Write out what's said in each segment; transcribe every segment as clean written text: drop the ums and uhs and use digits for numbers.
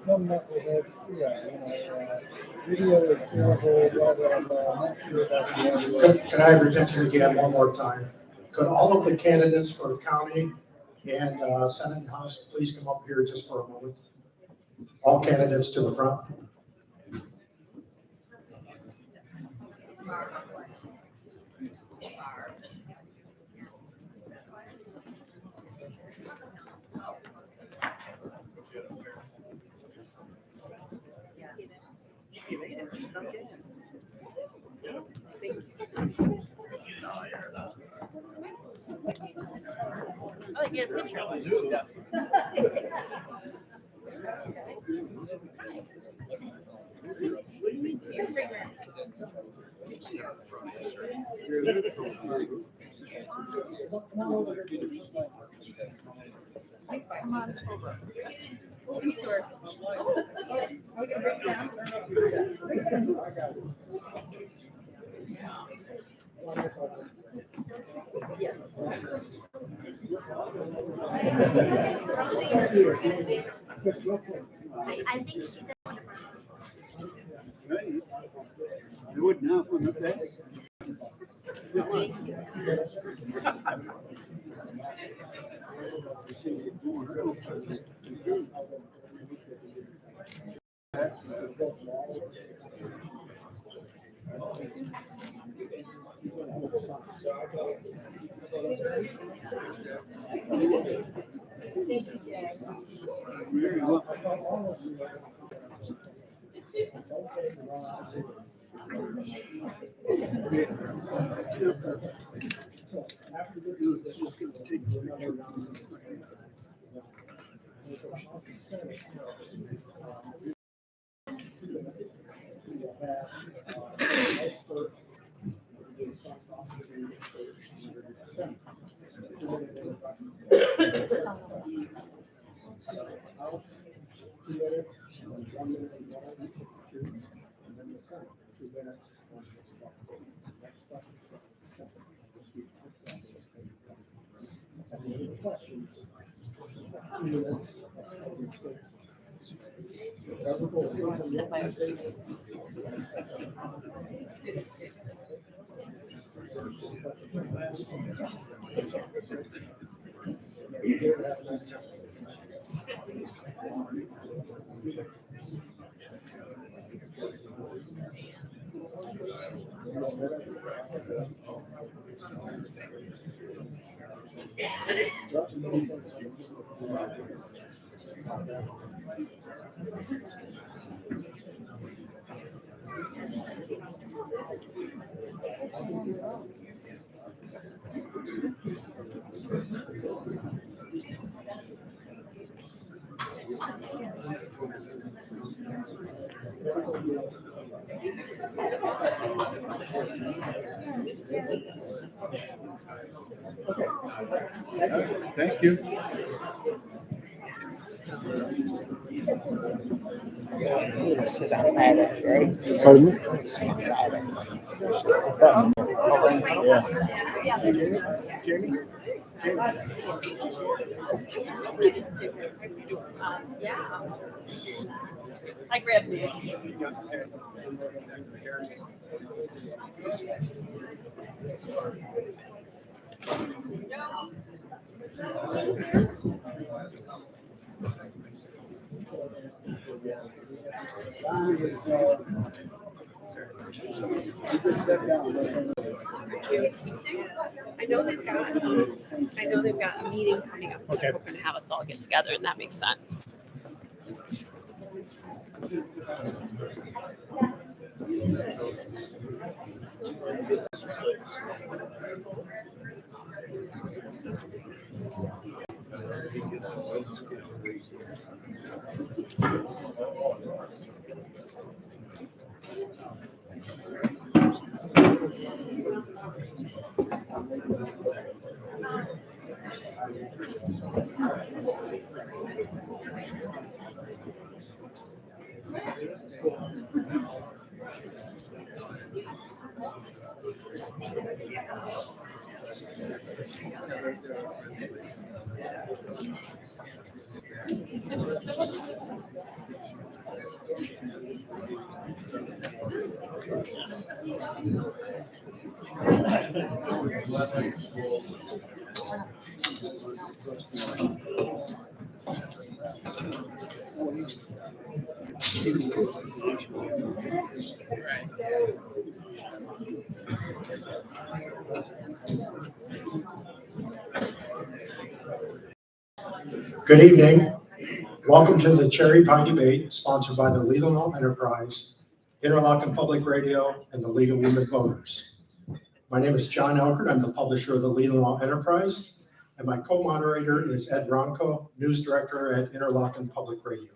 Some knuckleheads, video is terrible, blah, blah, blah, I'm not sure about the audio. Can I have your attention again one more time? Could all of the candidates for county and Senate and House please come up here just for a moment? All candidates to the front. Oh, get a picture of it. Come on over. Open source. Are we gonna break down? Yes. I think she does. You would not want to say. Thank you. Sit on that, right? Pardon me? Sit on that. Yeah. It is different. Yeah. I grabbed it. I know they've got a meeting coming up. Okay. We're going to have us all get together, and that makes sense. Good evening. Welcome to the Cherry Pie Debate, sponsored by the Leelanau Enterprise, Interlochen Public Radio, and the League of Women Voters. My name is John Elkert. I'm the publisher of the Leelanau Enterprise, and my co-moderator is Ed Ronco, news director at Interlochen Public Radio.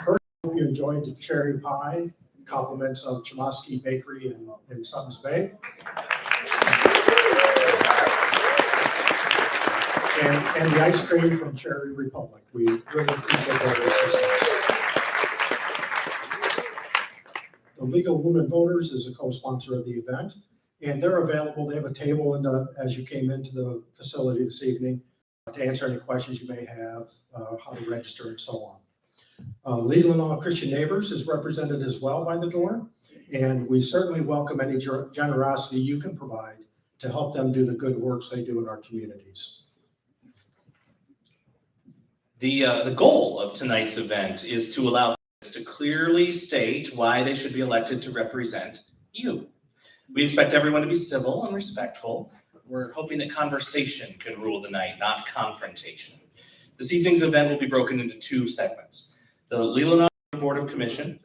First, I hope you enjoyed the cherry pie, compliments of Chomosky Bakery in Suttons Bay. And the ice cream from Cherry Republic. We really appreciate their assistance. The League of Women Voters is a co-sponsor of the event, and they're available. They have a table as you came into the facility this evening to answer any questions you may have, how to register and so on. Leelanau Christian Neighbors is represented as well by the door, and we certainly welcome any generosity you can provide to help them do the good works they do in our communities. The goal of tonight's event is to allow us to clearly state why they should be elected to represent you. We expect everyone to be civil and respectful. We're hoping that conversation can rule the night, not confrontation. This evening's event will be broken into two segments: the Leelanau Board of Commission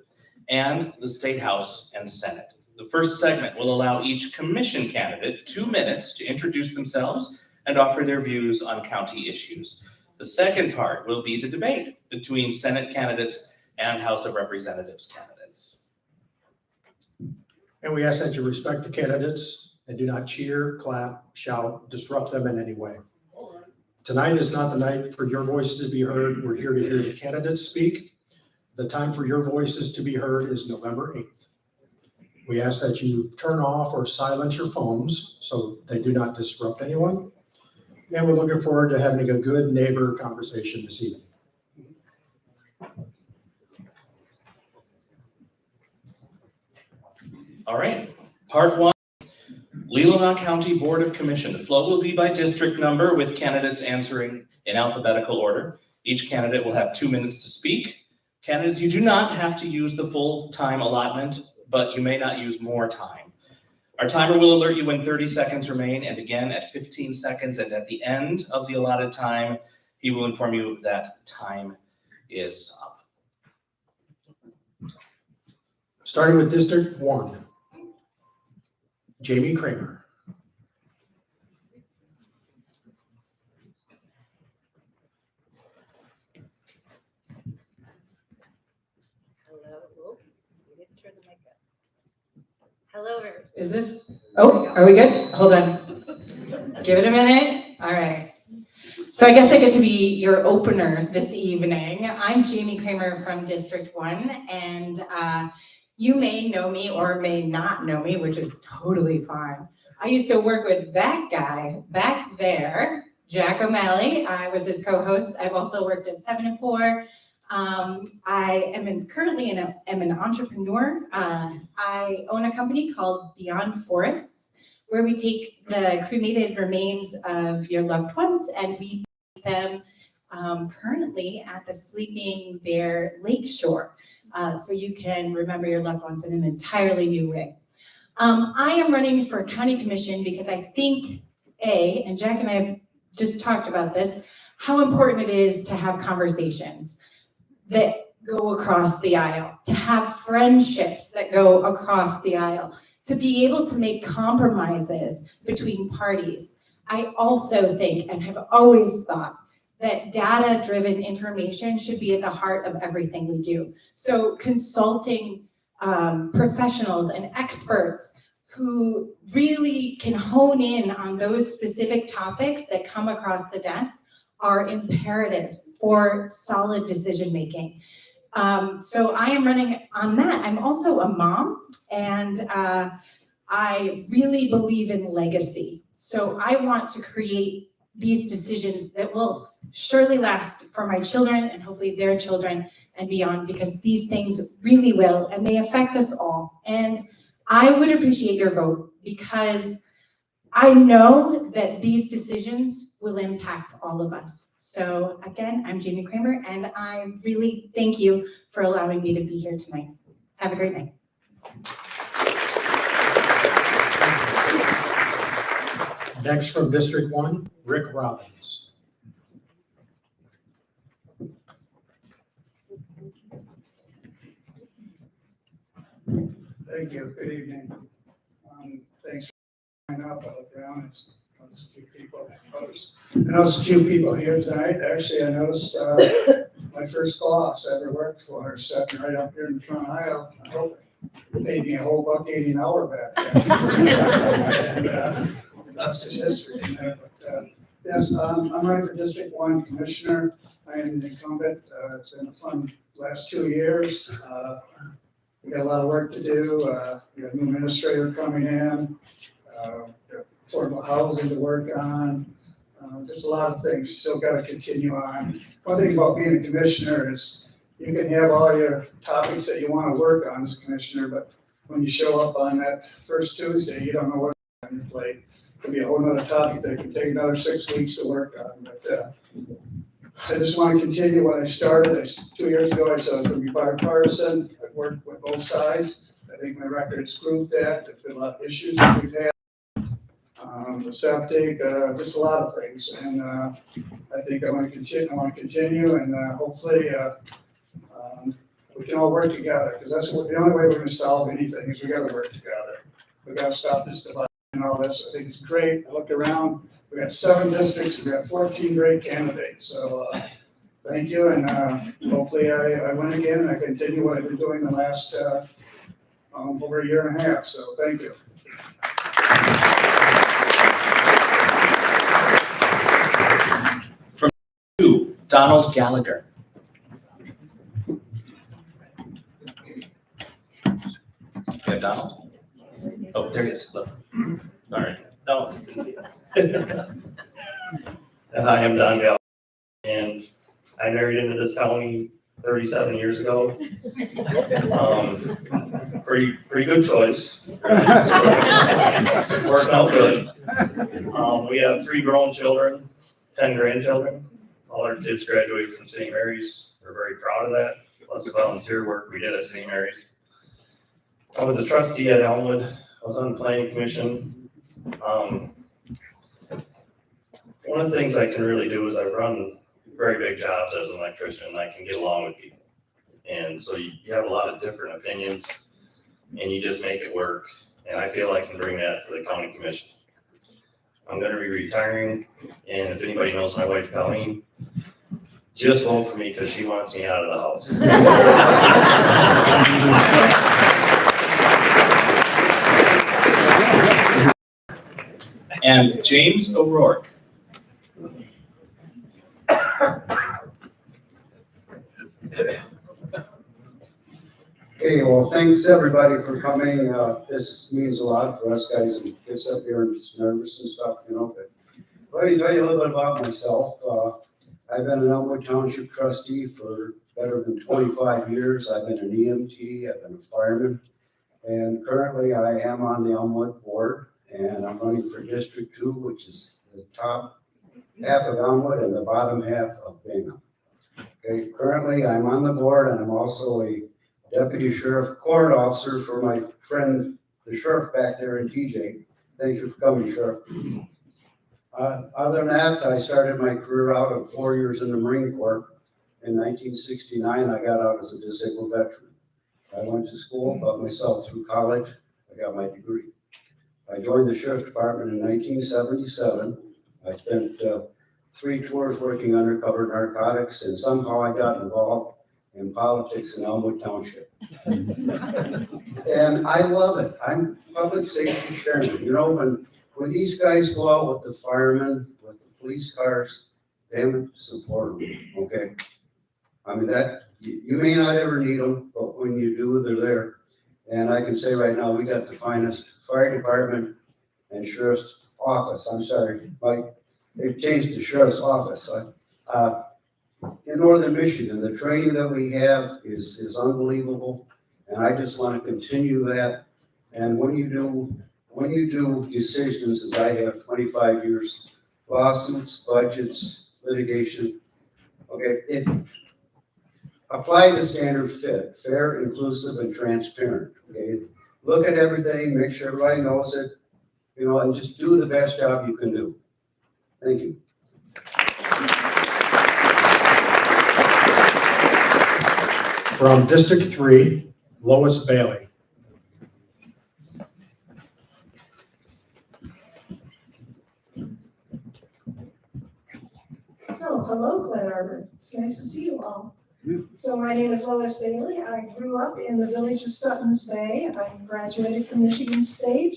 and the State House and Senate. The first segment will allow each commission candidate 2 minutes to introduce themselves and offer their views on county issues. The second part will be the debate between Senate candidates and House of Representatives candidates. And we ask that you respect the candidates and do not cheer, clap, shout, disrupt them in any way. Tonight is not the night for your voices to be heard. We're here to hear the candidates speak. The time for your voices to be heard is November 8th. We ask that you turn off or silence your phones so they do not disrupt anyone. And we're looking forward to having a good neighbor conversation this evening. All right, part one, Leelanau County Board of Commission. The flow will be by district number with candidates answering in alphabetical order. Each candidate will have 2 minutes to speak. Candidates, you do not have to use the full time allotment, but you may not use more time. Our timer will alert you when 30 seconds remain, and again at 15 seconds, and at the end of the allotted time, he will inform you that time is up. Starting with District 1, Jamie Kramer. Hello. We didn't turn the mic up. Hello. Is this? Oh, are we good? Hold on. Give it a minute. All right. So I guess I get to be your opener this evening. I'm Jamie Kramer from District 1, and you may know me or may not know me, which is totally fine. I used to work with that guy back there, Jack O'Malley. I was his co-host. I've also worked at 7 and 4. I am currently an entrepreneur. I own a company called Beyond Forests, where we take the cremated remains of your loved ones and we place them currently at the Sleeping Bear Lakeshore, so you can remember your loved ones in an entirely new way. I am running for county commission because I think, and Jack and I have just talked about this, how important it is to have conversations that go across the aisle, to have friendships that go across the aisle, to be able to make compromises between parties. I also think and have always thought that data-driven information should be at the heart of everything we do. So consulting professionals and experts who really can hone in on those specific topics that come across the desk are imperative for solid decision-making. So I am running on that. I'm also a mom, and I really believe in legacy. So I want to create these decisions that will surely last for my children and hopefully their children and beyond, because these things really will, and they affect us all. And I would appreciate your vote, because I know that these decisions will impact all of us. So again, I'm Jamie Kramer, and I really thank you for allowing me to be here tonight. Have a great night. Next from District 1, Rick Robbins. Thank you. Good evening. Thanks for coming up. I look around. I noticed a few people. I noticed a few people here tonight. Actually, I noticed my first boss I ever worked for sitting right up here in the front aisle. I hope it paid me a whole $1.80 an hour back then. And that's just history in there. But yes, I'm running for District 1 Commissioner. I am the incumbent. It's been a fun last 2 years. We got a lot of work to do. We got a new administrator coming in, affordable housing to work on. Just a lot of things still got to continue on. One thing about being a commissioner is you can have all your topics that you want to work on as a commissioner, but when you show up on that first Tuesday, you don't know what's on your plate. It could be a whole nother topic that could take another 6 weeks to work on. But I just want to continue what I started. 2 years ago, I said I was going to be bipartisan. I've worked with both sides. I think my record's proved that. There's been a lot of issues that we've had. The septic, just a lot of things. And I think I want to continue, and hopefully we can all work together, because that's the only way we're going to solve anything is we got to work together. We got to stop this divide and all this. I think it's great. I looked around. We got 7 districts. We got 14 great candidates. So thank you, and hopefully I win again, and I continue what I've been doing the last over a year and a half. So thank you. From 2, Donald Gallagher. You have Donald? Oh, there he is. Look. Sorry. No, just didn't see it. Hi, I'm Don Gallagher, and I married into this county 37 years ago. Pretty good choice. Working out good. We have 3 grown children, 10 grandchildren. All our kids graduated from St. Mary's. We're very proud of that. Plus the volunteer work we did at St. Mary's. I was a trustee at Elmwood. I was on the planning commission. One of the things I can really do is I run very big jobs as an electrician, and I can get along with people. And so you have a lot of different opinions, and you just make it work. And I feel I can bring that to the county commission. I'm going to be retiring, and if anybody knows my wife, Colleen, just vote for me because she wants me out of the house. And James O'Rourke. Okay, well, thanks everybody for coming. This means a lot for us guys and gets up here and gets nervous and stuff, you know, but let me tell you a little bit about myself. I've been an Elmwood Township trustee for better than 25 years. I've been an EMT, I've been a fireman, and currently I am on the Elmwood board, and I'm running for District 2, which is the top half of Elmwood and the bottom half of Bingham. Okay, currently I'm on the board, and I'm also a Deputy Sheriff Court Officer for my friend, the sheriff back there in TJ. Thank you for coming, Sheriff. Other than that, I started my career out of 4 years in the Marine Corps. In 1969, I got out as a disabled veteran. I went to school, got myself through college. I got my degree. I joined the Sheriff's Department in 1977. I spent 3 tours working undercover narcotics, and somehow I got involved in politics in Elmwood Township. And I love it. I'm public safety chairman. You know, when these guys go out with the firemen, with the police cars, damn it, support them, okay? I mean, you may not ever need them, but when you do, they're there. And I can say right now, we got the finest fire department and sheriff's office. I'm sorry, Mike, they've changed the sheriff's office. In Northern Michigan, the training that we have is unbelievable. And I just want to continue that. And when you do decisions, as I have 25 years, lawsuits, budgets, litigation, okay, apply the standard fit, fair, inclusive, and transparent, okay? Look at everything, make sure everybody knows it, you know, and just do the best job you can do. Thank you. From District 3, Lois Bailey. So, hello, Glen Arbor. It's nice to see you all. So my name is Lois Bailey. I grew up in the village of Suttons Bay. I graduated from Michigan State.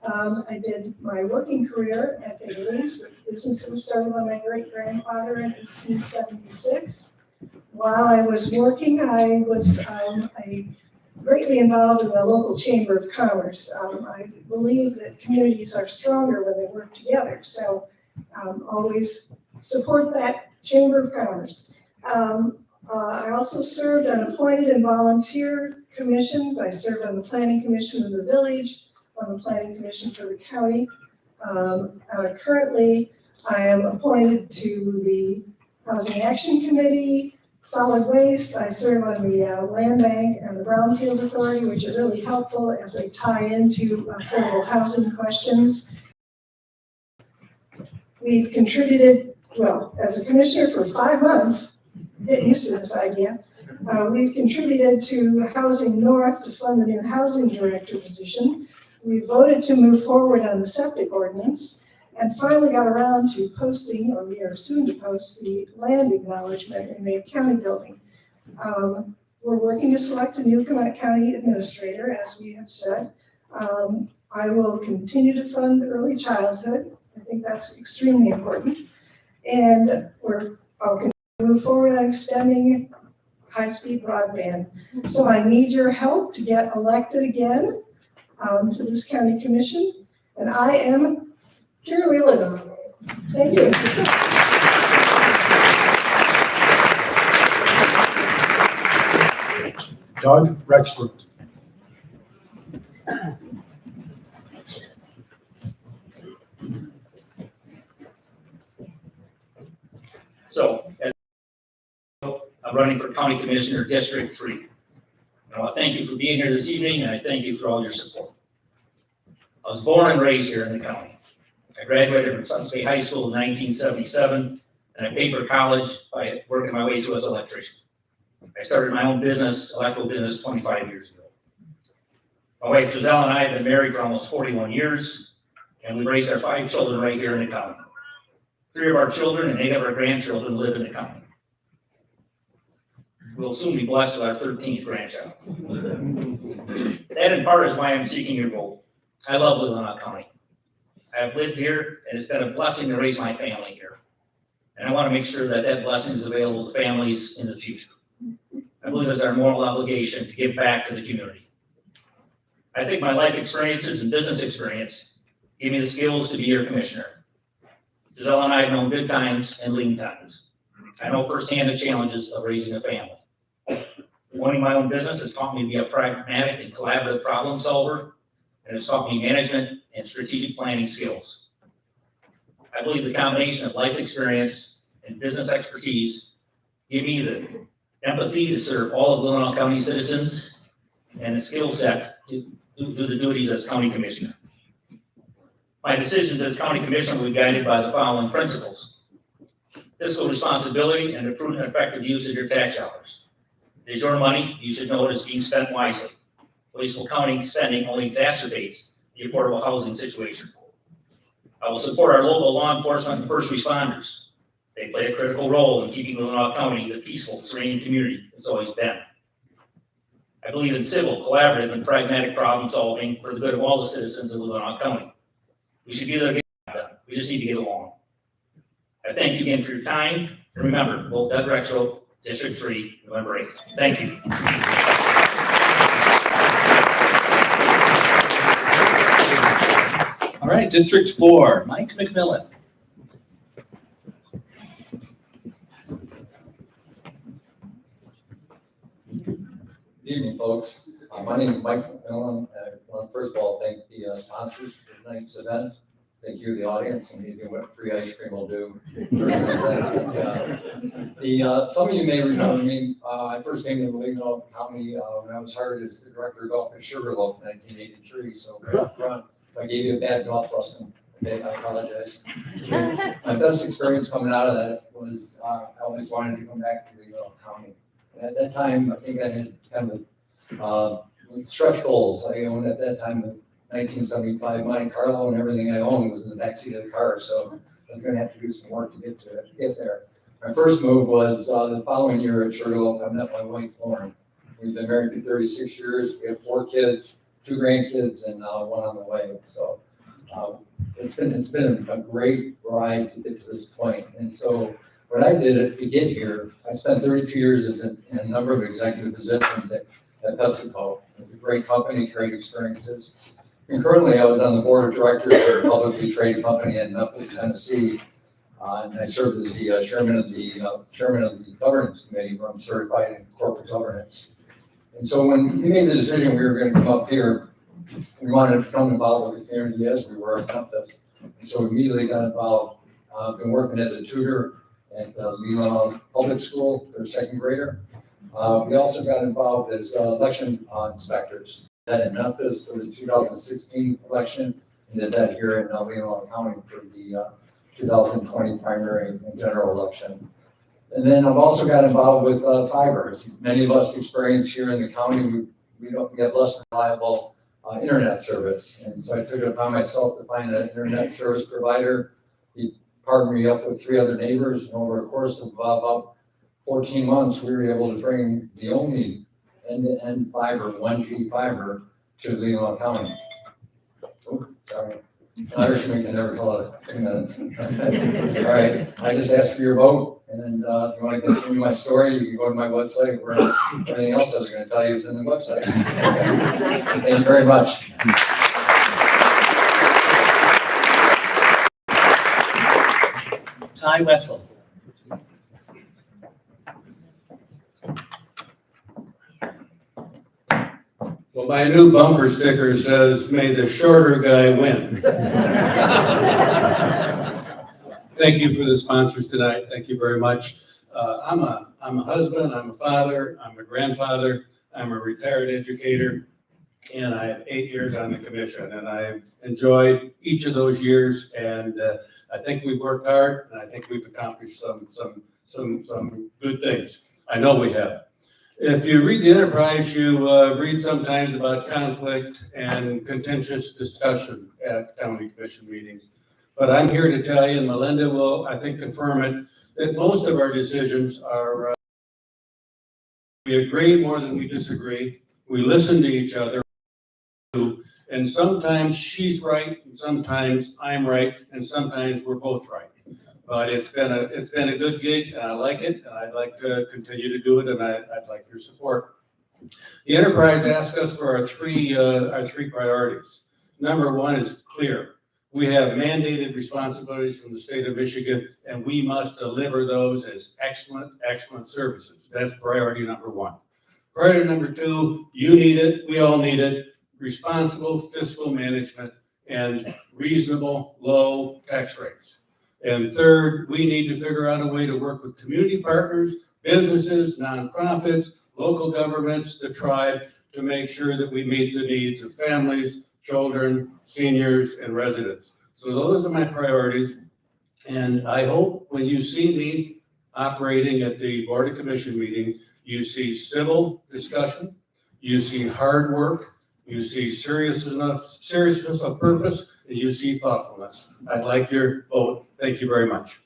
I did my working career at Bailey's, a business that was started by my great-grandfather in 1876. While I was working, I was greatly involved in the local Chamber of Commerce. I believe that communities are stronger when they work together. So always support that Chamber of Commerce. I also served on appointed and volunteer commissions. I served on the Planning Commission of the village, on the Planning Commission for the county. Currently, I am appointed to the Housing Action Committee, Solid Waste. I serve on the Land Bank and the Brownfield Authority, which are really helpful as they tie into affordable housing questions. We've contributed, well, as a commissioner for 5 months, get used to this idea. We've contributed to Housing North to fund the new housing director position. We voted to move forward on the septic ordinance and finally got around to posting, or we are soon to post, the land acknowledgement in the county building. We're working to select a new County administrator, as we have said. I will continue to fund early childhood. I think that's extremely important. And I'll continue to move forward on extending high-speed broadband. So I need your help to get elected again to this county commission. And I am purely living. Thank you. Doug Rexroth. So, as I'm running for County Commissioner District 3. I want to thank you for being here this evening, and I thank you for all your support. I was born and raised here in the county. I graduated from Suttons Bay High School in 1977, and I paid for college by working my way through as an electrician. I started my own business, electrical business, 25 years ago. My wife Giselle and I have been married for almost 41 years, and we've raised our 5 children right here in the county. 3 of our children and 8 of our grandchildren live in the county. We'll soon be blessed with our 13th grandchild. That in part is why I'm seeking your vote. I love Leelanau County. I have lived here, and it's been a blessing to raise my family here. And I want to make sure that that blessing is available to families in the future. I believe it's our moral obligation to give back to the community. I think my life experiences and business experience gave me the skills to be your commissioner. Giselle and I have known good times and lean times. I know firsthand the challenges of raising a family. Owning my own business has taught me to be a pragmatic and collaborative problem solver, and it's taught me management and strategic planning skills. I believe the combination of life experience and business expertise give me the empathy to serve all of Leelanau County citizens and the skill set to do the duties as county commissioner. My decisions as county commissioner will be guided by the following principles: fiscal responsibility and the prudent and effective use of your tax dollars. It is your money, you should know it is being spent wisely. Wasteful county spending only exacerbates the affordable housing situation. I will support our local law enforcement and first responders. They play a critical role in keeping Leelanau County the peaceful, serene community it's always been. I believe in civil, collaborative, and pragmatic problem solving for the good of all the citizens of Leelanau County. We should be there to get it done. We just need to get along. I thank you again for your time. And remember, vote Doug Rexroth, District 3, November 8th. Thank you. All right, District 4, Mike McMillan. Good evening, folks. My name is Mike McMillan. I want to first of all thank the sponsors for tonight's event. Thank you, the audience. Amazing what free ice cream will do. Some of you may remember me. I first came to Leelanau County when I was hired as the director of golf at Sugarloaf in 1983. So right up front, if I gave you a bad golf lesson, I apologize. My best experience coming out of that was I always wanted to come back to Leelanau County. And at that time, I think I had kind of stretch goals. I owned at that time, 1975 Monte Carlo, and everything I owned was in the backseat of the car. So I was going to have to do some work to get there. My first move was the following year at Sugarloaf. I met my wife, Lauren. We've been married for 36 years. We have 4 kids, 2 grandkids, and 1 on the way. So it's been a great ride to get to this point. And so what I did to get here, I spent 32 years in a number of executive positions at PepsiCo. It's a great company, great experiences. And currently, I was on the board of directors for a publicly traded company in Memphis, Tennessee. And I served as the chairman of the governance committee, where I'm certified in corporate governance. And so when we made the decision we were going to come up here, we wanted to become involved with the community as we were in Memphis. And so we immediately got involved. I've been working as a tutor at Leelanau Public School for a 2nd grader. We also got involved as election inspectors. That in Memphis for the 2016 election, and did that here in Leelanau County for the 2020 primary and general election. And then I've also got involved with fiber. As many of us experience here in the county, we have less reliable internet service. And so I took it upon myself to find an internet service provider. He partnered me up with 3 other neighbors, and over a course of about 14 months, we were able to bring the only end-to-end fiber, 1G fiber, to Leelanau County. Oh, sorry. Irishman can never call it 2 minutes. All right, I just asked for your vote, and if you want to continue my story, you can go to my website, where everything else I was going to tell you is in the website. Thank you very much. Ty Wessel. Well, my new bumper sticker says, "May the shorter guy win." Thank you for the sponsors tonight. Thank you very much. I'm a husband, I'm a father, I'm a grandfather, I'm a retired educator, and I have 8 years on the commission, and I've enjoyed each of those years, and I think we've worked hard, and I think we've accomplished some good things. I know we have. If you read the Enterprise, you read sometimes about conflict and contentious discussion at county commission meetings. But I'm here to tell you, and Melinda will, I think, confirm it, that most of our decisions are, we agree more than we disagree. We listen to each other. And sometimes she's right, and sometimes I'm right, and sometimes we're both right. But it's been a good gig, and I like it, and I'd like to continue to do it, and I'd like your support. The Enterprise asked us for our three priorities. Number 1 is clear. We have mandated responsibilities from the state of Michigan, and we must deliver those as excellent services. That's priority number 1. Priority number 2, you need it, we all need it, responsible fiscal management and reasonable low tax rates. And third, we need to figure out a way to work with community partners, businesses, nonprofits, local governments, the tribe, to make sure that we meet the needs of families, children, seniors, and residents. So those are my priorities. And I hope when you see me operating at the Board of Commission meeting, you see civil discussion, you see hard work, you see seriousness of purpose, and you see thoughtfulness. I'd like your vote. Thank you very much.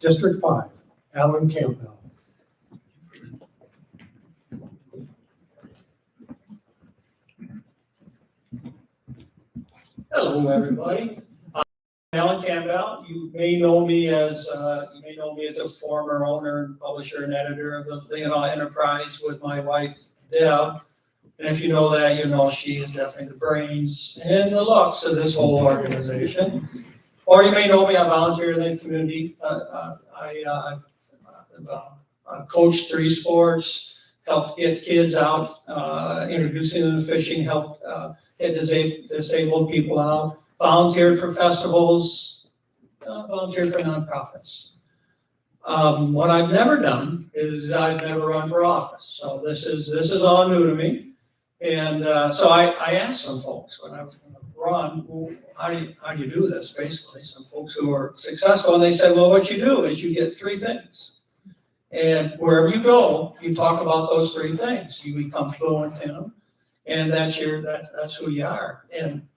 District 5, Alan Campbell. Hello, everybody. Alan Campbell. You may know me as a former owner, and publisher, and editor of the Leonard Enterprise with my wife Deb. And if you know that, you know she is definitely the brains and the looks of this whole organization. Or you may know me, I volunteer in the community. I coached 3 sports, helped get kids out, introducing them to fishing, helped get disabled people out, volunteered for festivals, volunteered for nonprofits. What I've never done is I've never run for office. So this is all new to me. And so I asked some folks when I was going to run, well, how do you do this, basically? Some folks who are successful, and they said, well, what you do is you get 3 things. And wherever you go, you talk about those 3 things. You become fluent in them, and that's who you are. And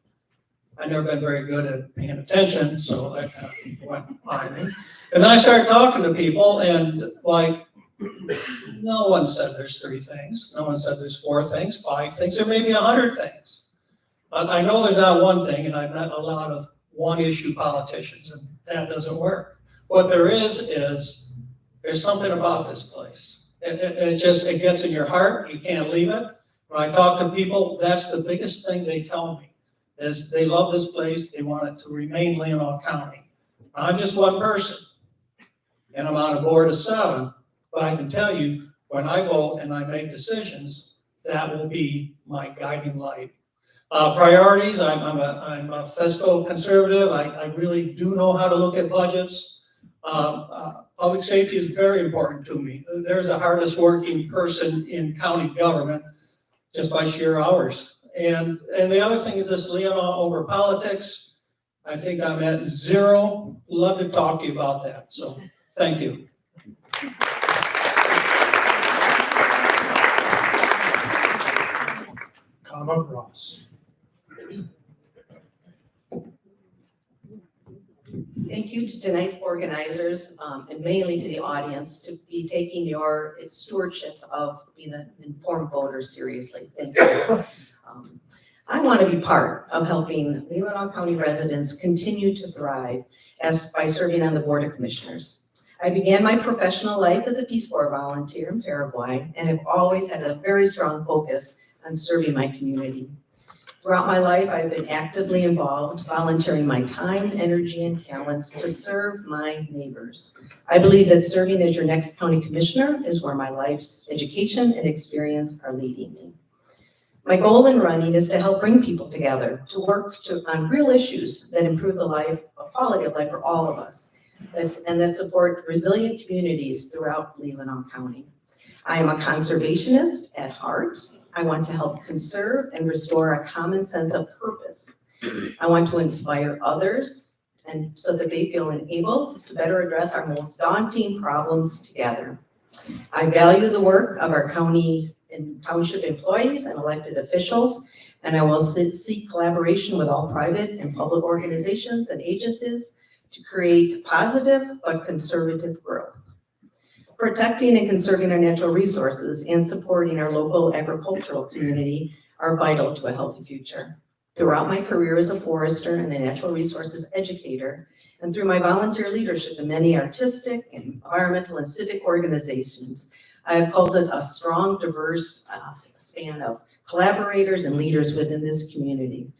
I've never been very good at paying attention, so that kind of went by me. And then I started talking to people, and like, no one said there's 3 things. No one said there's 4 things, 5 things, or maybe 100 things. I know there's not one thing, and I've met a lot of one-issue politicians, and that doesn't work. What there is there's something about this place. It gets in your heart. You can't leave it. When I talk to people, that's the biggest thing they tell me, is they love this place. They want it to remain Leelanau County. I'm just one person, and I'm on a board of 7, but I can tell you, when I vote and I make decisions, that will be my guiding light. Priorities, I'm a fiscal conservative. I really do know how to look at budgets. Public safety is very important to me. There's the hardest working person in county government just by sheer hours. And the other thing is this Leelanau over politics. I think I'm at 0. Love to talk to you about that. So thank you. Kama Ross. Thank you to tonight's organizers, and mainly to the audience, to be taking your stewardship of being an informed voter seriously. Thank you. I want to be part of helping Leelanau County residents continue to thrive by serving on the Board of Commissioners. I began my professional life as a Peace Corps volunteer in Paraguay and have always had a very strong focus on serving my community. Throughout my life, I've been actively involved, volunteering my time, energy, and talents to serve my neighbors. I believe that serving as your next county commissioner is where my life's education and experience are leading me. My goal in running is to help bring people together, to work on real issues that improve the quality of life for all of us, and that support resilient communities throughout Leelanau County. I am a conservationist at heart. I want to help conserve and restore a common sense of purpose. I want to inspire others and so that they feel enabled to better address our most daunting problems together. I value the work of our county and township employees and elected officials, and I will seek collaboration with all private and public organizations and agencies to create positive but conservative growth. Protecting and conserving our natural resources and supporting our local agricultural community are vital to a healthy future. Throughout my career as a forester and a natural resources educator, and through my volunteer leadership in many artistic, environmental, and civic organizations, I have cultivated a strong, diverse span of collaborators and leaders within this community.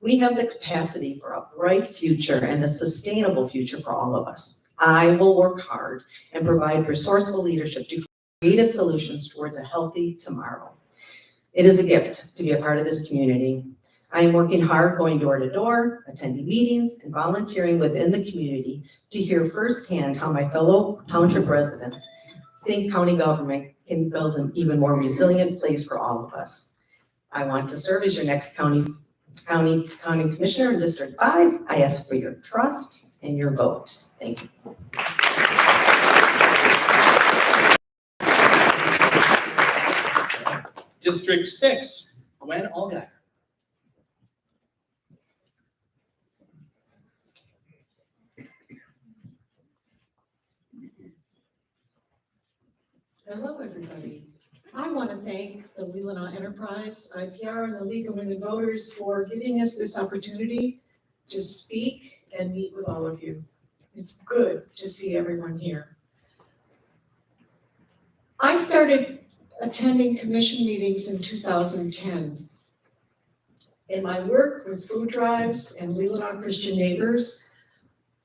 We have the capacity for a bright future and a sustainable future for all of us. I will work hard and provide resourceful leadership to creative solutions towards a healthy tomorrow. It is a gift to be a part of this community. I am working hard going door to door, attending meetings, and volunteering within the community to hear firsthand how my fellow township residents think county government can build an even more resilient place for all of us. I want to serve as your next county commissioner in District 5. I ask for your trust and your vote. Thank you. District 6, Gwen Allgaier. Hello, everybody. I want to thank the Leelanau Enterprise, IPR, and the League of Women Voters for giving us this opportunity to speak and meet with all of you. It's good to see everyone here. I started attending commission meetings in 2010. In my work with food drives and Leelanau Christian Neighbors,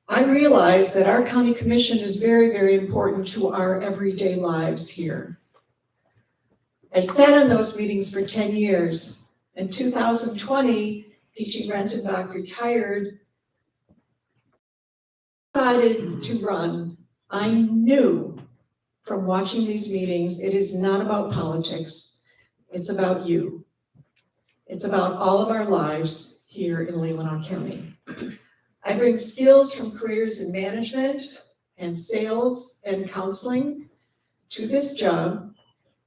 I realized that our county commission is very, very important to our everyday lives here. I sat in those meetings for 10 years. In 2020, P.G. Rentenbach retired, decided to run. I knew from watching these meetings, it is not about politics. It's about you. It's about all of our lives here in Leelanau County. I bring skills from careers in management and sales and counseling to this job.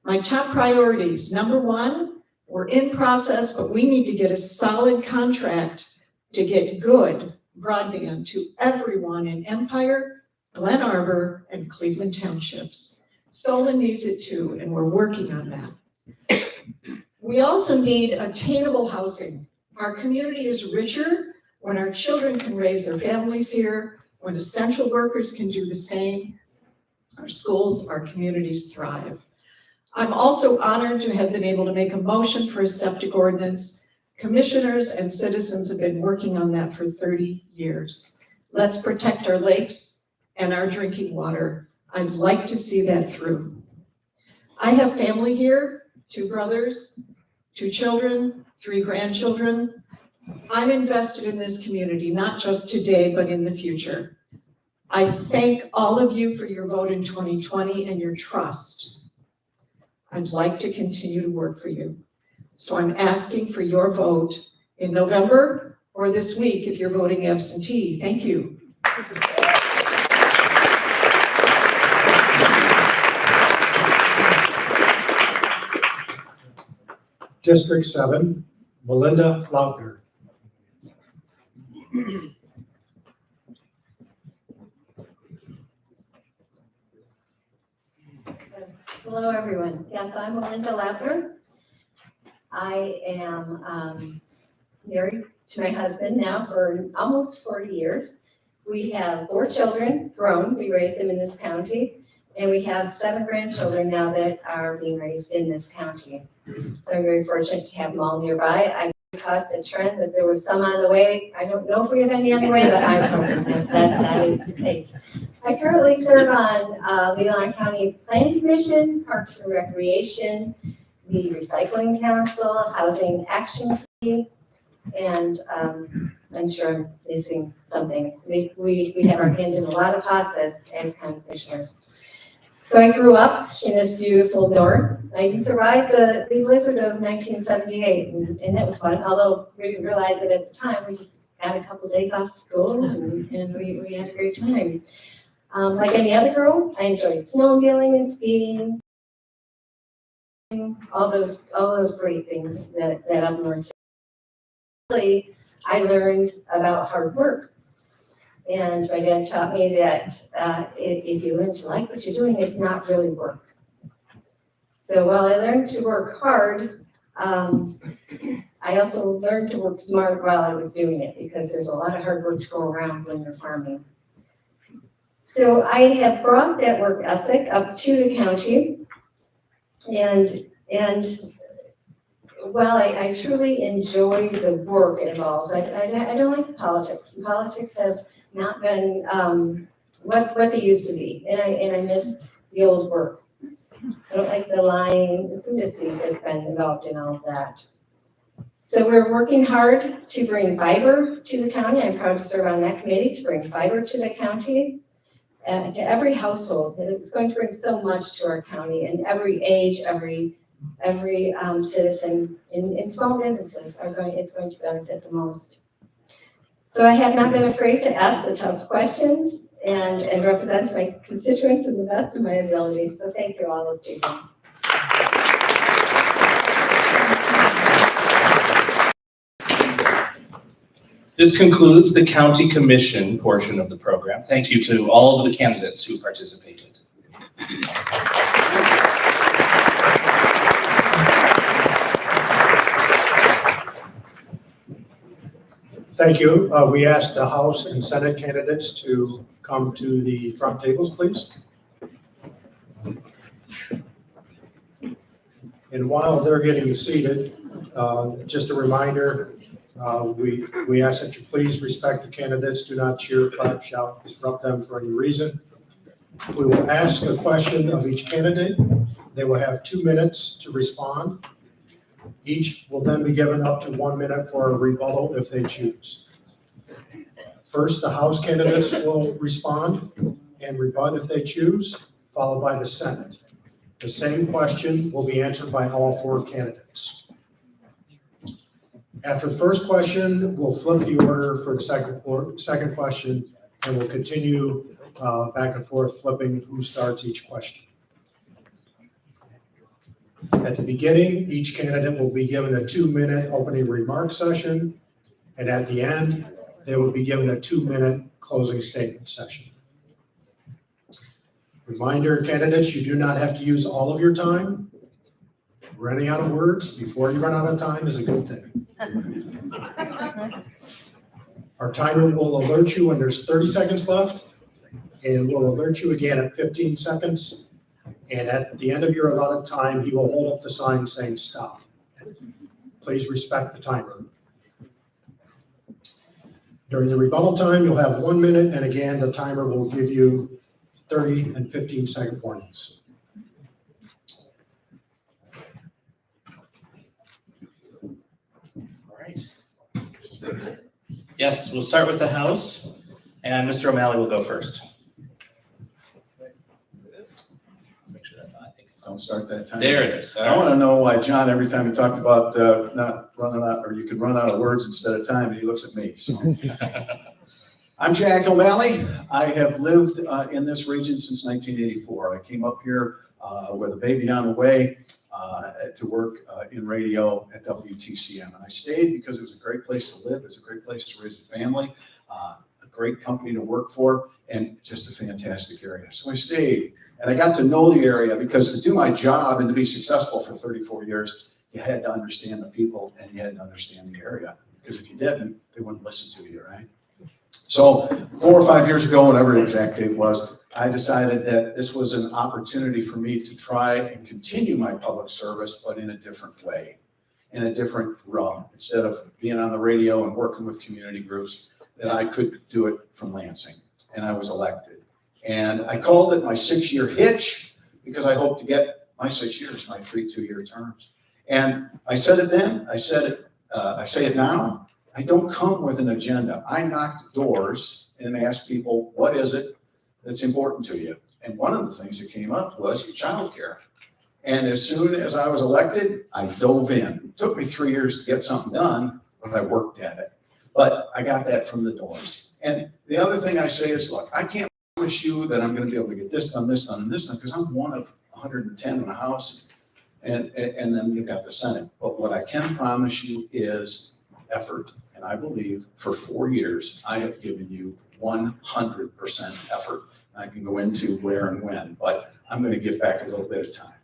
My top priorities, number one, we're in process, but we need to get a solid contract to get good broadband to everyone in Empire, Glen Arbor, and Cleveland Townships. Solon needs it too, and we're working on that. We also need attainable housing. Our community is richer when our children can raise their families here, when essential workers can do the same. Our schools, our communities thrive. I'm also honored to have been able to make a motion for a septic ordinance. Commissioners and citizens have been working on that for 30 years. Let's protect our lakes and our drinking water. I'd like to see that through. I have family here, 2 brothers, 2 children, 3 grandchildren. I'm invested in this community, not just today, but in the future. I thank all of you for your vote in 2020 and your trust. I'd like to continue to work for you. So I'm asking for your vote in November or this week if you're voting absentee. Thank you. District 7, Melinda Lautner. Hello, everyone. Yes, I'm Melinda Lautner. I am married to my husband now for almost 40 years. We have 4 children grown. We raised them in this county. And we have 7 grandchildren now that are being raised in this county. So I'm very fortunate to have them all nearby. I caught the trend that there was some on the way. I don't know if we have any on the way, but I'm hoping that is the case. I currently serve on Leelanau County Planning Commission, Parks and Recreation, the Recycling Council, Housing Action Committee, and I'm sure I'm missing something. We have our hand in a lot of pots as county commissioners. So I grew up in this beautiful north. I survived the blizzard of 1978, and that was fun, although we didn't realize it at the time. We just had a couple of days off school, and we had a great time. Like any other girl, I enjoyed snowmobiling and skiing, all those great things that up north. Really, I learned about hard work. And my dad taught me that if you learn to like what you're doing, it's not really work. So while I learned to work hard, I also learned to work smart while I was doing it, because there's a lot of hard work to go around when you're farming. So I have brought that work ethic up to the county, and while I truly enjoy the work it involves, I don't like the politics. The politics have not been what they used to be, and I miss the old work. I don't like the lying, the deceit that's been involved in all of that. So we're working hard to bring fiber to the county. I'm proud to serve on that committee to bring fiber to the county, to every household. It's going to bring so much to our county, and every age, every citizen in small businesses it's going to benefit the most. So I have not been afraid to ask the tough questions and represent my constituents to the best of my ability. So thank you all those people. This concludes the county commission portion of the program. Thank you to all of the candidates who participated. Thank you. We asked the House and Senate candidates to come to the front tables, please. And while they're getting seated, just a reminder, we ask that you please respect the candidates. Do not cheer, clap, shout, disrupt them for any reason. We will ask a question of each candidate. They will have 2 minutes to respond. Each will then be given up to 1 minute for a rebuttal if they choose. First, the House candidates will respond and rebut if they choose, followed by the Senate. The same question will be answered by all 4 candidates. After the first question, we'll flip the order for the second question, and we'll continue back and forth, flipping who starts each question. At the beginning, each candidate will be given a 2-minute opening remark session, and at the end, they will be given a 2-minute closing statement session. Reminder, candidates, you do not have to use all of your time. Running out of words before you run out of time is a good thing. Our timer will alert you when there's 30 seconds left, and will alert you again at 15 seconds. And at the end of your allotted time, he will hold up the sign saying stop. Please respect the timer. During the rebuttal time, you'll have 1 minute, and again, the timer will give you 30 and 15-second warnings. All right. Yes, we'll start with the House, and Mr. O'Malley will go first. Let's make sure that's on. I think it's on. Don't start that time. There it is. All I right. want to know why John, every time he talked about not running out, or you could run out of words instead of time, he looks at me. So. I'm Jack O'Malley. I have lived in this region since 1984. I came up here with a baby on the way to work in radio at WTCM. And I stayed because it was a great place to live. It's a great place to raise a family, a great company to work for, and just a fantastic area. So I stayed, and I got to know the area, because to do my job and to be successful for 34 years, you had to understand the people and you had to understand the area. Because if you didn't, they wouldn't listen to you, right? So 4 or 5 years ago, whatever the exact date was, I decided that this was an opportunity for me to try and continue my public service, but in a different way, in a different realm. Instead of being on the radio and working with community groups, that I could do it from Lansing. And I was elected. And I called it my 6-year hitch, because I hope to get my 6 years, my 3 2-year terms. And I said it then, I say it now. I don't come with an agenda. I knocked doors and asked people, what is it that's important to you? And one of the things that came up was childcare. And as soon as I was elected, I dove in. It took me 3 years to get something done, but I worked at it. But I got that from the doors. And the other thing I say is, look, I can't promise you that I'm going to be able to get this done, this done, and this done, because I'm one of 110 in the House, and then you've got the Senate. But what I can promise you is effort. And I believe for 4 years, I have given you 100% effort. I can go into where and when, but I'm going to give back a little bit of time.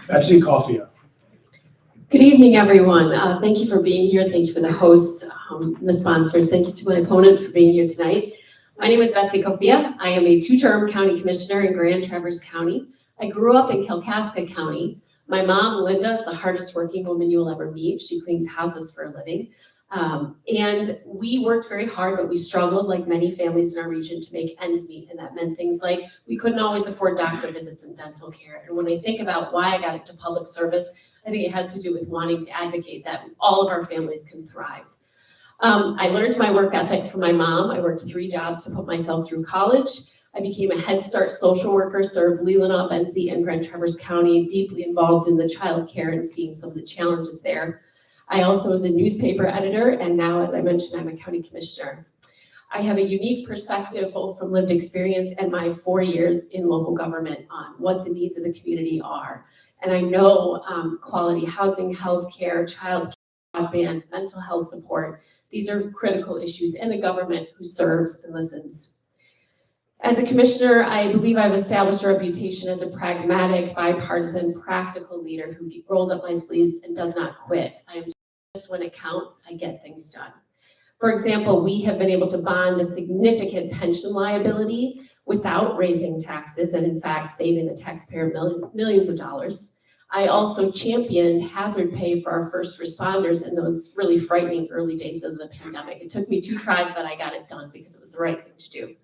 Betsy Coffia. Good evening, everyone. Thank you for being here. Thank you for the hosts, the sponsors. Thank you to my opponent for being here tonight. My name is Betsy Coffia. I am a 2-term county commissioner in Grand Traverse County. I grew up in Kalkaska County. My mom, Linda, is the hardest working woman you will ever meet. She cleans houses for a living. And we worked very hard, but we struggled, like many families in our region, to make ends meet. And that meant things like we couldn't always afford doctor visits and dental care. And when I think about why I got into public service, I think it has to do with wanting to advocate that all of our families can thrive. I learned my work ethic from my mom. I worked 3 jobs to put myself through college. I became a Head Start social worker, served Leelanau, Benzie, and Grand Traverse County, deeply involved in the child care and seeing some of the challenges there. I also was a newspaper editor, and now, as I mentioned, I'm a county commissioner. I have a unique perspective, both from lived experience and my 4 years in local government, on what the needs of the community are. And I know quality housing, healthcare, child care, broadband, mental health support, these are critical issues in a government who serves and listens. As a commissioner, I believe I've established a reputation as a pragmatic, bipartisan, practical leader who rolls up my sleeves and does not quit. I am just when it counts, I get things done. For example, we have been able to bond a significant pension liability without raising taxes and in fact saving the taxpayer millions of dollars. I also championed hazard pay for our first responders in those really frightening early days of the pandemic. It took me 2 tries, but I got it done because it was the right thing to do.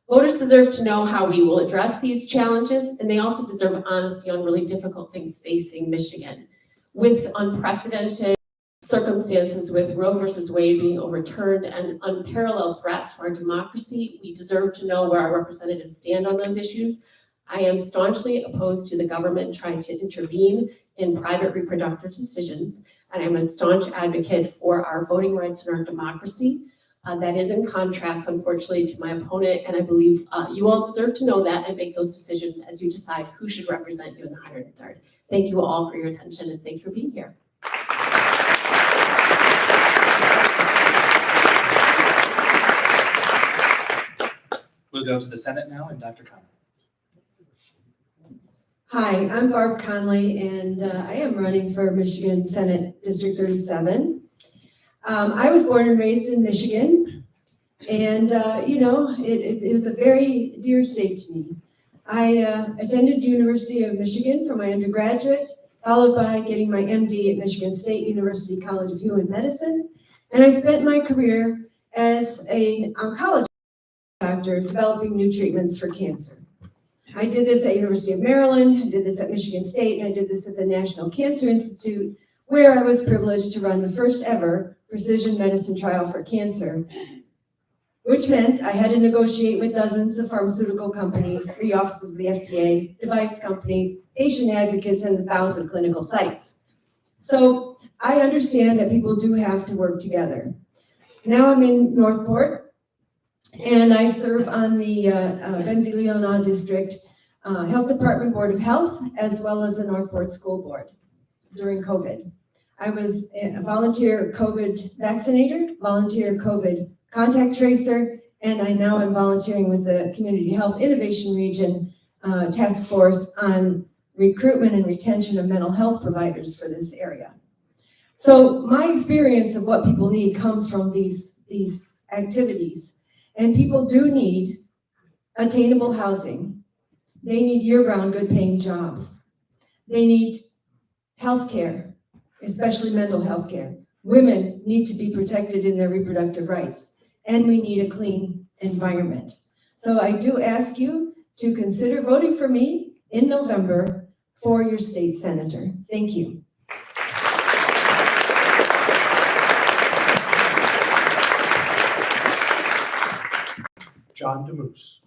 Voters deserve to know how we will address these challenges, and they also deserve honesty on really difficult things facing Michigan. With unprecedented circumstances with Roe versus Wade being overturned and unparalleled threats to our democracy, we deserve to know where our representatives stand on those issues. I am staunchly opposed to the government trying to intervene in private reproductive decisions, and I'm a staunch advocate for our voting rights and our democracy. That is in contrast, unfortunately, to my opponent, and I believe you all deserve to know that and make those decisions as you decide who should represent you in the 103rd. Thank you all for your attention, and thank you for being here. We'll go to the Senate now, and Dr. Conley. Hi, I'm Barb Conley, and I am running for Michigan Senate District 37. I was born and raised in Michigan, and it is a very dear state to me. I attended University of Michigan for my undergraduate, followed by getting my MD at Michigan State University College of Human Medicine, and I spent my career as an oncologist doctor developing new treatments for cancer. I did this at University of Maryland, I did this at Michigan State, and I did this at the National Cancer Institute, where I was privileged to run the first ever precision medicine trial for cancer, which meant I had to negotiate with dozens of pharmaceutical companies, 3 offices of the FDA, device companies, patient advocates, and 1,000 clinical sites. So I understand that people do have to work together. Now I'm in Northport, and I serve on the Benzie-Leelanau District Health Department Board of Health, as well as the Northport School Board during COVID. I was a volunteer COVID vaccinator, volunteer COVID contact tracer, and I now am volunteering with the Community Health Innovation Region Task Force on recruitment and retention of mental health providers for this area. So my experience of what people need comes from these activities. And people do need attainable housing. They need year-round good-paying jobs. They need health care, especially mental health care. Women need to be protected in their reproductive rights, and we need a clean environment. So I do ask you to consider voting for me in November for your state senator. Thank you. John DeMoose.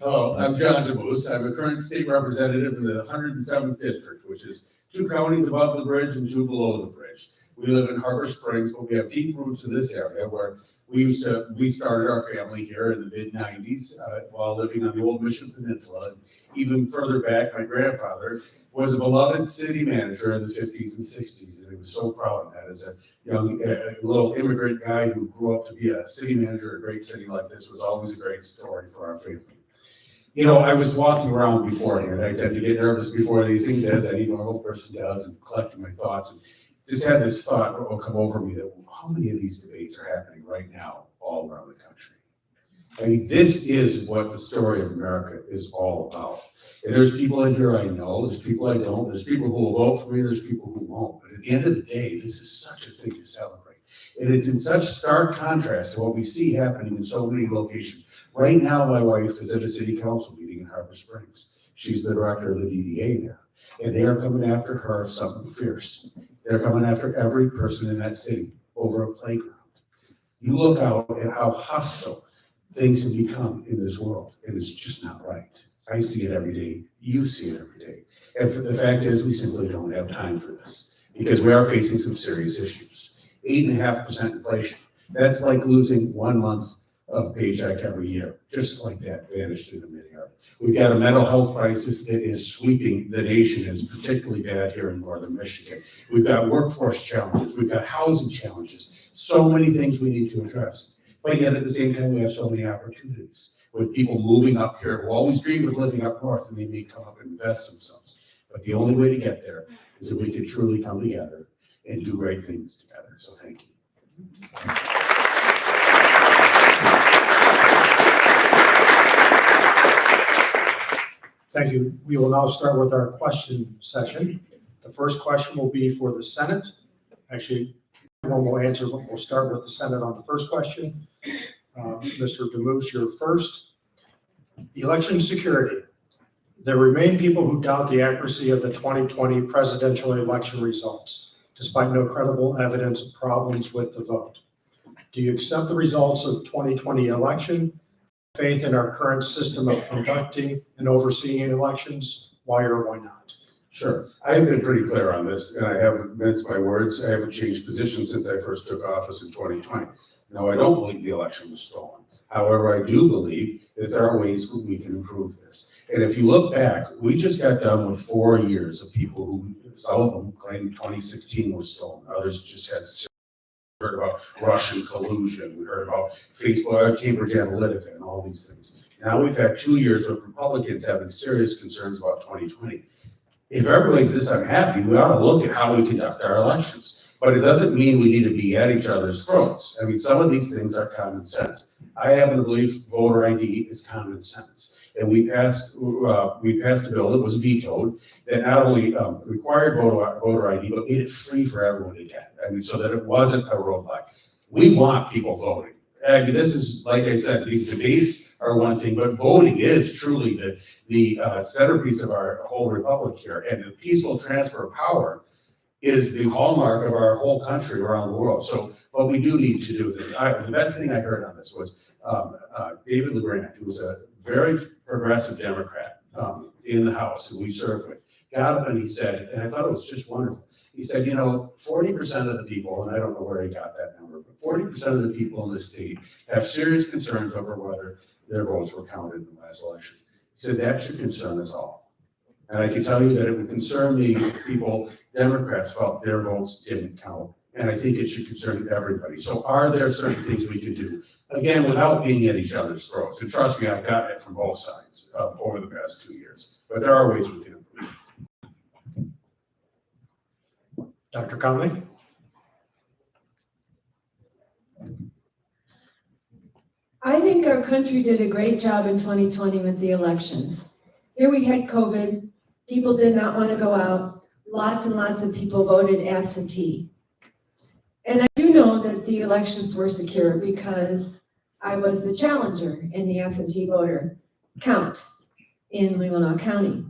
Hello, I'm John DeMoose. I'm a current state representative in the 107th district, which is 2 counties above the bridge and 2 below the bridge. We live in Harbor Springs, but we have deep roots in this area where we started our family here in the mid-90s while living on the old Mission Peninsula. And even further back, my grandfather was a beloved city manager in the 50s and 60s, and he was so proud of that. As a young, little immigrant guy who grew up to be a city manager in a great city like this was always a great story for our family. You know, I was walking around beforehand. I tend to get nervous before these things, as any normal person does, and collecting my thoughts. And just had this thought come over me that how many of these debates are happening right now all around the country? I mean, this is what the story of America is all about. And there's people in here I know, there's people I don't, there's people who will vote for me, there's people who won't. But at the end of the day, this is such a thing to celebrate. And it's in such stark contrast to what we see happening in so many locations. Right now, my wife is at a city council meeting in Harbor Springs. She's the director of the DDA there. And they are coming after her something fierce. They're coming after every person in that city over a playground. You look out at how hostile things have become in this world, and it's just not right. I see it every day. You see it every day. And the fact is, we simply don't have time for this because we are facing some serious issues. 8.5% inflation. That's like losing 1 month of paycheck every year, just like that, vanished through the mid-air. We've got a mental health crisis that is sweeping the nation. It's particularly bad here in northern Michigan. We've got workforce challenges. We've got housing challenges. So many things we need to address. But yet at the same time, we have so many opportunities with people moving up here who always dreamed of living up north, and they may come up and invest themselves. But the only way to get there is if we can truly come together and do great things together. So thank you. Thank you. We will now start with our question session. The first question will be for the Senate. Actually, everyone will answer, but we'll start with the Senate on the first question. Mr. Demus, you're first. Election security. There remain people who doubt the accuracy of the 2020 presidential election results, despite no credible evidence of problems with the vote. Do you accept the results of 2020 election? Faith in our current system of conducting and overseeing elections? Why or why not? Sure. I have been pretty clear on this, and I haven't minced my words. I haven't changed position since I first took office in 2020. No, I don't believe the election was stolen. However, I do believe that there are ways we can improve this. And if you look back, we just got done with 4 years of people who, some of them claimed 2016 was stolen. Others just had heard about Russian collusion. We heard about Facebook, Cambridge Analytica, and all these things. Now we've had 2 years of Republicans having serious concerns about 2020. If everybody's this unhappy, we ought to look at how we conduct our elections. But it doesn't mean we need to be at each other's throats. I mean, some of these things are common sense. I happen to believe voter ID is common sense. And we passed a bill that was vetoed that not only required voter ID, but made it free for everyone to get. I mean, so that it wasn't a roadblock. We want people voting. I mean, this is, like I said, these debates are one thing, but voting is truly the centerpiece of our whole republic here. And the peaceful transfer of power is the hallmark of our whole country around the world. So, but we do need to do this. The best thing I heard on this was David LeGrand, who was a very progressive Democrat in the House who we served with, got up and he said, and I thought it was just wonderful. He said, 40% of the people, and I don't know where he got that number, but 40% of the people in the state have serious concerns over whether their votes were counted in the last election. He said, that should concern us all. And I can tell you that it would concern me if people, Democrats, felt their votes didn't count. And I think it should concern everybody. So are there certain things we can do? Again, without being at each other's throats. And trust me, I've gotten it from both sides over the past 2 years. But there are ways we can improve. Dr. Conley? I think our country did a great job in 2020 with the elections. Here we had COVID, people did not want to go out, lots and lots of people voted absentee. And I do know that the elections were secure because I was the challenger in the absentee voter count in Leelanau County.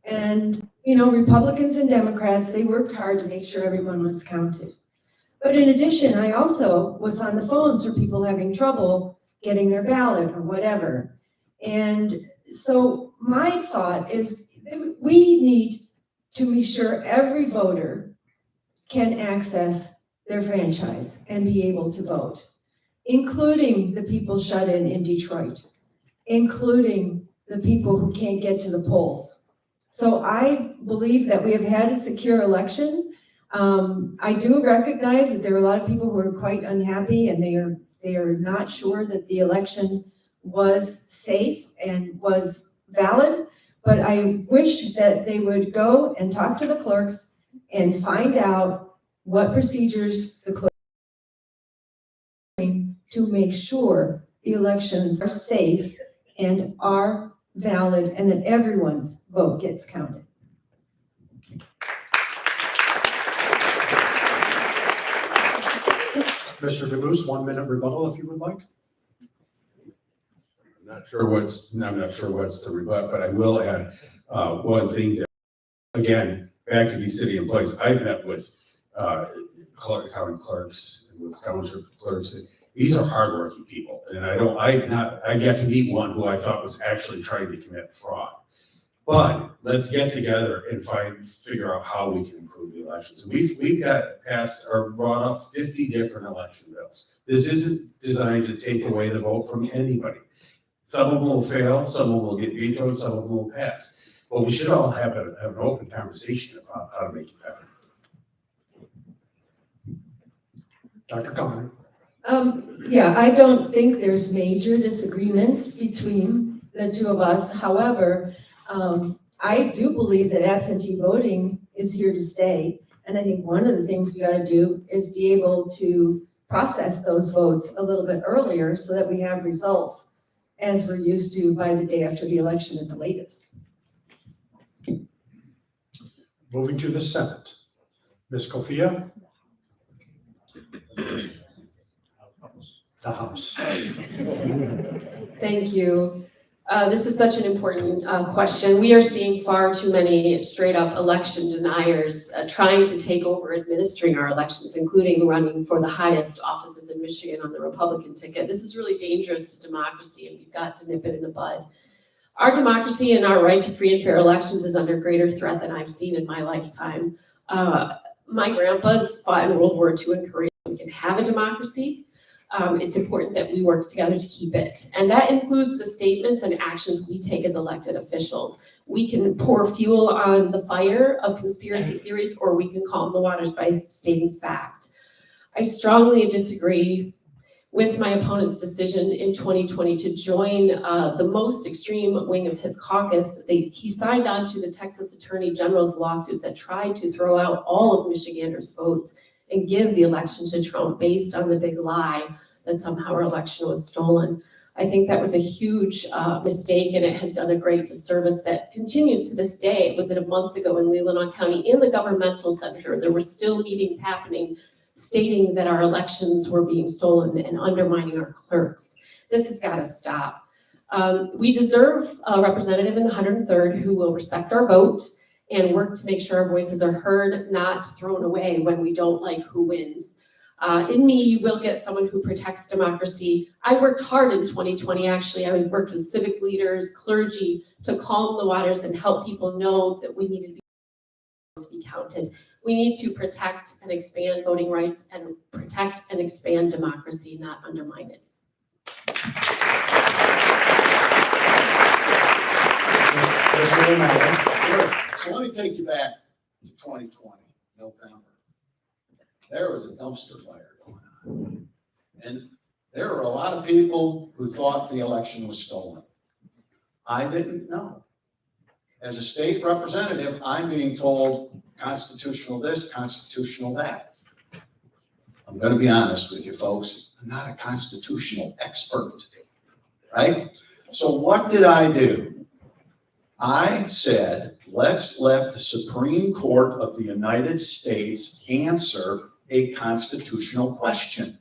And, Republicans and Democrats, they worked hard to make sure everyone was counted. But in addition, I also was on the phones for people having trouble getting their ballot or whatever. And so my thought is we need to be sure every voter can access their franchise and be able to vote, including the people shut in Detroit, including the people who can't get to the polls. So I believe that we have had a secure election. I do recognize that there are a lot of people who are quite unhappy and they are not sure that the election was safe and was valid, but I wish that they would go and talk to the clerks and find out what procedures the clerks are doing to make sure the elections are safe and are valid and that everyone's vote gets counted. Mr. Demus, 1 minute rebuttal if you would like. I'm not sure what's to rebut, but I will add one thing that, again, back to these city employees. I've met with county clerks and with township clerks. These are hardworking people, and I get to meet one who I thought was actually trying to commit fraud. But let's get together and figure out how we can improve the elections. And we've got passed or brought up 50 different election bills. This isn't designed to take away the vote from anybody. Some of them will fail, some of them will get vetoed, some of them will pass. But we should all have an open conversation about how to make it better. Dr. Conley. Yeah, I don't think there's major disagreements between the two of us. However, I do believe that absentee voting is here to stay. And I think one of the things we gotta do is be able to process those votes a little bit earlier so that we have results as we're used to by the day after the election at the latest. Moving to the Senate. Ms. Kofia? The House. Thank you. This is such an important question. We are seeing far too many straight up election deniers trying to take over administering our elections, including running for the highest offices in Michigan on the Republican ticket. This is really dangerous to democracy, and we've got to nip it in the bud. Our democracy and our right to free and fair elections is under greater threat than I've seen in my lifetime. My grandpa's fought in World War II in Korea. We can have a democracy. It's important that we work together to keep it. And that includes the statements and actions we take as elected officials. We can pour fuel on the fire of conspiracy theories, or we can calm the waters by stating fact. I strongly disagree with my opponent's decision in 2020 to join the most extreme wing of his caucus. He signed on to the Texas Attorney General's lawsuit that tried to throw out all of Michiganders' votes and give the election to Trump based on the big lie that somehow our election was stolen. I think that was a huge mistake, and it has done a great disservice that continues to this day. It was a month ago in Leelanau County in the governmental center. There were still meetings happening stating that our elections were being stolen and undermining our clerks. This has got to stop. We deserve a representative in the 103rd who will respect our vote and work to make sure our voices are heard, not thrown away when we don't like who wins. In me, you will get someone who protects democracy. I worked hard in 2020, actually. I worked with civic leaders, clergy, to calm the waters and help people know that we needed to be counted. We need to protect and expand voting rights and protect and expand democracy, not undermine it. So let me take you back to 2020, November. There was a dumpster fire going on. And there were a lot of people who thought the election was stolen. I didn't know. As a state representative, I'm being told constitutional this, constitutional that. I'm going to be honest with you folks, I'm not a constitutional expert, right? So what did I do? I said, let's let the Supreme Court of the United States answer a constitutional question.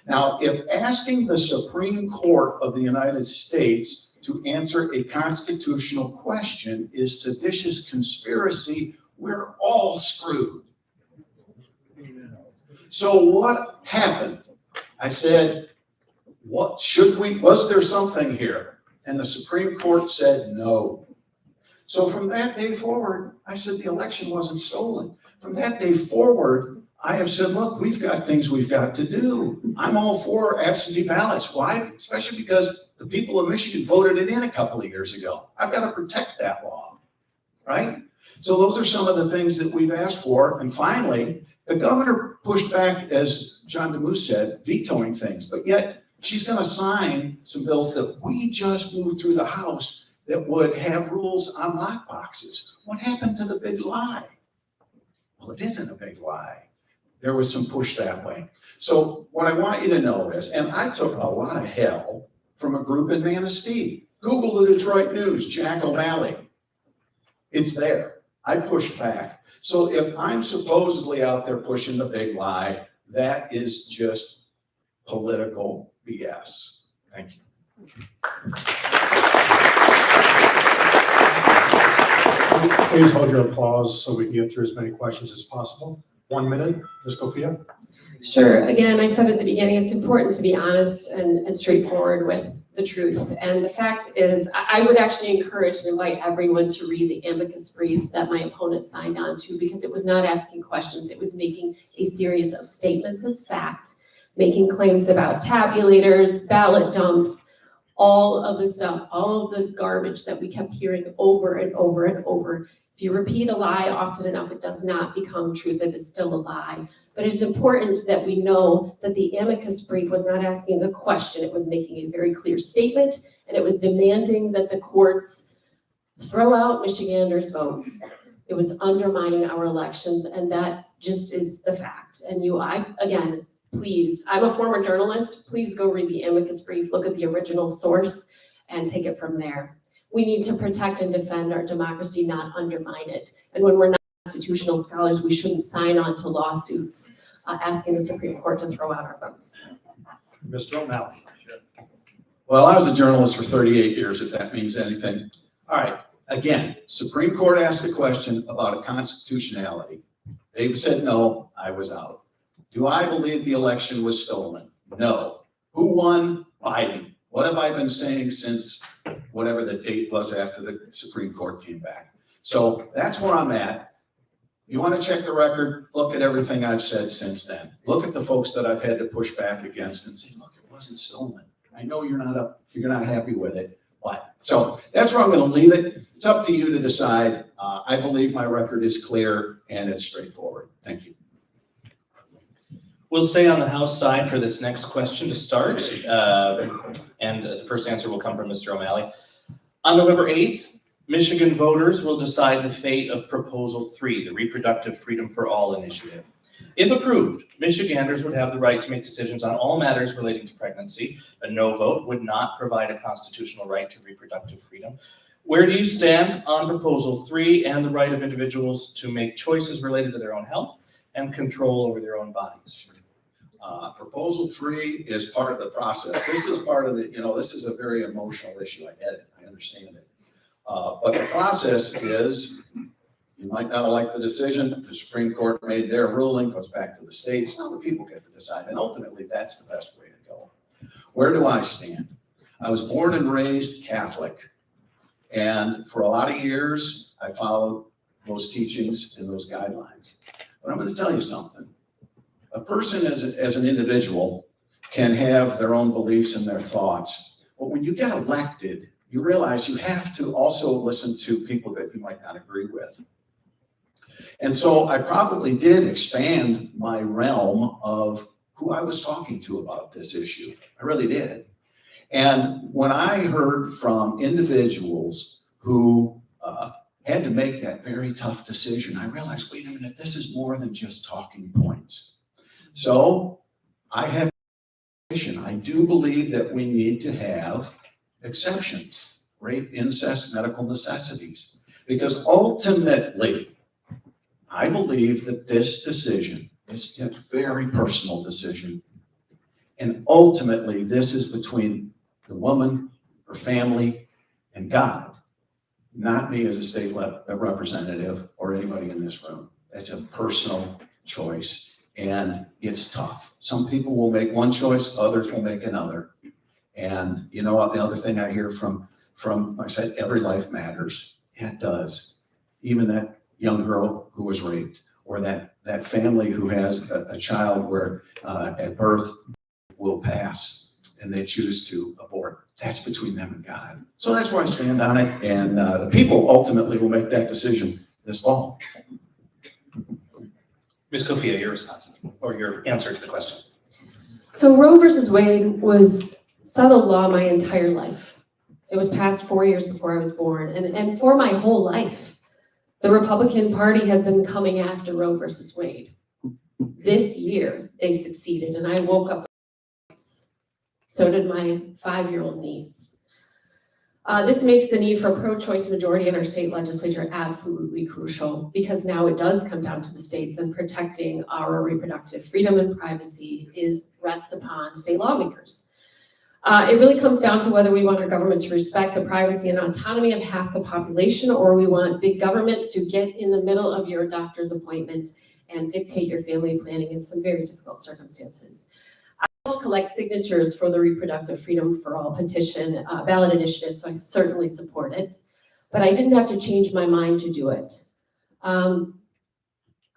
Now, if asking the Supreme Court of the United States to answer a constitutional question is seditious conspiracy, we're all screwed. So what happened? I said, was there something here? And the Supreme Court said no. So from that day forward, I said the election wasn't stolen. From that day forward, I have said, look, we've got things we've got to do. I'm all for absentee ballots. Why? Especially because the people of Michigan voted it in a couple of years ago. I've got to protect that law, right? So those are some of the things that we've asked for. And finally, the governor pushed back, as John DeMoose said, vetoing things, but yet she's going to sign some bills that we just moved through the House that would have rules on lock boxes. What happened to the big lie? Well, it isn't a big lie. There was some push that way. So what I want you to know is, and I took a lot of hell from a group in Manistee. Google the Detroit News, Jack O'Malley. It's there. I pushed back. So if I'm supposedly out there pushing the big lie, that is just political BS. Thank you. Please hold your applause so we can get through as many questions as possible. 1 minute, Ms. Kofia. Sure. Again, I said at the beginning, it's important to be honest and straightforward with the truth. And the fact is, I would actually encourage and invite everyone to read the amicus brief that my opponent signed on to, because it was not asking questions. It was making a series of statements as fact, making claims about tabulators, ballot dumps, all of the stuff, all of the garbage that we kept hearing over and over and over. If If you repeat a lie often enough, it does not become truth, it is still a lie. But it is important that we know that the amicus brief was not asking a question, it was making a very clear statement, and it was demanding that the courts throw out Michiganders' votes. It was undermining our elections, and that just is the fact. And again, please, I'm a former journalist, please go read the amicus brief, look at the original source, and take it from there. We need to protect and defend our democracy, not undermine it. And when we're not constitutional scholars, we shouldn't sign on to lawsuits asking the Supreme Court to throw out our votes. Mr. O'Malley. Well, I was a journalist for 38 years, if that means anything. All right, again, Supreme Court asked a question about a constitutionality. They said no, I was out. Do I believe the election was stolen? No. Who won? Biden. What have I been saying since whatever the date was after the Supreme Court came back? So that's where I'm at. You want to check the record, look at everything I've said since then. Look at the folks that I've had to push back against and say, look, it wasn't stolen. I know you're not happy with it, but so that's where I'm going to leave it. It's up to you to decide. I believe my record is clear and it's straightforward. Thank you. We'll stay on the House side for this next question to start. And the first answer will come from Mr. O'Malley. On November 8th, Michigan voters will decide the fate of Proposal 3, the Reproductive Freedom for All initiative. If approved, Michiganders would have the right to make decisions on all matters relating to pregnancy. A no vote would not provide a constitutional right to reproductive freedom. Where do you stand on Proposal 3 and the right of individuals to make choices related to their own health and control over their own bodies? Proposal 3 is part of the process. This is part of the, this is a very emotional issue. I get it. I understand it. But the process is, you might not like the decision. The Supreme Court made their ruling, goes back to the states. Now the people get to decide. And ultimately, that's the best way to go. Where do I stand? I was born and raised Catholic. And for a lot of years, I followed those teachings and those guidelines. But I'm going to tell you something. A person as an individual can have their own beliefs and their thoughts. But when you get elected, you realize you have to also listen to people that you might not agree with. And so I probably did expand my realm of who I was talking to about this issue. I really did. And when I heard from individuals who had to make that very tough decision, I realized, wait a minute, this is more than just talking points. So I have, I do believe that we need to have exceptions, rape, incest, medical necessities, because ultimately, I believe that this decision is a very personal decision. And ultimately, this is between the woman, her family, and God, not me as a state representative or anybody in this room. It's a personal choice. And it's tough. Some people will make one choice, others will make another. And you know what, the other thing I hear from I said, every life matters. And it does. Even that young girl who was raped, or that family who has a child where at birth will pass and they choose to abort. That's between them and God. So that's where I stand on it. And the people ultimately will make that decision this fall. Ms. Kofia, your response or your answer to the question. So Roe versus Wade was settled law my entire life. It was passed 4 years before I was born. And for my whole life, the Republican Party has been coming after Roe versus Wade. This year, they succeeded, and I woke up. So did my 5-year-old niece. This makes the need for a pro-choice majority in our state legislature absolutely crucial, because now it does come down to the states, and protecting our reproductive freedom and privacy rests upon state lawmakers. It really comes down to whether we want our government to respect the privacy and autonomy of half the population, or we want big government to get in the middle of your doctor's appointment and dictate your family planning in some very difficult circumstances. I want to collect signatures for the Reproductive Freedom for All petition ballot initiative, so I certainly support it. But I didn't have to change my mind to do it.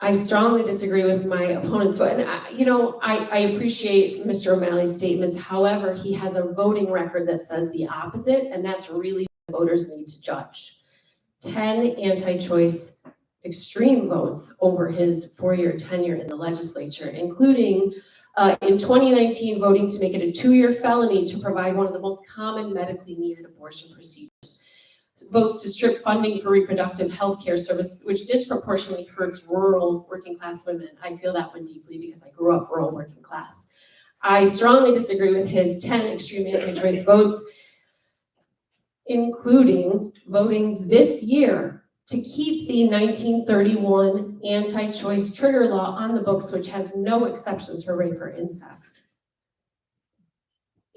I strongly disagree with my opponents. And I appreciate Mr. O'Malley's statements. However, he has a voting record that says the opposite, and that's really what voters need to judge. 10 anti-choice extreme votes over his 4-year tenure in the legislature, including in 2019 voting to make it a 2-year felony to provide one of the most common medically needed abortion procedures. Votes to strip funding for reproductive health care service, which disproportionately hurts rural working class women. I feel that one deeply because I grew up rural working class. I strongly disagree with his 10 extreme anti-choice votes, including voting this year to keep the 1931 anti-choice trigger law on the books, which has no exceptions for rape or incest.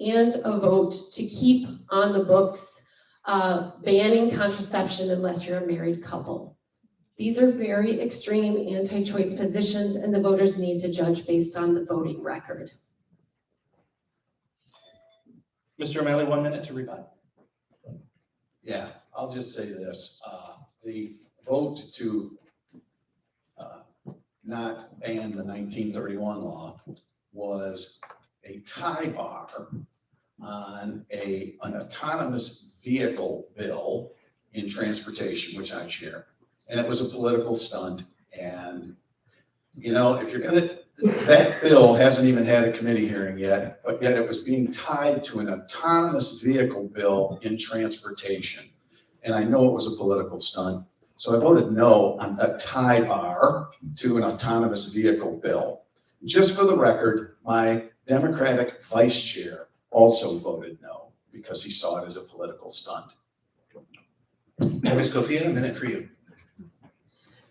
And a vote to keep on the books banning contraception unless you're a married couple. These are very extreme anti-choice positions, and the voters need to judge based on the voting record. Mr. O'Malley, 1 minute to rebut. Yeah, I'll just say this. The vote to not ban the 1931 law was a tie bar on an autonomous vehicle bill in transportation, which I chair. And it was a political stunt. And, you know, if you're gonna, that bill hasn't even had a committee hearing yet, but yet it was being tied to an autonomous vehicle bill in transportation. And I know it was a political stunt. So I voted no on that tie bar to an autonomous vehicle bill. Just for the record, my Democratic vice chair also voted no because he saw it as a political stunt. Ms. Cofia, a minute for you.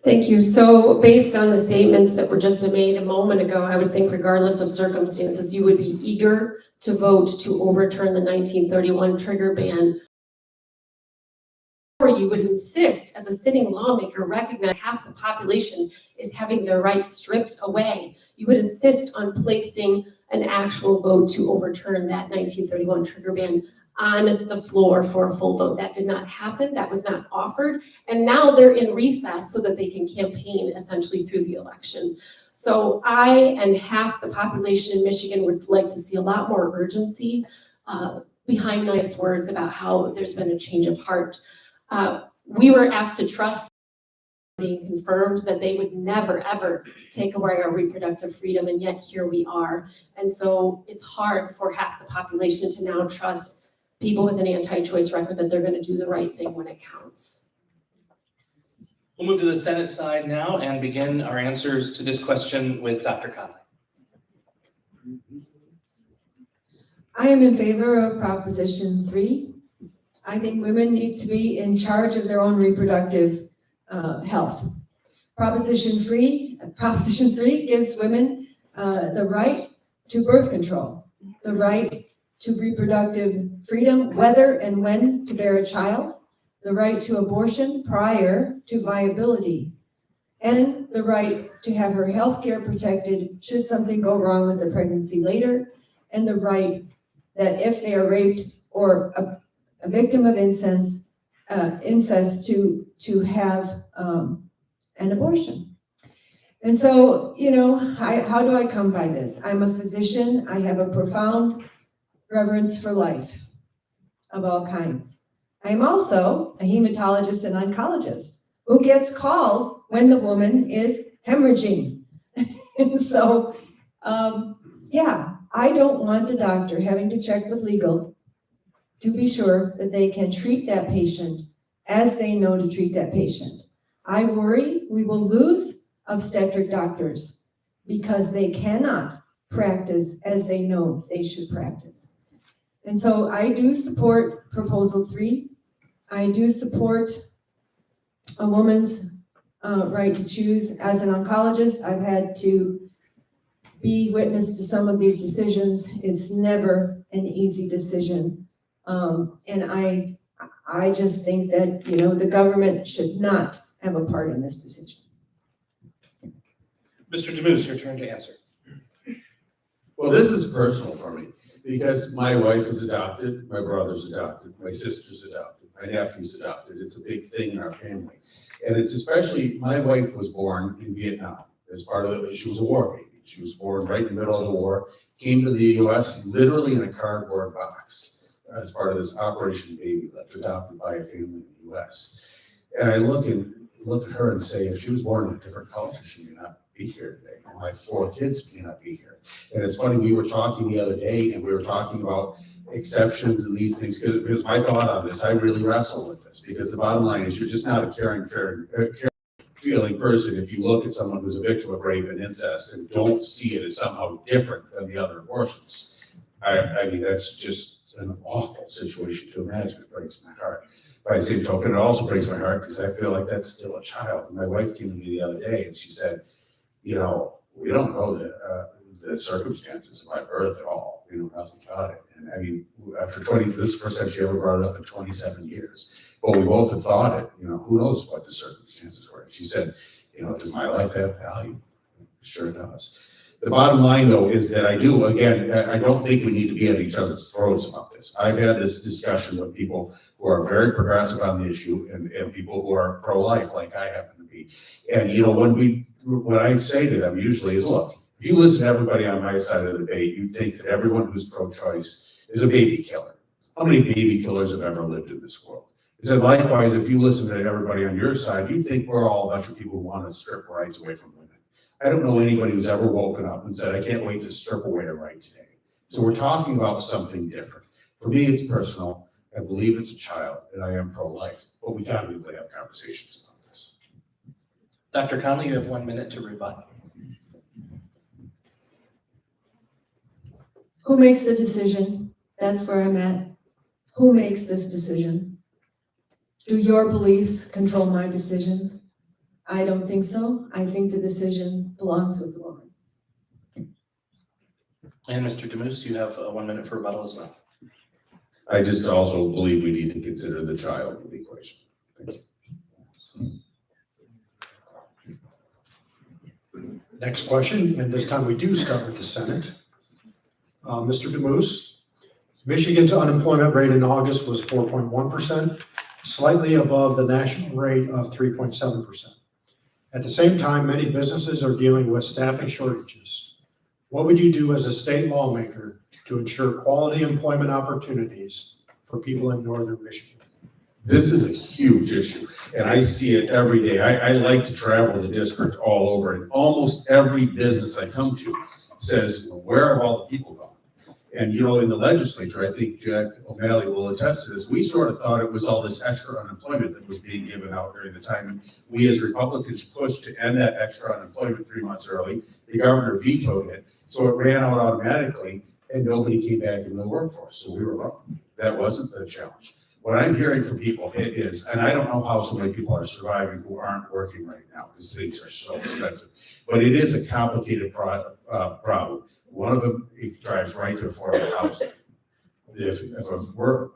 Thank you. So based on the statements that were just made a moment ago, I would think regardless of circumstances, you would be eager to vote to overturn the 1931 trigger ban. Or you would insist, as a sitting lawmaker, recognize half the population is having their rights stripped away. You would insist on placing an actual vote to overturn that 1931 trigger ban on the floor for a full vote. That did not happen. That was not offered. And now they're in recess so that they can campaign essentially through the election. So I and half the population in Michigan would like to see a lot more urgency behind nice words about how there's been a change of heart. We were asked to trust being confirmed that they would never, ever take away our reproductive freedom, and yet here we are. And so it's hard for half the population to now trust people with an anti-choice record that they're going to do the right thing when it counts. We'll move to the Senate side now and begin our answers to this question with Dr. Conley. I am in favor of Proposition 3. I think women need to be in charge of their own reproductive health. Proposition 3 gives women the right to birth control, the right to reproductive freedom, whether and when to bear a child, the right to abortion prior to viability, and the right to have her health care protected should something go wrong with the pregnancy later, and the right that if they are raped or a victim of incest to have an abortion. And so, you know, how do I come by this? I'm a physician. I have a profound reverence for life of all kinds. I'm also a hematologist and oncologist who gets called when the woman is hemorrhaging. And so, yeah, I don't want the doctor having to check with legal to be sure that they can treat that patient as they know to treat that patient. I worry we will lose obstetric doctors because they cannot practice as they know they should practice. And so I do support Proposal 3. I do support a woman's right to choose. As an oncologist, I've had to be witness to some of these decisions. It's never an easy decision. And I just think that, you know, the government should not have a part in this decision. Mr. DeMoose, your turn to answer. Well, this is personal for me because my wife is adopted, my brother's adopted, my sister's adopted, my nephew's adopted. It's a big thing in our family. And it's especially, my wife was born in Vietnam as part of it. She was a war baby. She was born right in the middle of the war, came to the US literally in a cardboard box as part of this Operation Baby Lift, adopted by a family in the US. And I look at her and say, if she was born in a different culture, she may not be here today. And my 4 kids may not be here. And it's funny, we were talking the other day and we were talking about exceptions and these things, because my thought on this, I really wrestle with this, because the bottom line is you're just not a caring, feeling person if you look at someone who's a victim of rape and incest and don't see it as somehow different than the other abortions. I mean, that's just an awful situation to imagine. It breaks my heart. By the same token, it also breaks my heart because I feel like that's still a child. My wife came to me the other day and she said, you know, we don't know the circumstances of my birth at all. We know nothing about it. And I mean, after this is the first time she ever brought it up in 27 years. But we both have thought it, you know, who knows what the circumstances were. She said, you know, does my life have value? Sure it does. The bottom line, though, is that I don't think we need to be at each other's throats about this. I've had this discussion with people who are very progressive on the issue and people who are pro-life, like I happen to be. And, you know, what I say to them usually is, look, if you listen to everybody on my side of the debate, you think that everyone who's pro-choice is a baby killer. How many baby killers have ever lived in this world? He said, likewise, if you listen to everybody on your side, you think we're all a bunch of people who want to strip rights away from women. I don't know anybody who's ever woken up and said, I can't wait to strip away a right today. So we're talking about something different. For me, it's personal. I believe it's a child, and I am pro-life. But we got to be able to have conversations about this. Dr. Conley, you have 1 minute to rebut. Who makes the decision? That's where I'm at. Who makes this decision? Do your beliefs control my decision? I don't think so. I think the decision belongs with the woman. And Mr. Demus, you have 1 minute for rebuttal as well. I just also believe we need to consider the child in the equation. Thank you. Next question, and this time we do start with the Senate. Mr. Demus, Michigan's unemployment rate in August was 4.1%, slightly above the national rate of 3.7%. At the same time, many businesses are dealing with staffing shortages. What would you do as a state lawmaker to ensure quality employment opportunities for people in northern Michigan? This is a huge issue, and I see it every day. I like to travel the district all over, and almost every business I come to says, well, where have all the people gone? And, you know, in the legislature, I think Jack O'Malley will attest to this, we sort of thought it was all this extra unemployment that was being given out during the time we as Republicans pushed to end that extra unemployment 3 months early. The governor vetoed it, so it ran out automatically, and nobody came back into the workforce, so we were wrong. That wasn't the challenge. What I'm hearing from people is, and I don't know how so many people are surviving who aren't working right now, because things are so expensive, but it is a complicated problem. One of them, it drives right to affordable housing. If a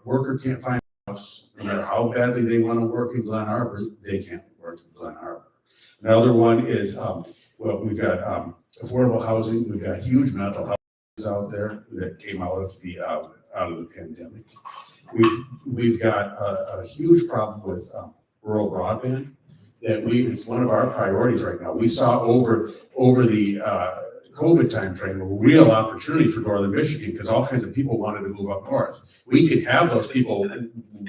worker can't find a house, no matter how badly they want to work in Glen Arbor, they can't work in Glen Arbor. Another one is, well, we've got affordable housing. We've got huge mental health out there that came out of the pandemic. We've got a huge problem with rural broadband. It's one of our priorities right now. We saw over the COVID time frame a real opportunity for northern Michigan because all kinds of people wanted to move up north. We could have those people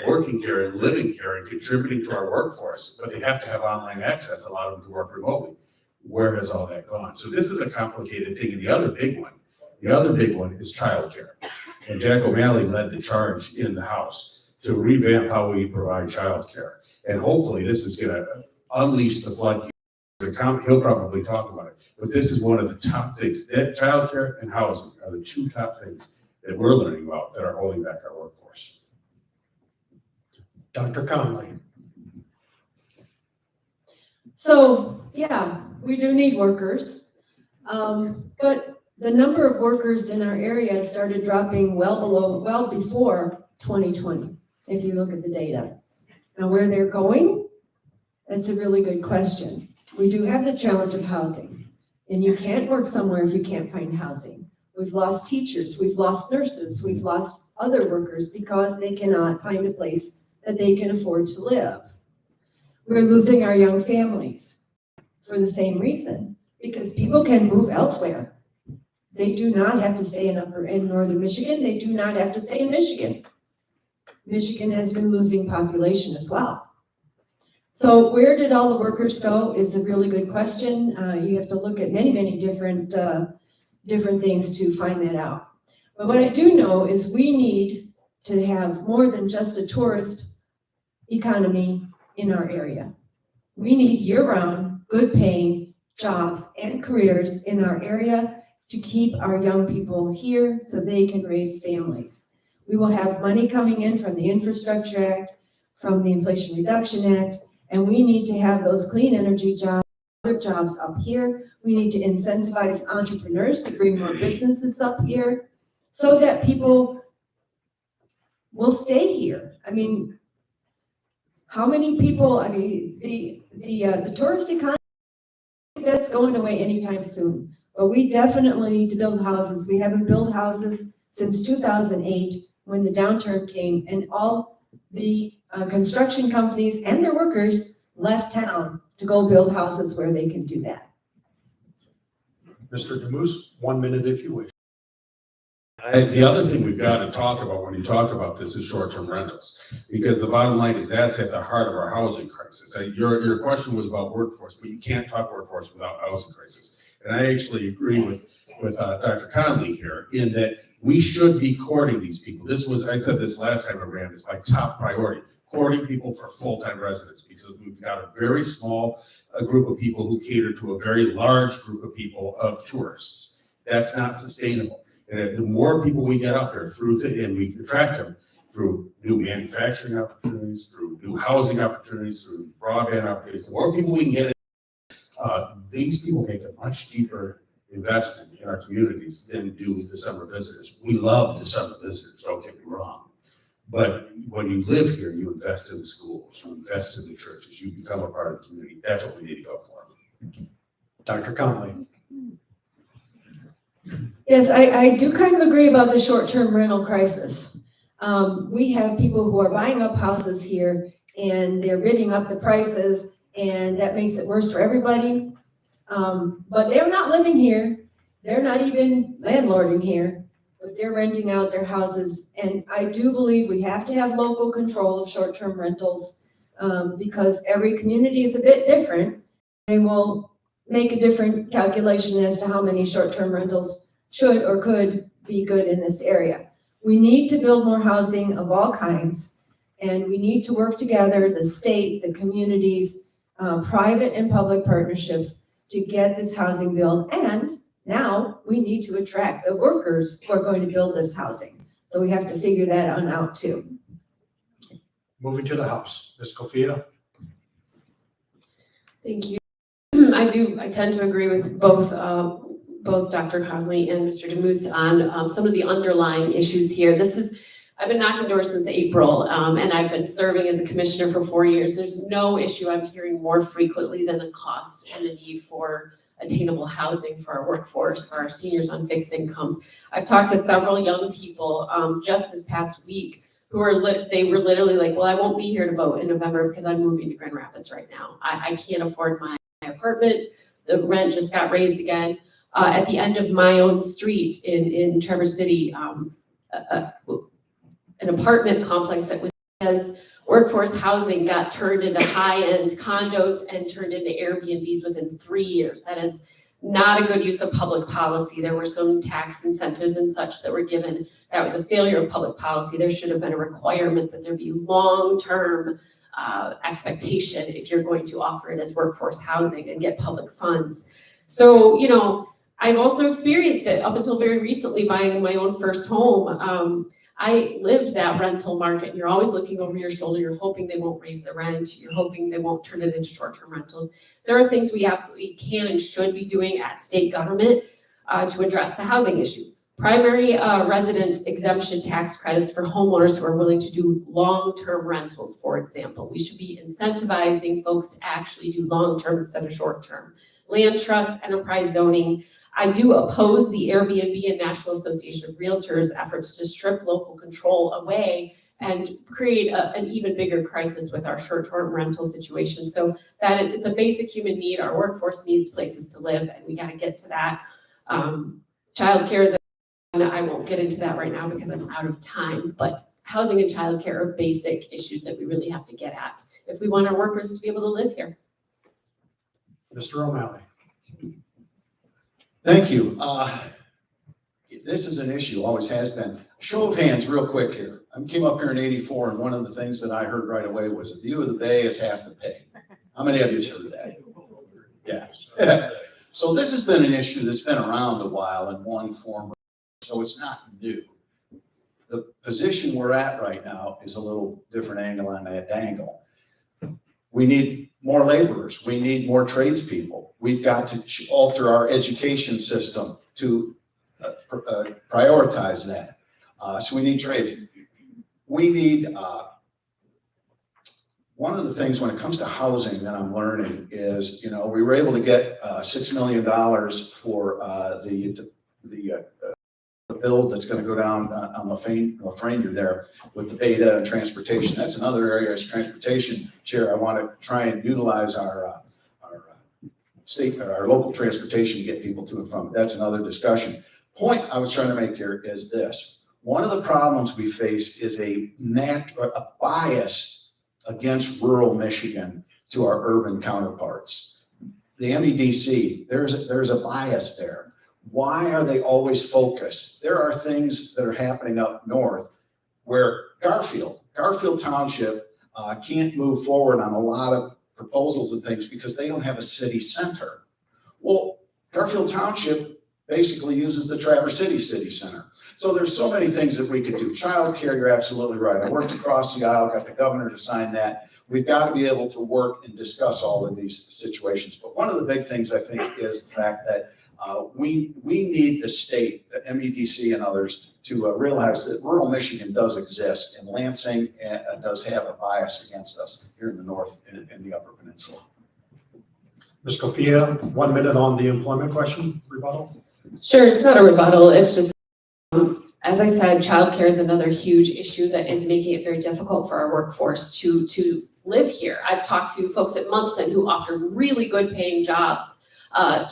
working here and living here and contributing to our workforce, but they have to have online access. A lot of them can work remotely. Where has all that gone? So this is a complicated thing. And the other big one is childcare. And Jack O'Malley led the charge in the House to revamp how we provide childcare. And hopefully this is going to unleash the floodgates. He'll probably talk about it, but this is one of the top things. That childcare and housing are the two top things that we're learning about that are holding back our workforce. Dr. Conley. So, yeah, we do need workers, but the number of workers in our area started dropping well before 2020, if you look at the data. Now, where they're going, that's a really good question. We do have the challenge of housing, and you can't work somewhere if you can't find housing. We've lost teachers, we've lost nurses, we've lost other workers because they cannot find a place that they can afford to live. We're losing our young families for the same reason, because people can move elsewhere. They do not have to stay in northern Michigan. They do not have to stay in Michigan. Michigan has been losing population as well. So where did all the workers go is a really good question. You have to look at many, many different things to find that out. But what I do know is we need to have more than just a tourist economy in our area. We need year-round, good-paying jobs and careers in our area to keep our young people here so they can raise families. We will have money coming in from the Infrastructure Act, from the Inflation Reduction Act, and we need to have those clean energy jobs, other jobs up here. We need to incentivize entrepreneurs to bring more businesses up here so that people will stay here. I mean, how many people, I mean, the tourist economy, that's going away anytime soon. But we definitely need to build houses. We haven't built houses since 2008 when the downturn came and all the construction companies and their workers left town to go build houses where they can do that. Mr. Demus, 1 minute if you wish. The other thing we've got to talk about when you talk about this is short-term rentals, because the bottom line is that's at the heart of our housing crisis. Your question was about workforce, but you can't talk workforce without housing crisis. And I actually agree with Dr. Conley here in that we should be courting these people. This was, I said this last time I ran, it's my top priority, courting people for full-time residents, because we've got a very small group of people who cater to a very large group of people of tourists. That's not sustainable. And the more people we get up there and we attract them through new manufacturing opportunities, through new housing opportunities, through broadband opportunities, the more people we can get in, these people make a much deeper investment in our communities than do the summer visitors. We love the summer visitors, don't get me wrong. But when you live here, you invest in the schools, you invest in the churches, you become a part of the community. That's what we need to go for. Dr. Conley. Yes, I do kind of agree about the short-term rental crisis. We have people who are buying up houses here and they're bidding up the prices, and that makes it worse for everybody. But they're not living here. They're not even landlording here, but they're renting out their houses. And I do believe we have to have local control of short-term rentals because every community is a bit different. They will make a different calculation as to how many short-term rentals should or could be good in this area. We need to build more housing of all kinds, and we need to work together, the state, the communities, private and public partnerships to get this housing built. And now we need to attract the workers who are going to build this housing. So we have to figure that on out too. Moving to the House, Ms. Kofia. Thank you. I tend to agree with both Dr. Conley and Mr. Demus on some of the underlying issues here. I've been knocking doors since April, and I've been serving as a commissioner for 4 years. There's no issue I'm hearing more frequently than the cost and the need for attainable housing for our workforce, for our seniors on fixed incomes. I've talked to several young people just this past week who they were literally like, well, I won't be here to vote in November because I'm moving to Grand Rapids right now. I can't afford my apartment. The rent just got raised again. At the end of my own street in Traverse City, an apartment complex that was as workforce housing got turned into high-end condos and turned into Airbnbs within 3 years. That is not a good use of public policy. There were some tax incentives and such that were given. That was a failure of public policy. There should have been a requirement that there be long-term expectation if you're going to offer it as workforce housing and get public funds. So, I've also experienced it up until very recently buying my own first home. I lived that rental market, and you're always looking over your shoulder. You're hoping they won't raise the rent. You're hoping they won't turn it into short-term rentals. There are things we absolutely can and should be doing at state government to address the housing issue. Primary resident exemption tax credits for homeowners who are willing to do long-term rentals, for example. We should be incentivizing folks to actually do long-term instead of short-term. Land trust, enterprise zoning. I do oppose the Airbnb and National Association of Realtors efforts to strip local control away and create an even bigger crisis with our short-term rental situation. So that it's a basic human need. Our workforce needs places to live, and we got to get to that. Childcare is, I won't get into that right now because I'm out of time, but housing and childcare are basic issues that we really have to get at if we want our workers to be able to live here. Mr. O'Malley. Thank you. This is an issue, always has been. Show of hands real quick here. I came up here in '84 and one of the things that I heard right away was a view of the bay is half the pay. How many of you have heard that? Yeah. So this has been an issue that's been around a while in one form, so it's not new. The position we're at right now is a little different angle on that angle. We need more laborers. We need more tradespeople. We've got to alter our education system to prioritize that. So we need trades. We need, one of the things when it comes to housing that I'm learning is, we were able to get $6 million for the build that's going to go down on Lafreniere there with the beta and transportation. That's another area as transportation chair. I want to try and utilize our state or our local transportation to get people to and from. That's another discussion. Point I was trying to make here is this. One of the problems we face is a bias against rural Michigan to our urban counterparts. The MEDC, there's a bias there. Why are they always focused? There are things that are happening up north where Garfield Township can't move forward on a lot of proposals and things because they don't have a city center. Well, Garfield Township basically uses the Traverse City Center. So there's so many things that we could do. Childcare, you're absolutely right. I worked across the aisle, got the governor to sign that. We've got to be able to work and discuss all of these situations. But one of the big things I think is the fact that we need the state, the MEDC and others, to realize that rural Michigan does exist, and Lansing does have a bias against us here in the north and in the Upper Peninsula. Ms. Kofia, 1 minute on the employment question, rebuttal. Sure, it's not a rebuttal. It's just, as I said, childcare is another huge issue that is making it very difficult for our workforce to live here. I've talked to folks at Munson who offered really good paying jobs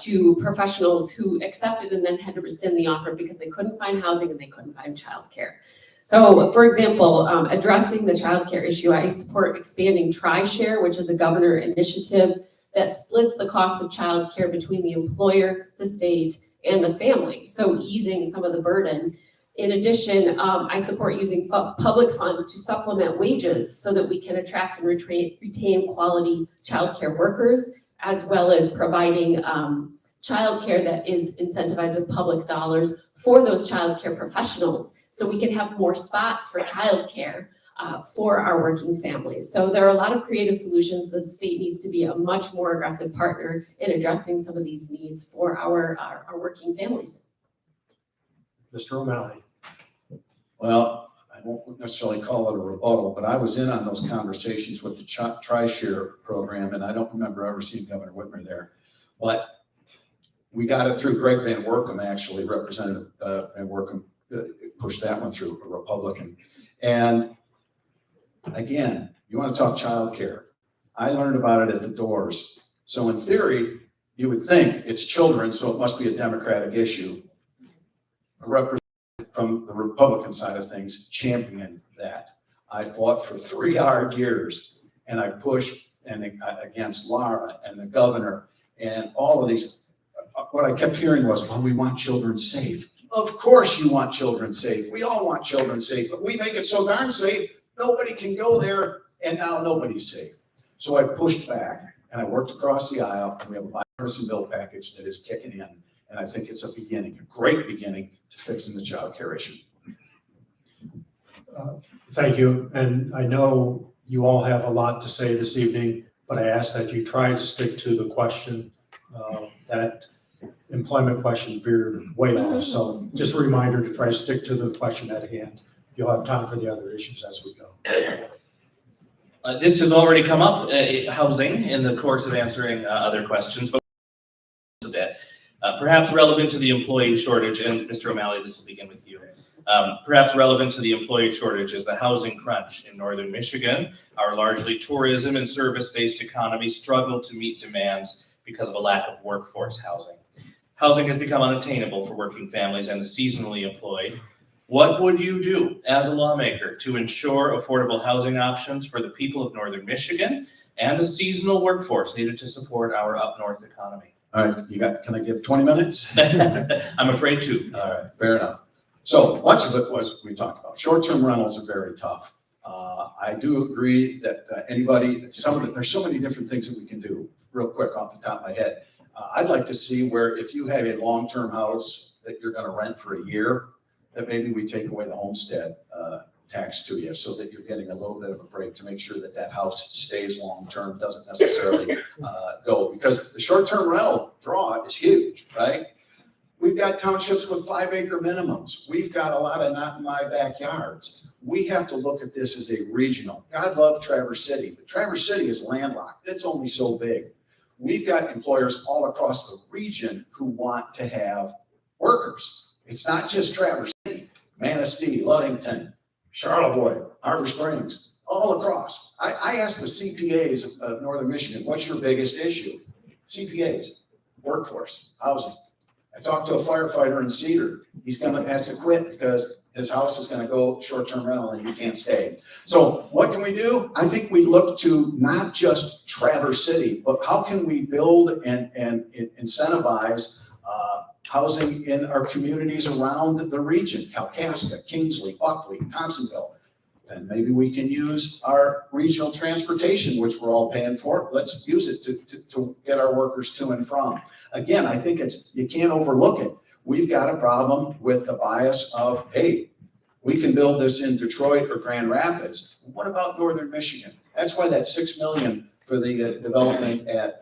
to professionals who accepted and then had to rescind the offer because they couldn't find housing and they couldn't find childcare. So, for example, addressing the childcare issue, I support expanding TriShare, which is a governor initiative that splits the cost of childcare between the employer, the state, and the family, so easing some of the burden. In addition, I support using public funds to supplement wages so that we can attract and retain quality childcare workers, as well as providing childcare that is incentivized with public dollars for those childcare professionals, so we can have more spots for childcare for our working families. So there are a lot of creative solutions. The state needs to be a much more aggressive partner in addressing some of these needs for our working families. Mr. O'Malley. Well, I won't necessarily call it a rebuttal, but I was in on those conversations with the TriShare program, and I don't remember ever seeing Governor Whitmer there. But we got it through. Greg Van Workum, actually, Representative Van Workum, pushed that one through, a Republican. And again, you want to talk childcare. I learned about it at the doors. So in theory, you would think it's children, so it must be a Democratic issue. A representative from the Republican side of things championed that. I fought for 3 hard years, and I pushed against Laura and the governor and all of these. What I kept hearing was, well, we want children safe. Of course you want children safe. We all want children safe, but we make it so darn safe, nobody can go there, and now nobody's safe. So I pushed back, and I worked across the aisle, and we have a bipartisan bill package that is kicking in. And I think it's a beginning, a great beginning to fixing the child care issue. Thank you. And I know you all have a lot to say this evening, but I ask that you try to stick to the question. That employment question veered way off. So just a reminder to try to stick to the question at hand. You'll have time for the other issues as we go. This has already come up, housing, in the course of answering other questions, but a bit. Perhaps relevant to the employee shortage, and Mr. O'Malley, this will begin with you. Perhaps relevant to the employee shortage is the housing crunch in northern Michigan. Our largely tourism and service-based economy struggle to meet demands because of a lack of workforce housing. Housing has become unattainable for working families and the seasonally employed. What would you do as a lawmaker to ensure affordable housing options for the people of Northern Michigan and the seasonal workforce needed to support our up north economy? All right, can I give 20 minutes? I'm afraid to. All right, fair enough. So much of it was, we talked about, short-term rentals are very tough. I do agree that there's so many different things that we can do, real quick off the top of my head. I'd like to see where if you have a long-term house that you're gonna rent for a year, that maybe we take away the homestead tax to you, so that you're getting a little bit of a break to make sure that that house stays long-term, doesn't necessarily go, because the short-term rental draw is huge, right? We've got townships with 5-acre minimums. We've got a lot of not in my backyards. We have to look at this as a regional. God love Traverse City, but Traverse City is landlocked. It's only so big. We've got employers all across the region who want to have workers. It's not just Traverse City, Manistee, Ludington, Charlevoix, Harbor Springs, all across. I asked the CPAs of Northern Michigan, what's your biggest issue? CPAs, workforce, housing. I talked to a firefighter in Cedar. He's gonna have to quit because his house is gonna go short-term rental and he can't stay. So what can we do? I think we look to not just Traverse City, but how can we build and incentivize housing in our communities around the region, Kalkaska, Kingsley, Buckley, Thompsonville. And maybe we can use our regional transportation, which we're all paying for. Let's use it to get our workers to and from. Again, I think you can't overlook it. We've got a problem with the bias of, hey, we can build this in Detroit or Grand Rapids. What about Northern Michigan? That's why that $6 million for the development at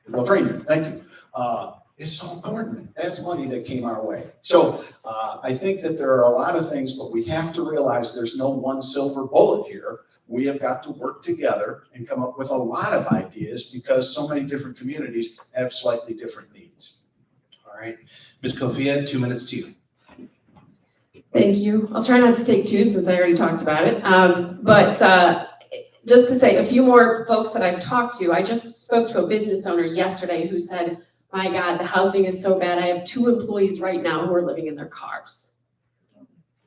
Lafreniere, thank you. It's so important. That's money that came our way. So I think that there are a lot of things, but we have to realize there's no one silver bullet here. We have got to work together and come up with a lot of ideas because so many different communities have slightly different needs. All right, Ms. Kofia, 2 minutes to you. Thank you. I'll try not to take two since I already talked about it. Just to say a few more folks that I've talked to, I just spoke to a business owner yesterday who said, my God, the housing is so bad. I have 2 employees right now who are living in their cars.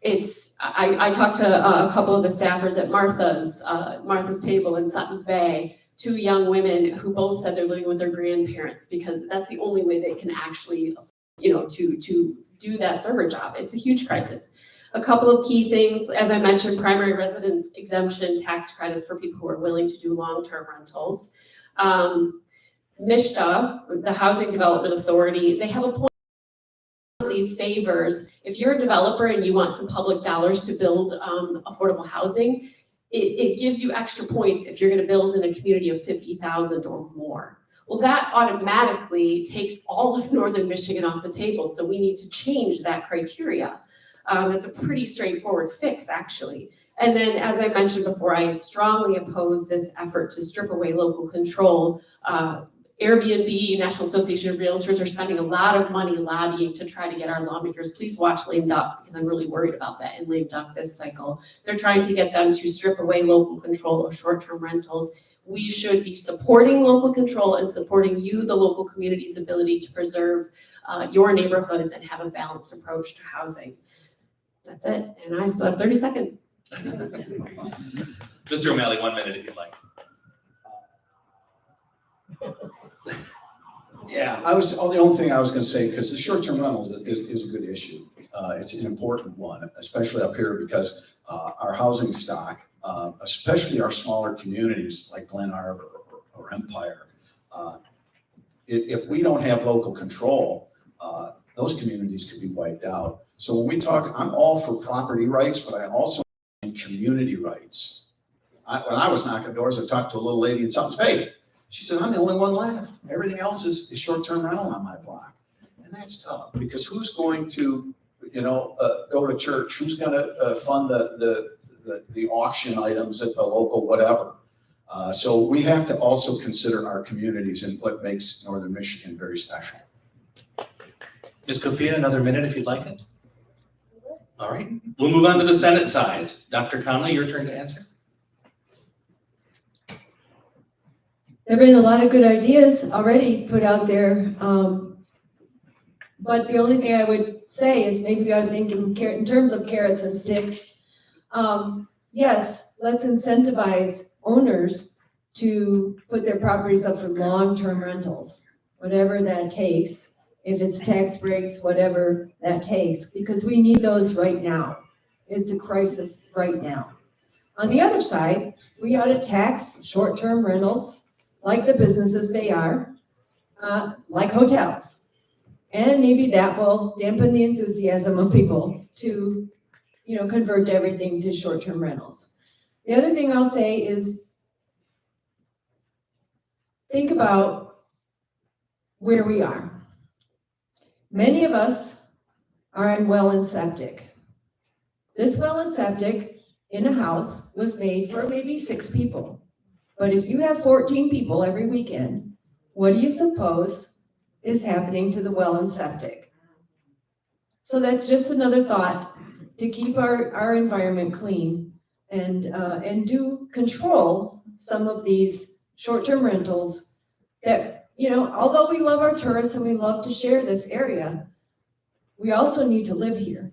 I talked to a couple of the staffers at Martha's Table in Sutton's Bay, 2 young women who both said they're living with their grandparents because that's the only way they can actually, to do that server job. It's a huge crisis. A couple of key things, as I mentioned, primary residence exemption tax credits for people who are willing to do long-term rentals. MSHDA, the Housing Development Authority, they have a point that favors, if you're a developer and you want some public dollars to build affordable housing, it gives you extra points if you're gonna build in a community of 50,000 or more. Well, that automatically takes all of Northern Michigan off the table, so we need to change that criteria. It's a pretty straightforward fix, actually. And then, as I mentioned before, I strongly oppose this effort to strip away local control. Airbnb, National Association of Realtors are spending a lot of money lobbying to try to get our lawmakers, please watch lame duck, because I'm really worried about that in lame duck this cycle. They're trying to get them to strip away local control of short-term rentals. We should be supporting local control and supporting you, the local community's ability to preserve your neighborhoods and have a balanced approach to housing. That's it, and I still have 30 seconds. Mr. O'Malley, 1 minute if you'd like. Yeah, the only thing I was going to say, because the short-term rentals is a good issue. It's an important one, especially up here because our housing stock, especially our smaller communities like Glen Arbor or Empire, if we don't have local control, those communities could be wiped out. So when we talk, I'm all for property rights, but I also am community rights. When I was knocking doors, I talked to a little lady in Sutton's Bay. She said, I'm the only one left. Everything else is short-term rental on my block. And that's tough because who's going to, go to church? Who's going to fund the auction items at the local whatever? So we have to also consider our communities and what makes Northern Michigan very special. Ms. Kofia, another minute if you'd like it. All right, we'll move on to the Senate side. Dr. Conley, your turn to answer. There have been a lot of good ideas already put out there. But the only thing I would say is maybe we ought to think in terms of carrots and sticks. Yes, let's incentivize owners to put their properties up for long-term rentals, whatever that takes. If it's tax breaks, whatever that takes, because we need those right now. It's a crisis right now. On the other side, we ought to tax short-term rentals like the businesses they are, like hotels. And maybe that will dampen the enthusiasm of people to, convert everything to short-term rentals. The other thing I'll say is think about where we are. Many of us are on well and septic. This well and septic in a house was made for maybe 6 people. But if you have 14 people every weekend, what do you suppose is happening to the well and septic? So that's just another thought to keep our environment clean and do control some of these short-term rentals that, although we love our tourists and we love to share this area, we also need to live here.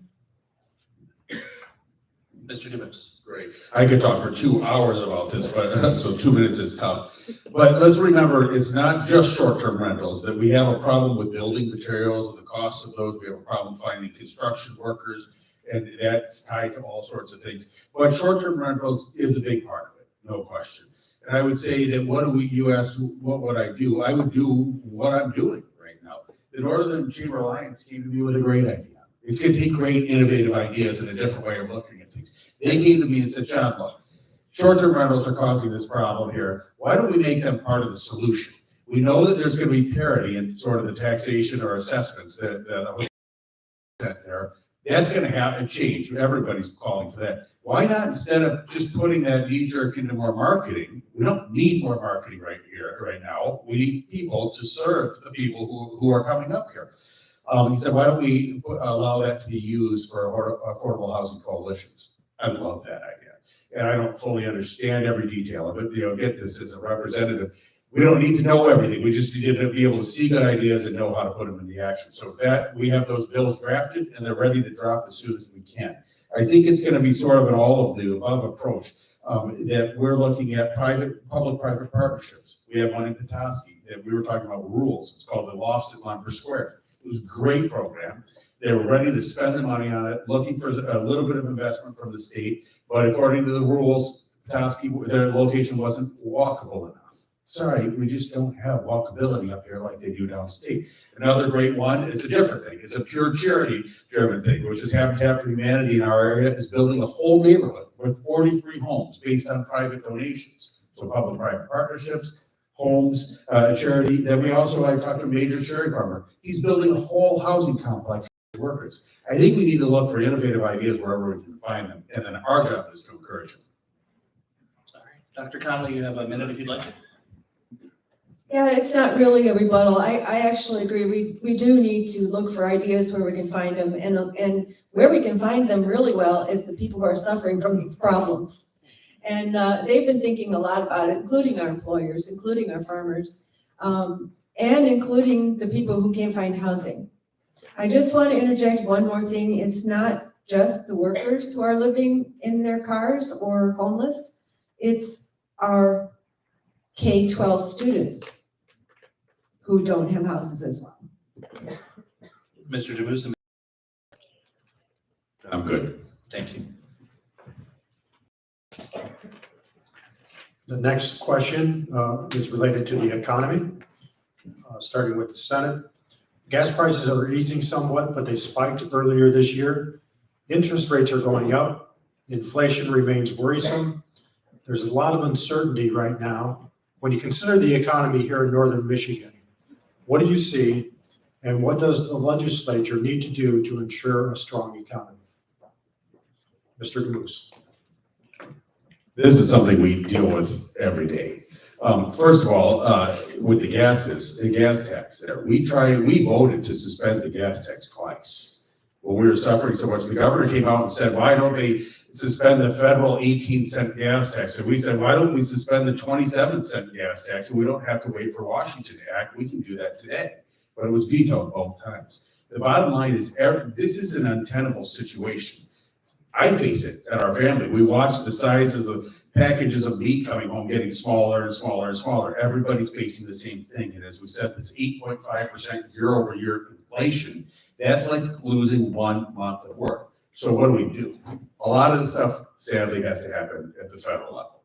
Mr. DeBose. Great. I could talk for 2 hours about this, but so 2 minutes is tough. But let's remember, it's not just short-term rentals, that we have a problem with building materials and the cost of those. We have a problem finding construction workers, and that's tied to all sorts of things. But short-term rentals is a big part of it, no question. And I would say that you asked what would I do? I would do what I'm doing right now. The Northern Chamber Alliance came to me with a great idea. It's going to take great innovative ideas and a different way of looking at things. They came to me and said, John, look, short-term rentals are causing this problem here. Why don't we make them part of the solution? We know that there's going to be parity in sort of the taxation or assessments that there. That's going to have a change. Everybody's calling for that. Why not, instead of just putting that knee-jerk into more marketing, we don't need more marketing right now. We need people to serve the people who are coming up here. He said, why don't we allow that to be used for affordable housing coalitions? I love that idea. And I don't fully understand every detail of it. Get this as a representative. We don't need to know everything. We just need to be able to see good ideas and know how to put them into action. So that we have those bills drafted and they're ready to drop as soon as we can. I think it's going to be sort of an all of the above approach that we're looking at public-private partnerships. We have one in Petoskey that we were talking about rules. It's called the Lofts at Lumber Square. It was a great program. They were ready to spend the money on it, looking for a little bit of investment from the state, but according to the rules, Petoskey, their location wasn't walkable enough. Sorry, we just don't have walkability up here like they do downstate. Another great one, it's a different thing. It's a pure charity-driven thing, which is Habitat for Humanity in our area is building a whole neighborhood with 43 homes based on private donations. So public-private partnerships, homes, charity. Then we also, I talked to a major cherry farmer. He's building a whole housing complex for workers. I think we need to look for innovative ideas wherever we can find them. And then our job is to encourage them. All right, Dr. Conley, you have a minute if you'd like to. Yeah, it's not really a rebuttal. I actually agree. We do need to look for ideas where we can find them. And where we can find them really well is the people who are suffering from these problems. And they've been thinking a lot about it, including our employers, including our farmers, and including the people who can't find housing. I just want to interject one more thing. It's not just the workers who are living in their cars or homeless. It's our K-12 students who don't have houses as well. Mr. DeBose. I'm good. Thank you. The next question is related to the economy, starting with the Senate. Gas prices are easing somewhat, but they spiked earlier this year. Interest rates are going up. Inflation remains worrisome. There's a lot of uncertainty right now. When you consider the economy here in Northern Michigan, what do you see, and what does the legislature need to do to ensure a strong economy? Mr. DeMoose. This is something we deal with every day. First of all, with the gas tax there, we voted to suspend the gas tax twice. When we were suffering so much, the governor came out and said, why don't they suspend the federal 18-cent gas tax? And we said, why don't we suspend the 27-cent gas tax? And we don't have to wait for Washington to act. We can do that today. But it was vetoed both times. The bottom line is, this is an untenable situation. I face it at our family. We watch the sizes of packages of meat coming home getting smaller and smaller and smaller. Everybody's facing the same thing. And as we said, this 8.5% year-over-year inflation, that's like losing 1 month of work. So what do? A lot of the stuff sadly has to happen at the federal level.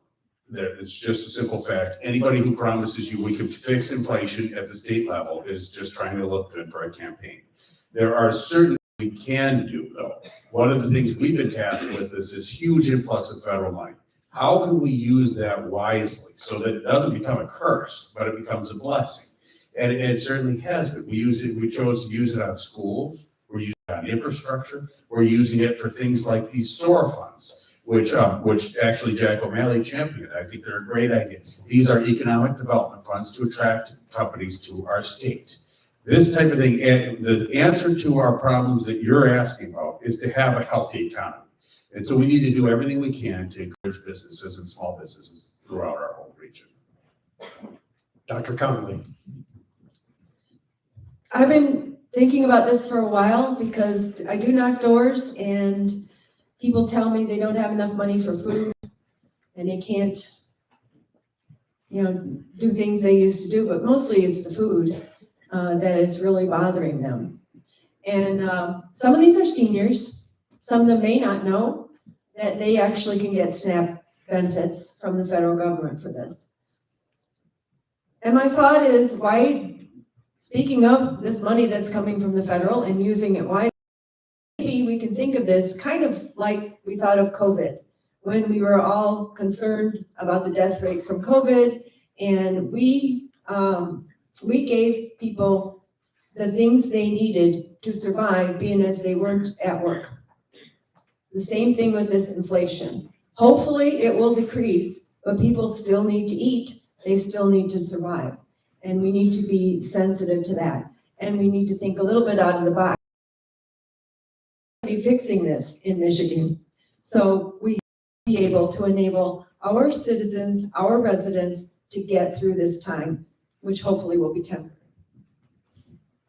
It's just a simple fact. Anybody who promises you we can fix inflation at the state level is just trying to look good for a campaign. There are certain we can do though. One of the things we've been tasked with is this huge influx of federal money. How can we use that wisely so that it doesn't become a curse, but it becomes a blessing? And it certainly has been. We chose to use it on schools. We're using it on infrastructure. We're using it for things like these SOAR funds, which actually Jack O'Malley championed. I think they're a great idea. These are economic development funds to attract companies to our state. This type of thing, and the answer to our problems that you're asking about is to have a healthy economy. And so we need to do everything we can to encourage businesses and small businesses throughout our whole region. Dr. Conley. I've been thinking about this for a while because I do knock doors and people tell me they don't have enough money for food and they can't, do things they used to do, but mostly it's the food that is really bothering them. And some of these are seniors. Some of them may not know that they actually can get SNAP benefits from the federal government for this. And my thought is, speaking of this money that's coming from the federal and using it wisely, maybe we can think of this kind of like we thought of COVID, when we were all concerned about the death rate from COVID, and we gave people the things they needed to survive, being as they weren't at work. The same thing with this inflation. Hopefully it will decrease, but people still need to eat. They still need to survive. And we need to be sensitive to that. And we need to think a little bit out of the box. We'll be fixing this in Michigan. So we be able to enable our citizens, our residents to get through this time, which hopefully will be temporary.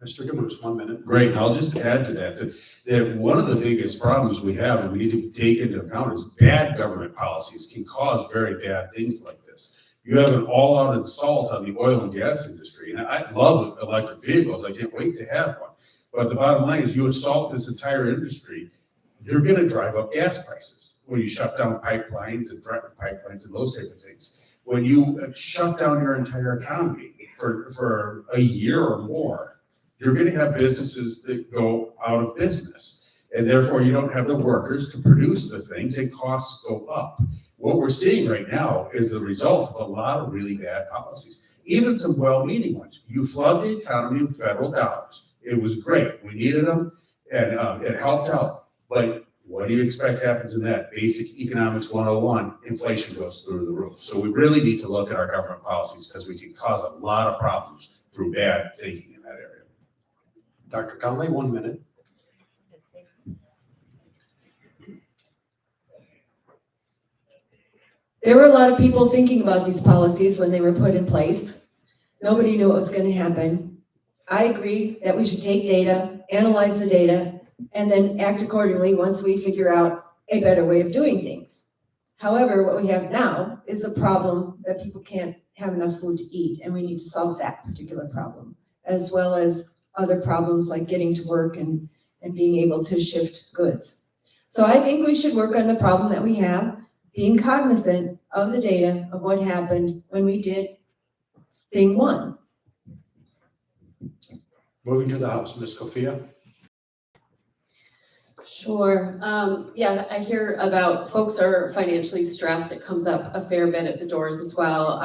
Mr. Gamoose, 1 minute. Great, and I'll just add to that one of the biggest problems we have and we need to take into account is bad government policies can cause very bad things like this. You have an all-out assault on the oil and gas industry, and I love electric vehicles. I can't wait to have one. But the bottom line is you assault this entire industry, you're gonna drive up gas prices when you shut down pipelines and threaten pipelines and those type of things. When you shut down your entire economy for a year or more, you're gonna have businesses that go out of business. And therefore you don't have the workers to produce the things and costs go up. What we're seeing right now is the result of a lot of really bad policies, even some well-meaning ones. You flood the economy with federal dollars. It was great. We needed them and it helped out. But what do you expect happens in that? Basic Economics 101, inflation goes through the roof. So we really need to look at our government policies because we can cause a lot of problems through bad thinking in that area. Dr. Conley, 1 minute. There were a lot of people thinking about these policies when they were put in place. Nobody knew what was going to happen. I agree that we should take data, analyze the data, and then act accordingly once we figure out a better way of doing things. However, what we have now is a problem that people can't have enough food to eat, and we need to solve that particular problem, as well as other problems like getting to work and being able to shift goods. So I think we should work on the problem that we have, being cognizant of the data of what happened when we did thing one. Moving to the House, Ms. Kofia. Sure. Yeah, I hear about folks are financially stressed. It comes up a fair bit at the doors as well.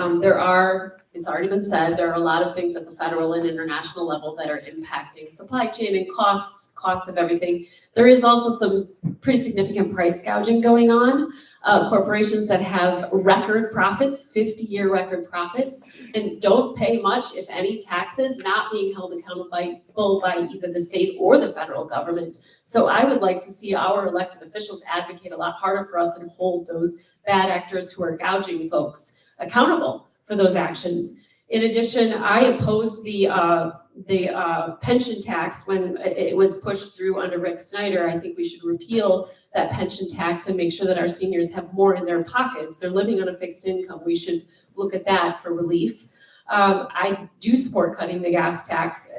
It's already been said, there are a lot of things at the federal and international level that are impacting supply chain and costs of everything. There is also some pretty significant price gouging going on. Corporations that have record profits, 50-year record profits, and don't pay much, if any, taxes, not being held accountable by either the state or the federal government. So I would like to see our elected officials advocate a lot harder for us and hold those bad actors who are gouging folks accountable for those actions. In addition, I opposed the pension tax, when it was pushed through under Rick Snyder, I think we should repeal that pension tax and make sure that our seniors have more in their pockets. They're living on a fixed income. We should look at that for relief. I do support cutting the gas tax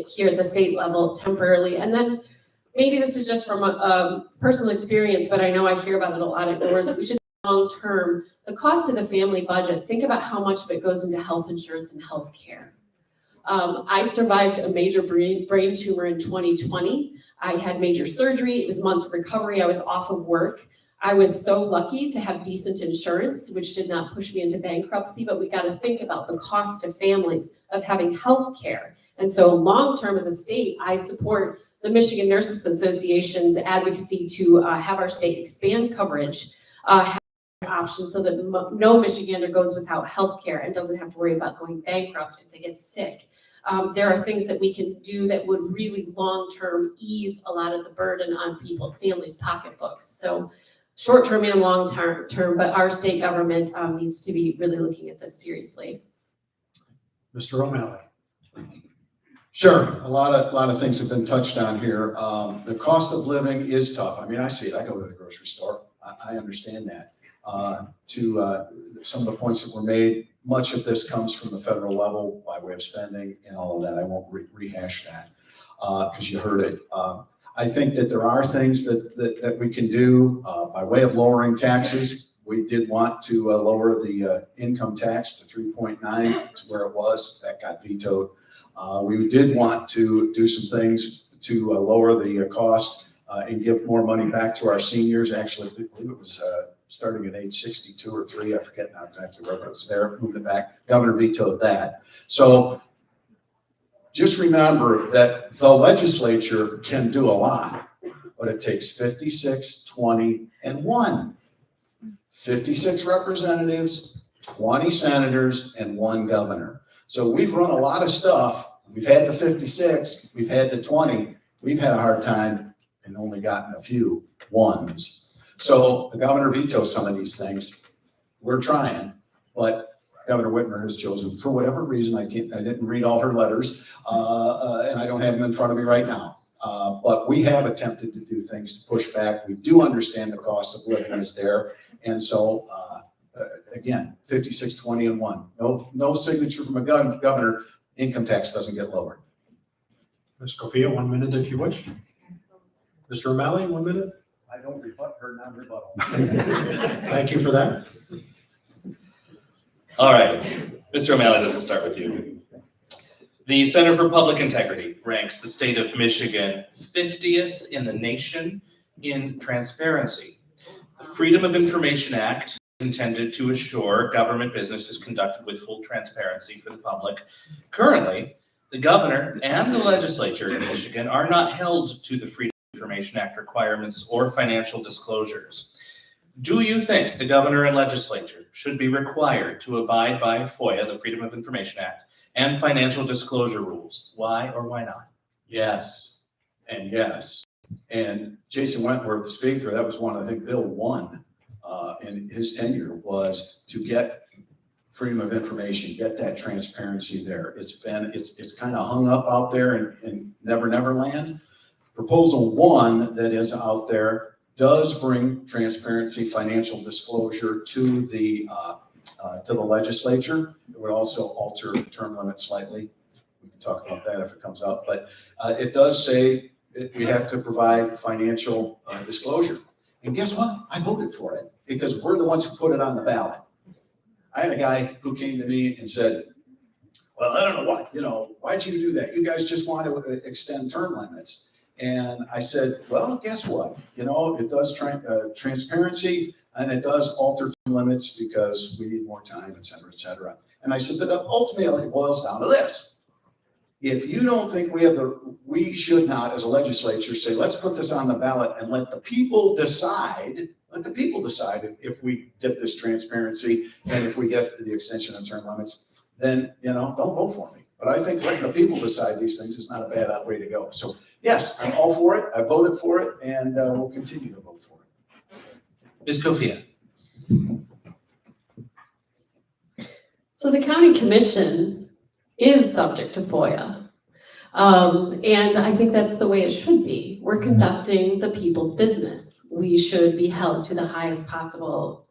here at the state level temporarily. And then maybe this is just from a personal experience, but I know I hear about it a lot at doors. We should long-term, the cost of the family budget, think about how much of it goes into health insurance and health care. I survived a major brain tumor in 2020. I had major surgery. It was months of recovery. I was off of work. I was so lucky to have decent insurance, which did not push me into bankruptcy, but we got to think about the cost to families of having health care. And so long-term as a state, I support the Michigan Nurses Association's advocacy to have our state expand coverage, have options so that no Michigander goes without health care and doesn't have to worry about going bankrupt if they get sick. There are things that we can do that would really long-term ease a lot of the burden on people, families' pocketbooks. So short-term and long-term, but our state government needs to be really looking at this seriously. Mr. O'Malley. Sure, a lot of things have been touched on here. The cost of living is tough. I mean, I see it. I go to the grocery store. I understand that. To some of the points that were made, much of this comes from the federal level by way of spending and all of that. I won't rehash that because you heard it. I think that there are things that we can do by way of lowering taxes. We did want to lower the income tax to 3.9 to where it was. That got vetoed. We did want to do some things to lower the cost and give more money back to our seniors. Actually, I believe it was starting at age 62 or 3. I forget now exactly where it was there, moved it back. Governor vetoed that. So just remember that the legislature can do a lot, but it takes 56, 20, and 1. 56 representatives, 20 senators, and 1 governor. So we've run a lot of stuff. We've had the 56, we've had the 20. We've had a hard time and only gotten a few 1s. So the governor vetoes some of these things. We're trying, but Governor Whitmer has chosen, for whatever reason, I didn't read all her letters, and I don't have them in front of me right now. But we have attempted to do things to push back. We do understand the cost of living is there. And so, again, 56, 20, and 1. No signature from a governor, income tax doesn't get lowered. Ms. Cofia, 1 minute if you wish. Mr. O'Malley, 1 minute. I don't rebut her non-rebuttal. Thank you for that. All right, Mr. O'Malley, this will start with you. The Center for Public Integrity ranks the state of Michigan 50th in the nation in transparency. The Freedom of Information Act is intended to assure government business is conducted with full transparency for the public. Currently, the governor and the legislature in Michigan are not held to the Freedom of Information Act requirements or financial disclosures. Do you think the governor and legislature should be required to abide by FOIA, the Freedom of Information Act, and financial disclosure rules? Why or why not? Yes, and yes. And Jason Wentworth, the speaker, that was one, I think, Bill 1 in his tenure was to get freedom of information, get that transparency there. It's kind of hung up out there in Never Never Land. Proposal 1 that is out there does bring transparency, financial disclosure to the legislature. It would also alter term limits slightly. We can talk about that if it comes up, but it does say that we have to provide financial disclosure. And guess what? I voted for it because we're the ones who put it on the ballot. I had a guy who came to me and said, well, I don't know why'd you do that? You guys just want to extend term limits. And I said, well, guess what? It does transparency and it does alter term limits because we need more time, et cetera, et cetera. And I said, but ultimately it boils down to this. If you don't think we should not, as a legislature, say, let's put this on the ballot and let the people decide if we get this transparency and if we get the extension of term limits, then, don't vote for me. But I think letting the people decide these things is not a bad way to go. So yes, I'm all for it. I voted for it and we'll continue to vote for it. Ms. Cofia. So the county commission is subject to FOIA. And I think that's the way it should be. We're conducting the people's business. We should be held to the highest possible,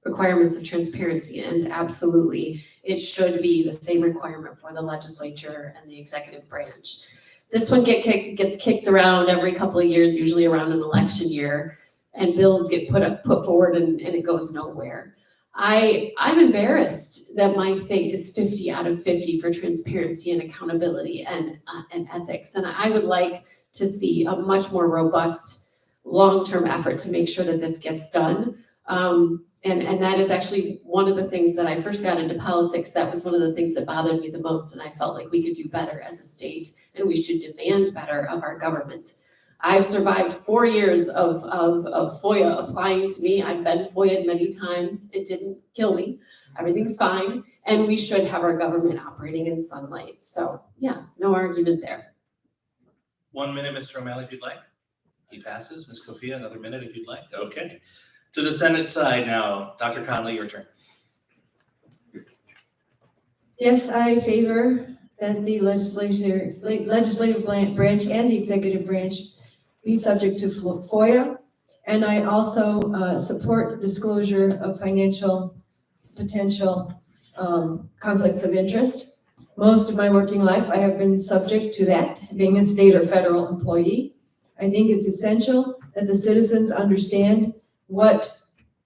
requirements of transparency. And absolutely, it should be the same requirement for the legislature and the executive branch. This one gets kicked around every couple of years, usually around an election year, and bills get put forward and it goes nowhere. I'm embarrassed that my state is 50 out of 50 for transparency and accountability and ethics. And I would like to see a much more robust long-term effort to make sure that this gets done. And that is actually one of the things that I first got into politics. That was one of the things that bothered me the most. And I felt like we could do better as a state and we should demand better of our government. I've survived 4 years of FOIA applying to me. I've been FOIA'd many times. It didn't kill me. Everything's fine. And we should have our government operating in sunlight. So yeah, no argument there. 1 minute, Mr. O'Malley, if you'd like. He passes. Ms. Kofia, another minute if you'd like. Okay. To the Senate side now. Dr. Conley, your turn. Yes, I favor that the legislative branch and the executive branch be subject to FOIA. And I also support disclosure of financial potential conflicts of interest. Most of my working life, I have been subject to that, being a state or federal employee. I think it's essential that the citizens understand what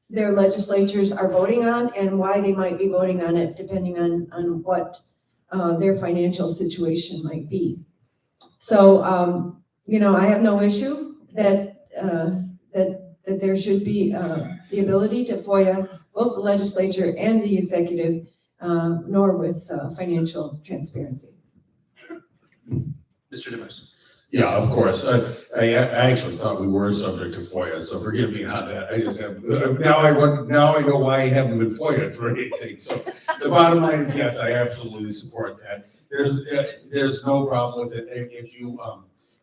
their legislatures are voting on and why they might be voting on it, depending on what their financial situation might be. So, I have no issue that there should be the ability to FOIA both the legislature and the executive, nor with financial transparency. Mr. DeMers. Yeah, of course. I actually thought we were subject to FOIA, so forgive me on that. I just have, now I know why I haven't been FOIA'd for anything. So the bottom line is, yes, I absolutely support that. There's no problem with it. If you,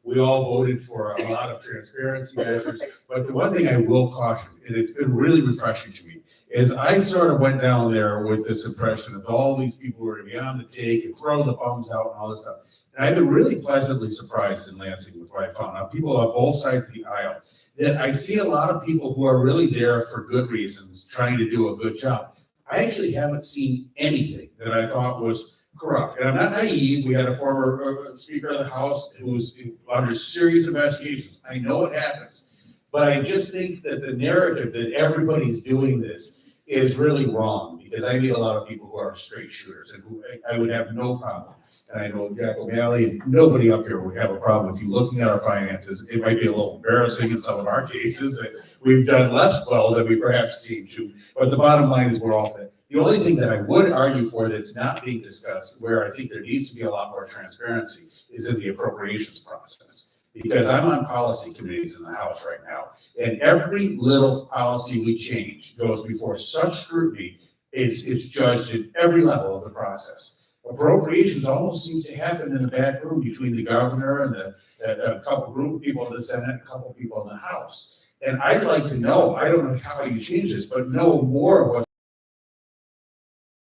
we all voted for a lot of transparency measures, but the one thing I will caution, and it's been really refreshing to me, is I sort of went down there with this impression of all these people who are gonna be on the take and throw the bums out and all this stuff. And I've been really pleasantly surprised in Lansing with what I found out. People on both sides of the aisle, that I see a lot of people who are really there for good reasons, trying to do a good job. I actually haven't seen anything that I thought was corrupt. And I'm not naive. We had a former Speaker of the House who's under serious investigations. I know it happens. But I just think that the narrative that everybody's doing this is really wrong, because I meet a lot of people who are straight shooters and who I would have no problem. And I know Jack O'Malley and nobody up here would have a problem with you looking at our finances. It might be a little embarrassing in some of our cases that we've done less well than we perhaps seem to. But the bottom line is we're all fit. The only thing that I would argue for that's not being discussed, where I think there needs to be a lot more transparency, is in the appropriations process. Because I'm on policy committees in the House right now, and every little policy we change goes before such scrutiny, it's judged at every level of the process. Appropriations almost seems to happen in the back room between the governor and a couple group of people in the Senate, and a couple of people in the House. And I'd like to know, I don't know how you change this, but know more of what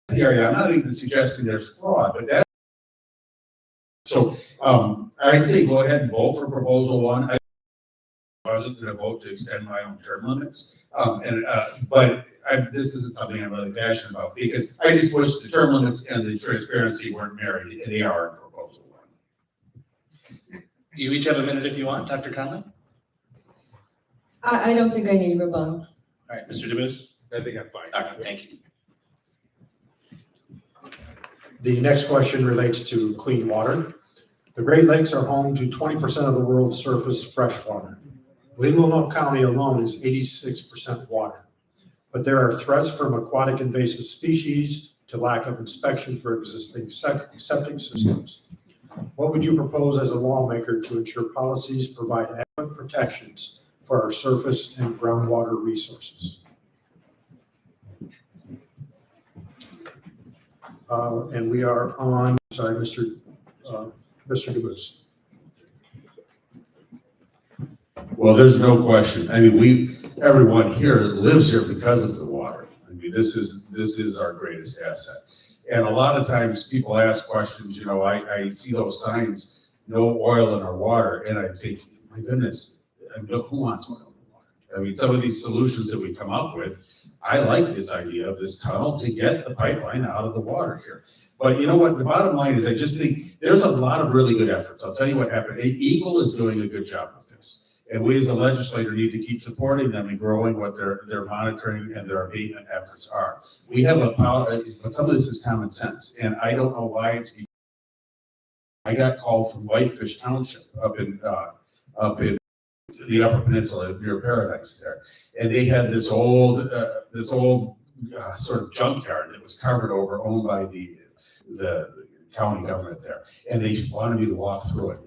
the area. I'm not even suggesting there's fraud, but that. So I'd say go ahead and vote for proposal 1. I wasn't going to vote to extend my own term limits, but this isn't something I'm really passionate about, because I just wish the term limits and the transparency weren't married, and they are in proposal 1. You each have a minute if you want. Dr. Conley? I don't think I need a rebuttal. All right, Mr. DeMoose? I think I'm fine. All right, thank you. The next question relates to clean water. The Great Lakes are home to 20% of the world's surface freshwater. Leelanau County alone is 86% water. But there are threats from aquatic invasive species to lack of inspection for existing septic systems. What would you propose as a lawmaker to ensure policies provide adequate protections for our surface and groundwater resources? And we are on, sorry, Mr. DeMoose. Well, there's no question. I mean, everyone here lives here because of the water. I mean, this is our greatest asset. And a lot of times people ask questions, you know, I see those signs, no oil in our water, and I think, my goodness, who wants oil in the water? I mean, some of these solutions that we come up with, I like this idea of this tunnel to get the pipeline out of the water here. But you know what, the bottom line is I just think there's a lot of really good efforts. I'll tell you what happened. Eagle is doing a good job with this. And we as a legislator need to keep supporting them and growing what their monitoring and their abatement efforts are. We have but some of this is common sense. And I don't know why it's. I got called from Whitefish Township up in the Upper Peninsula near Paradise there. And they had this old sort of junkyard that was covered over, owned by the county government there. And they wanted me to walk through it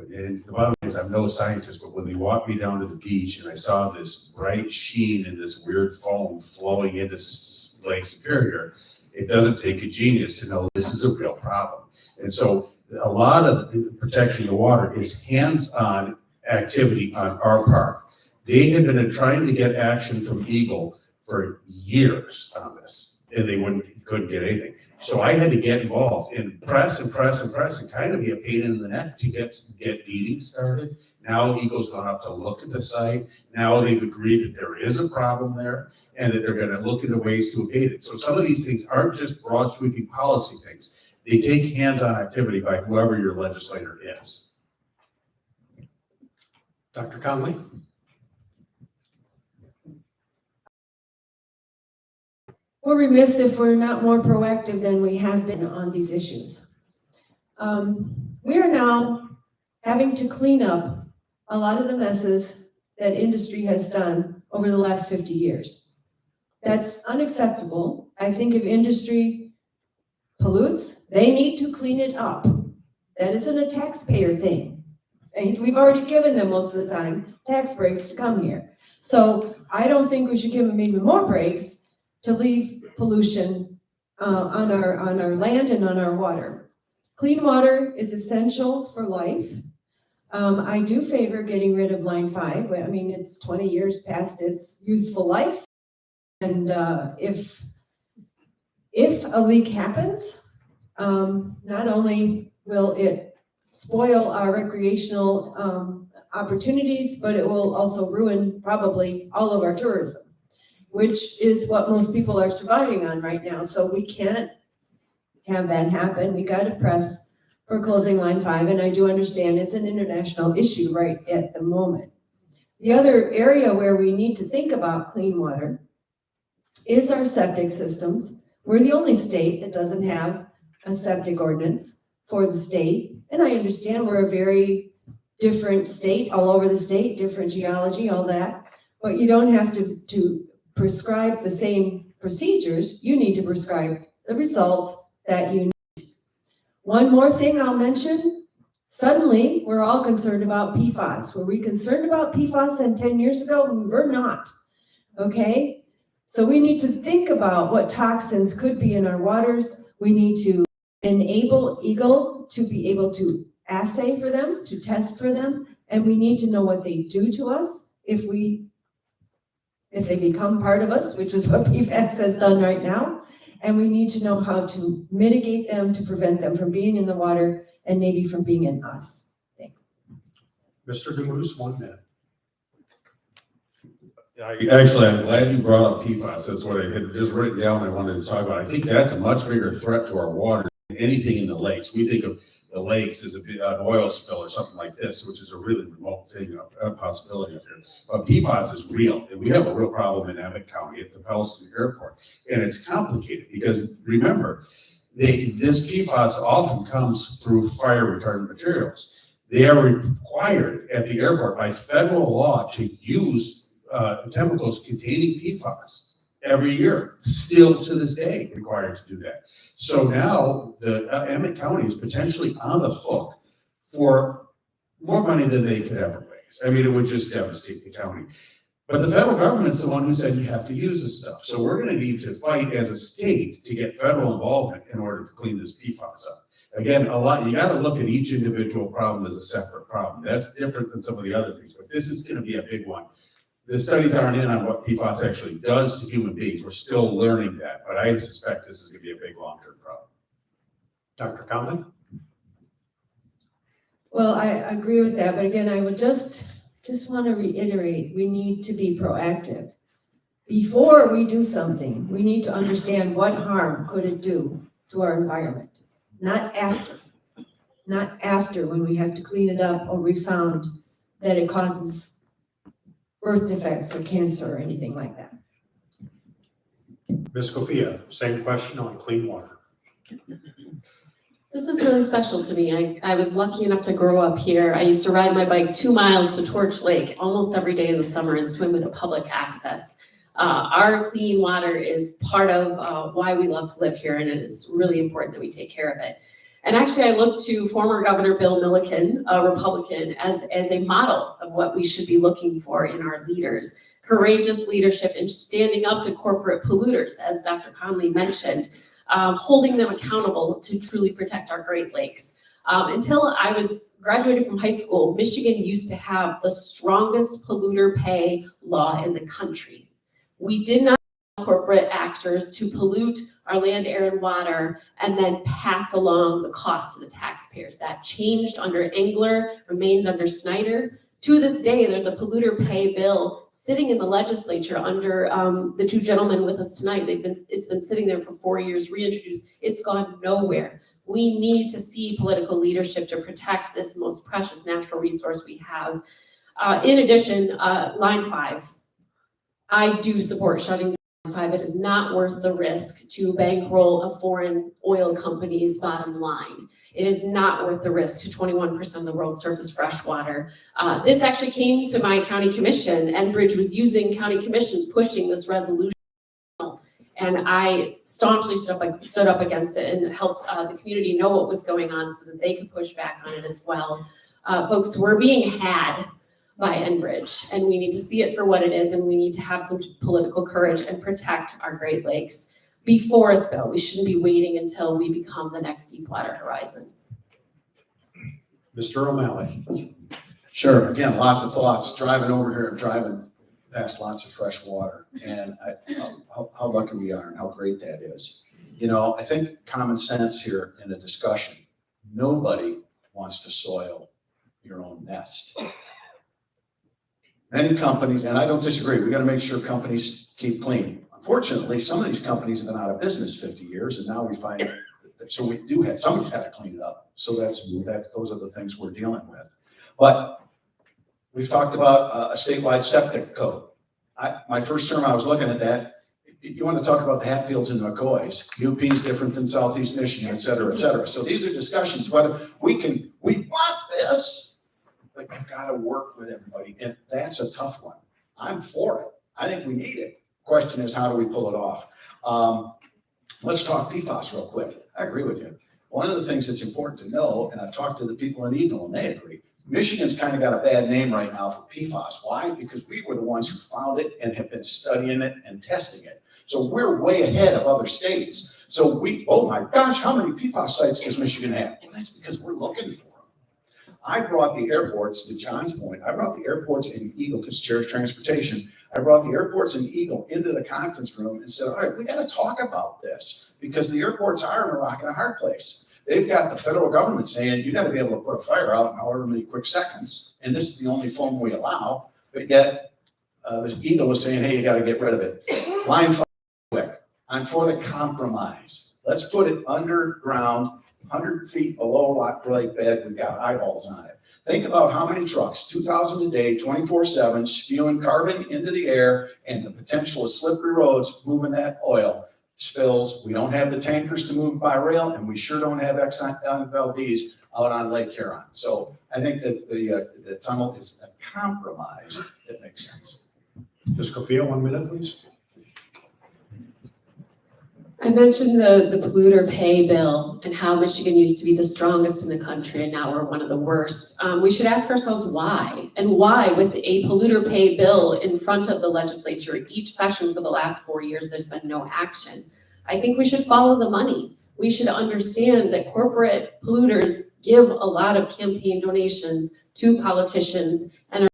And the bottom line is I'm no scientist, but when they walked me down to the beach and I saw this bright sheen and this weird foam flowing into Lake Superior, it doesn't take a genius to know this is a real problem. And so a lot of protecting the water is hands-on activity on our part. They had been trying to get action from Eagle for years on this, and they couldn't get anything. So I had to get involved and press and kind of be a pain in the neck to get meetings started. Now Eagle's gone up to look at the site. Now they've agreed that there is a problem there and that they're going to look into ways to abate it. So some of these things aren't just broad sweeping policy things. They take hands-on activity by whoever your legislator is. Dr. Conley? We're remiss if we're not more proactive than we have been on these issues. We are now having to clean up a lot of the messes that industry has done over the last 50 years. That's unacceptable. I think if industry pollutes, they need to clean it up. That isn't a taxpayer thing. And we've already given them most of the time tax breaks to come here. So I don't think we should give them even more breaks to leave pollution on our land and on our water. Clean water is essential for life. I do favor getting rid of Line 5. I mean, it's 20 years past its useful life. And if a leak happens, not only will it spoil our recreational opportunities, but it will also ruin probably all of our tourism, which is what most people are surviving on right now. So we can't have that happen. We got to press for closing Line 5, and I do understand it's an international issue right at the moment. The other area where we need to think about clean water is our septic systems. We're the only state that doesn't have a septic ordinance for the state, and I understand we're a very different state, all over the state, different geology, all that, but you don't have to prescribe the same procedures. You need to prescribe the result that you need. One more thing I'll mention, suddenly we're all concerned about PFAS. Were we concerned about PFAS 10 years ago? We were not, okay? So we need to think about what toxins could be in our waters. We need to enable Eagle to be able to assay for them, to test for them, and we need to know what they do to us if they become part of us, which is what PFAS has done right now. And we need to know how to mitigate them, to prevent them from being in the water and maybe from being in us. Thanks. Mr. DeMoose, 1 minute. Actually, I'm glad you brought up PFAS. That's what I had just written down I wanted to talk about. I think that's a much bigger threat to our water than anything in the lakes. We think of the lakes as an oil spill or something like this, which is a really remote thing, a possibility up here. But PFAS is real, and we have a real problem in Emmett County at the Pellston Airport. And it's complicated because remember, this PFAS often comes through fire retardant materials. They are required at the airport by federal law to use chemicals containing PFAS every year, still to this day required to do that. So now the Emmett County is potentially on the hook for more money than they could ever raise. I mean, it would just devastate the county. But the federal government's the one who said you have to use this stuff. So we're going to need to fight as a state to get federal involvement in order to clean this PFAS up. Again, you got to look at each individual problem as a separate problem. That's different than some of the other things, but this is going to be a big one. the studies aren't in on what PFAS actually does to human beings. We're still learning that, but I suspect this is gonna be a big long-term problem. Dr. Conley? Well, I agree with that, but again, I would just want to reiterate, we need to be proactive. Before we do something, we need to understand what harm could it do to our environment, not after. Not after, when we have to clean it up or we found that it causes birth defects or cancer or anything like that. Ms. Kofia, same question on clean water. This is really special to me. I was lucky enough to grow up here. I used to ride my bike 2 miles to Torch Lake almost every day in the summer and swim with a public access. Our clean water is part of why we love to live here, and it is really important that we take care of it. And actually, I look to former Governor Bill Milliken, a Republican, as a model of what we should be looking for in our leaders. Courageous leadership and standing up to corporate polluters, as Dr. Conley mentioned, holding them accountable to truly protect our Great Lakes. Until I was graduated from high school, Michigan used to have the strongest polluter pay law in the country. We did not allow corporate actors to pollute our land, air, and water and then pass along the cost to the taxpayers. That changed under Engler, remained under Snyder. To this day, there's a polluter pay bill sitting in the legislature under the two gentlemen with us tonight. It's been sitting there for 4 years, reintroduced. It's gone nowhere. We need to see political leadership to protect this most precious natural resource we have. In addition, Line 5. I do support shutting down Line 5. It is not worth the risk to bankroll a foreign oil company's bottom line. It is not worth the risk to 21% of the world's surface freshwater. This actually came to my county commission. Enbridge was using county commissions pushing this resolution. And I staunchly stood up against it and helped the community know what was going on so that they could push back on it as well. Folks, we're being had by Enbridge, and we need to see it for what it is, and we need to have some political courage and protect our Great Lakes before a spill. We shouldn't be waiting until we become the next Deepwater Horizon. Mr. O'Malley. Sure, again, lots of thoughts, driving over here and driving past lots of fresh water, and how lucky we are and how great that is. You know, I think common sense here in a discussion, nobody wants to soil your own nest. Many companies, and I don't disagree, we gotta make sure companies keep clean. Unfortunately, some of these companies have been out of business 50 years, and now we find that, so we do have, somebody's gotta clean it up. So those are the things we're dealing with. But we've talked about a statewide septic code. My first term, I was looking at that. You want to talk about the Hatfields and McCoys. UP is different than Southeast Michigan, et cetera, et cetera. So these are discussions whether we want this, but you've got to work with everybody. And that's a tough one. I'm for it. I think we need it. Question is, how do we pull it off? Let's talk PFAS real quick. I agree with you. One of the things that's important to know, and I've talked to the people in Eagle and they agree, Michigan's kind of got a bad name right now for PFAS. Why? Because we were the ones who found it and have been studying it and testing it. So we're way ahead of other states. So oh my gosh, how many PFAS sites does Michigan have? Well, that's because we're looking for them. I brought the airports, to John's point, I brought the airports in Eagle, because Chair of Transportation, I brought the airports in Eagle into the conference room and said, all right, we got to talk about this, because the airports are in a rock and a hard place. They've got the federal government saying, you got to be able to put a fire out in however many quick seconds, and this is the only foam we allow, but yet the Eagle is saying, hey, you got to get rid of it. Line 5, quick. I'm for the compromise. Let's put it underground, 100 feet below lake bed. We've got eyeballs on it. Think about how many trucks, 2,000 a day, 24/7, spewing carbon into the air, and the potential of slippery roads moving that oil. Spills. We don't have the tankers to move by rail, and we sure don't have Exxon Valdez out on Lake Huron. So I think that the tunnel is a compromise that makes sense. Ms. Kofia, 1 minute, please. I mentioned the polluter pay bill and how Michigan used to be the strongest in the country and now we're one of the worst. We should ask ourselves why, and why with a polluter pay bill in front of the legislature each session for the last 4 years, there's been no action. I think we should follow the money. We should understand that corporate polluters give a lot of campaign donations to politicians and are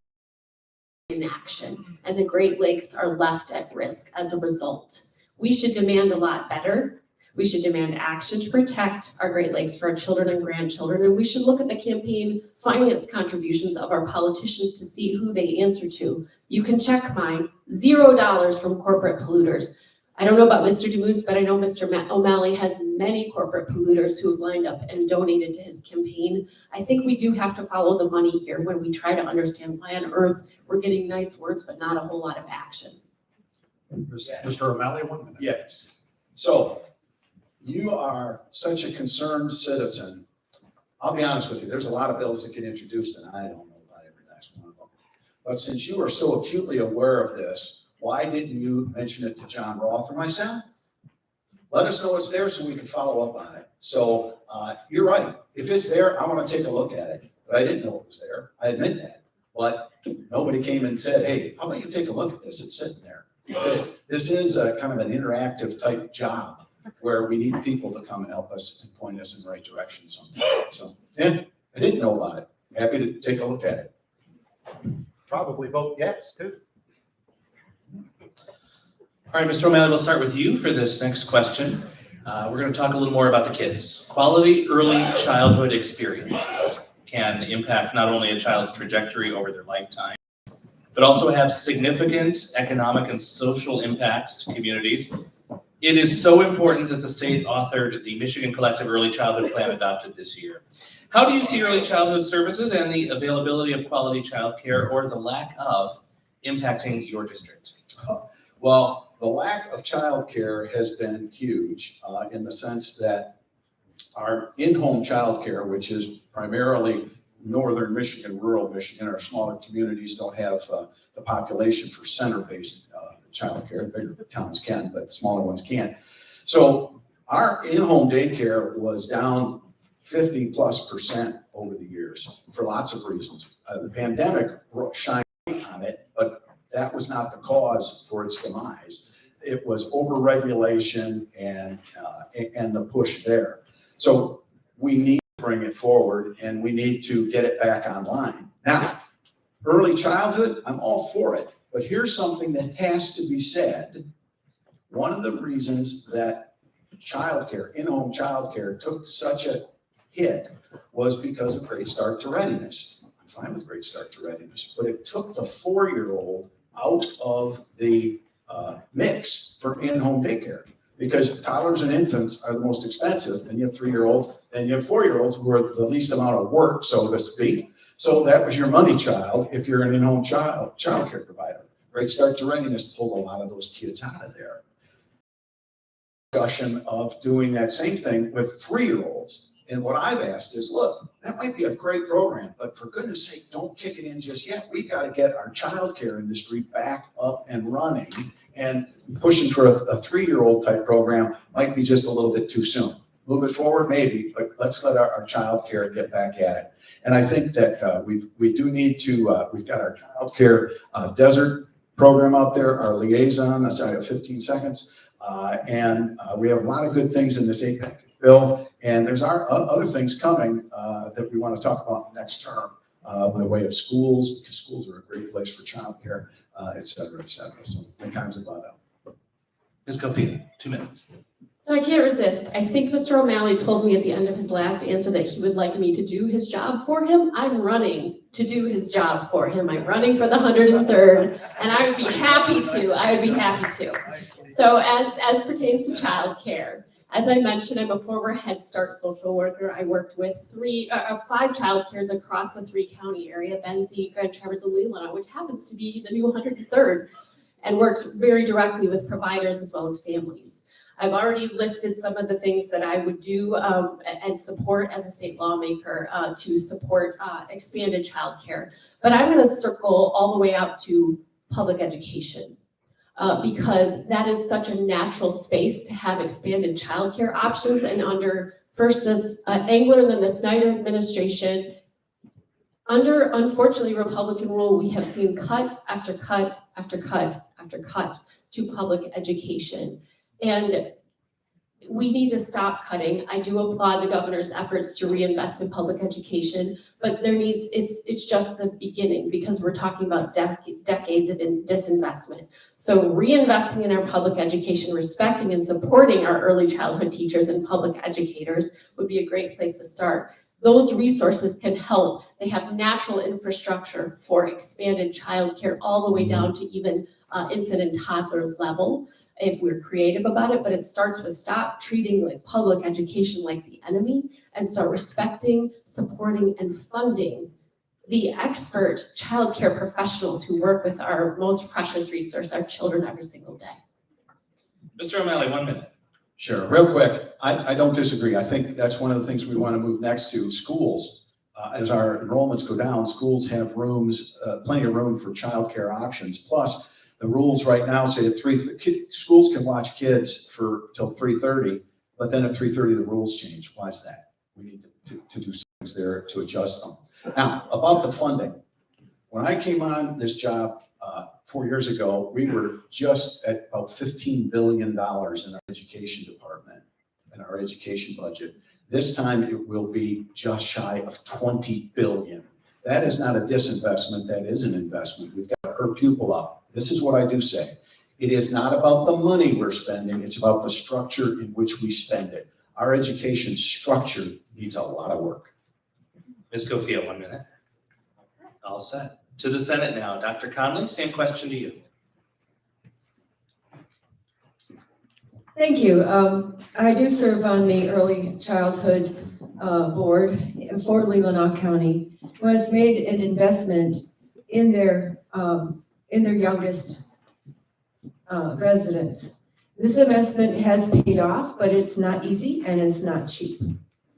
enacted. action, and the Great Lakes are left at risk as a result. We should demand a lot better. We should demand action to protect our Great Lakes for our children and grandchildren, and we should look at the campaign finance contributions of our politicians to see who they answer to. You can check mine, $0 from corporate polluters. I don't know about Mr. DeMoose, but I know Mr. O'Malley has many corporate polluters who have lined up and donated to his campaign. I think we do have to follow the money here when we try to understand why on earth we're getting nice words, but not a whole lot of action. Mr. O'Malley, 1 minute. Yes. So you are such a concerned citizen. I'll be honest with you, there's a lot of bills that get introduced and I don't know about every last one of them. But since you are so acutely aware of this, why didn't you mention it to John Roth or myself? Let us know it's there so we can follow up on it. So you're right. If it's there, I want to take a look at it. But I didn't know it was there. I admit that. But nobody came and said, hey, how about you take a look at this? It's sitting there. Because this is a kind of an interactive type job where we need people to come and help us and point us in the right direction sometimes. So, yeah, I didn't know about it. Happy to take a look at it. Probably vote yes, too. All right, Mr. O'Malley, we'll start with you for this next question. We're going to talk a little more about the kids. Quality early childhood experiences can impact not only a child's trajectory over their lifetime, but also have significant economic and social impacts to communities. It is so important that the state authored the Michigan Collective Early Childhood Plan adopted this year. How do you see early childhood services and the availability of quality childcare, or the lack of, impacting your district? Well, the lack of childcare has been huge in the sense that our in-home childcare, which is primarily northern Michigan, rural Michigan, our smaller communities don't have the population for center-based childcare. Bigger towns can, but smaller ones can't. So our in-home daycare was down 50+% over the years for lots of reasons. The pandemic shined light on it, but that was not the cause for its demise. It was overregulation and the push there. So we need to bring it forward and we need to get it back online. Now, early childhood, I'm all for it, but here's something that has to be said. One of the reasons that childcare, in-home childcare, took such a hit was because of Great Start to Readiness. I'm fine with Great Start to Readiness, but it took the 4-year-old out of the mix for in-home daycare, because toddlers and infants are the most expensive. Then you have 3-year-olds, and you have 4-year-olds who are the least amount of work, so to speak. So that was your money child if you're an in-home childcare provider. Great Start to Readiness pulled a lot of those kids out of there. Discussion of doing that same thing with 3-year-olds. And what I've asked is, look, that might be a great program, but for goodness sake, don't kick it in just yet. We've got to get our childcare industry back up and running, and pushing for a 3-year-old type program might be just a little bit too soon. Move it forward, maybe, but let's let our childcare get back at it. And I think that we do need to, we've got our childcare desert program out there, our liaison, I have 15 seconds. And we have a lot of good things in this APEC bill. And there's other things coming that we want to talk about next term by way of schools, because schools are a great place for childcare, et cetera, et cetera. So my time's about up. Ms. Cofia, 2 minutes. So I can't resist. I think Mr. O'Malley told me at the end of his last answer that he would like me to do his job for him. I'm running to do his job for him. I'm running for the 103rd, and I would be happy to. I would be happy to. So as pertains to childcare, as I mentioned, I'm a former Head Start social worker. I worked with 5 childcares across the 3-county area, Benzie, Grand Traverse, and Leelanau, which happens to be the new 103rd, and worked very directly with providers as well as families. I've already listed some of the things that I would do and support as a state lawmaker to support expanded childcare. But I'm going to circle all the way out to public education because that is such a natural space to have expanded childcare options. And under first this Engler and then the Snyder administration, under unfortunately Republican rule, we have seen cut after cut after cut after cut to public education. And we need to stop cutting. I do applaud the governor's efforts to reinvest in public education, but it's just the beginning because we're talking about decades of disinvestment. So reinvesting in our public education, respecting and supporting our early childhood teachers and public educators would be a great place to start. Those resources can help. They have natural infrastructure for expanded childcare all the way down to even infant and toddler level if we're creative about it, but it starts with stop treating like public education like the enemy and start respecting, supporting, and funding the expert childcare professionals who work with our most precious resource, our children, every single day. Mr. O'Malley, 1 minute. Sure, real quick, I don't disagree. I think that's one of the things we want to move next to. Schools, as our enrollments go down, schools have rooms, plenty of room for childcare options. Plus, the rules right now say that schools can watch kids till 3:30, but then at 3:30 the rules change. Why is that? We need to do things there to adjust them. Now, about the funding. When I came on this job 4 years ago, we were just at about $15 billion in our education department, in our education budget. This time it will be just shy of $20 billion. That is not a disinvestment, that is an investment. We've got per pupil up. This is what I do say. It is not about the money we're spending, it's about the structure in which we spend it. Our education structure needs a lot of work. Ms. Cofia, 1 minute. All set. To the Senate now. Dr. Conley, same question to you. Thank you. I do serve on the early childhood board for Leelanau County, who has made an investment in their youngest residents. This investment has paid off, but it's not easy and it's not cheap.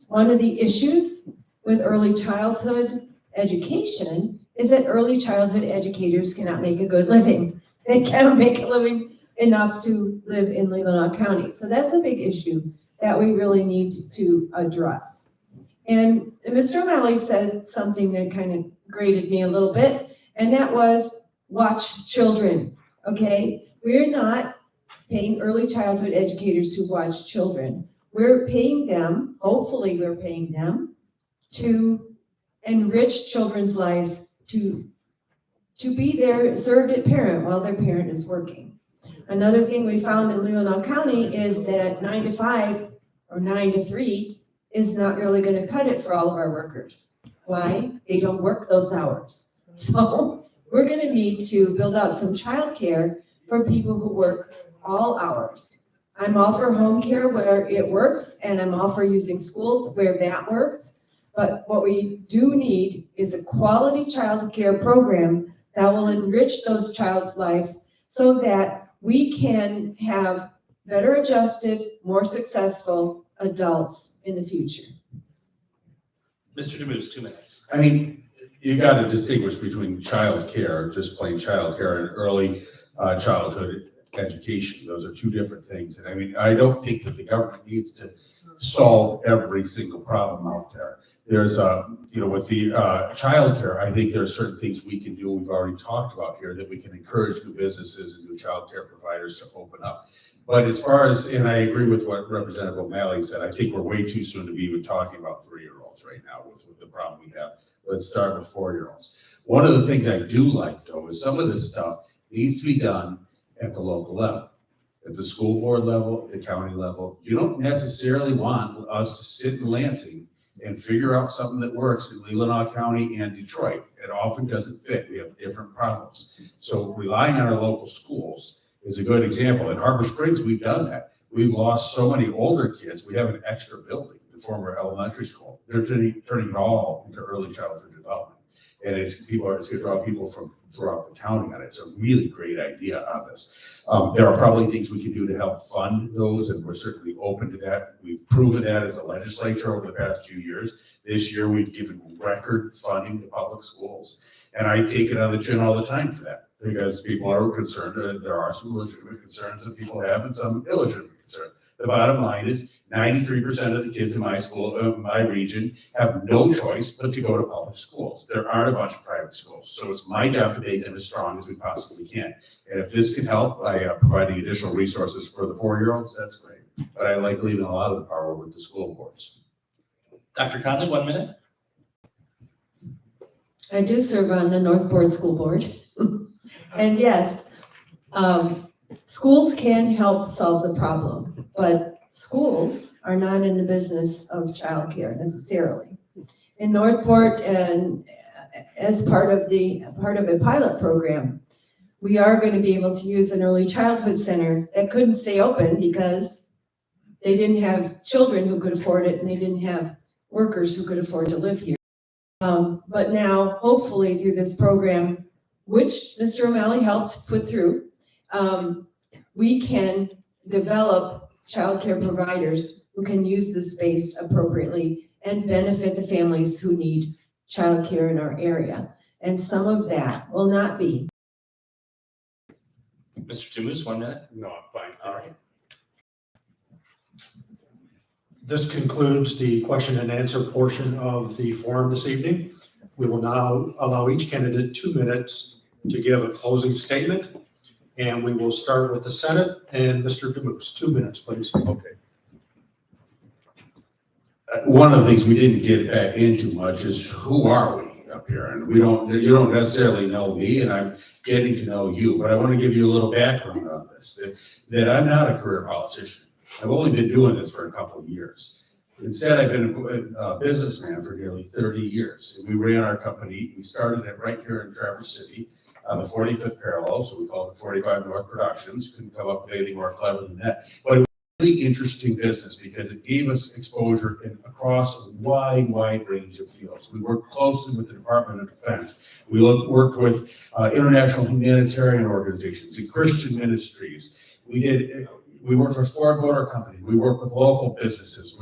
One of the issues with early childhood education is that early childhood educators cannot make a good living. They cannot make a living enough to live in Leelanau County. So that's a big issue that we really need to address. And Mr. O'Malley said something that kind of grated me a little bit, and that was watch children, okay? We're not paying early childhood educators to watch children. We're paying them, hopefully we're paying them, to enrich children's lives, to be their surrogate parent while their parent is working. Another thing we found in Leelanau County is that 9 to 5 or 9 to 3 is not really going to cut it for all of our workers. Why? They don't work those hours. So we're going to need to build out some childcare for people who work all hours. I'm all for home care where it works, and I'm all for using schools where that works. But what we do need is a quality childcare program that will enrich those child's lives so that we can have better adjusted, more successful adults in the future. Mr. DeMoose, 2 minutes. I mean, you got to distinguish between child care, just plain child care, and early childhood education. Those are two different things. And I mean, I don't think that the government needs to solve every single problem out there. There's with the childcare, I think there are certain things we can do, we've already talked about here, that we can encourage new businesses and new childcare providers to open up. But as far as, and I agree with what Representative O'Malley said, I think we're way too soon to be even talking about 3-year-olds right now with the problem we have. Let's start with 4-year-olds. One of the things I do like though is some of this stuff needs to be done at the local level, at the school board level, at the county level. You don't necessarily want us to sit in Lansing and figure out something that works in Leelanau County and Detroit. It often doesn't fit. We have different problems. So relying on our local schools is a good example. In Harbor Springs, we've done that. We've lost so many older kids. We have an extra building, the former elementary school. They're turning it all into early childhood development. And it's going to draw people from throughout the county on it. It's a really great idea on this. There are probably things we can do to help fund those, and we're certainly open to that. We've proven that as a legislature over the past few years. This year, we've given record funding to public schools. And I take it on the chin all the time for that, because people are concerned. There are some legitimate concerns that people have and some illegitimate concerns. The bottom line is 93% of the kids in my school, my region, have no choice but to go to public schools. There aren't a bunch of private schools. So it's my job to make them as strong as we possibly can. And if this can help by providing additional resources for the 4-year-olds, that's great. but I like leaving a lot of the power with the school boards. Dr. Conley, 1 minute. I do serve on the Northport School Board. And yes, schools can help solve the problem, but schools are not in the business of childcare necessarily. In Northport, and as part of a pilot program, we are going to be able to use an early childhood center that couldn't stay open because they didn't have children who could afford it and they didn't have workers who could afford to live here. But now, hopefully through this program, which Mr. O'Malley helped put through, we can develop childcare providers who can use the space appropriately and benefit the families who need childcare in our area. And some of that will not be. Mr. Tamus, 1 minute. No, I'm fine. All right. This concludes the question and answer portion of the forum this evening. We will now allow each candidate 2 minutes to give a closing statement. And we will start with the Senate and Mr. Tamus. 2 minutes, please. Okay. One of the things we didn't get back into much is who are we up here? And you don't necessarily know me, and I'm getting to know you, but I want to give you a little background on this, that I'm not a career politician. I've only been doing this for a couple of years. Instead, I've been a businessman for nearly 30 years. And we ran our company. We started it right here in Traverse City on the 45th parallel, so we called it 45 North Productions. Couldn't come up with anything more clever than that. But it was a really interesting business because it gave us exposure across a wide range of fields. We worked closely with the Department of Defense. We worked with international humanitarian organizations and Christian ministries. We worked with Ford Motor Company. We worked with local businesses.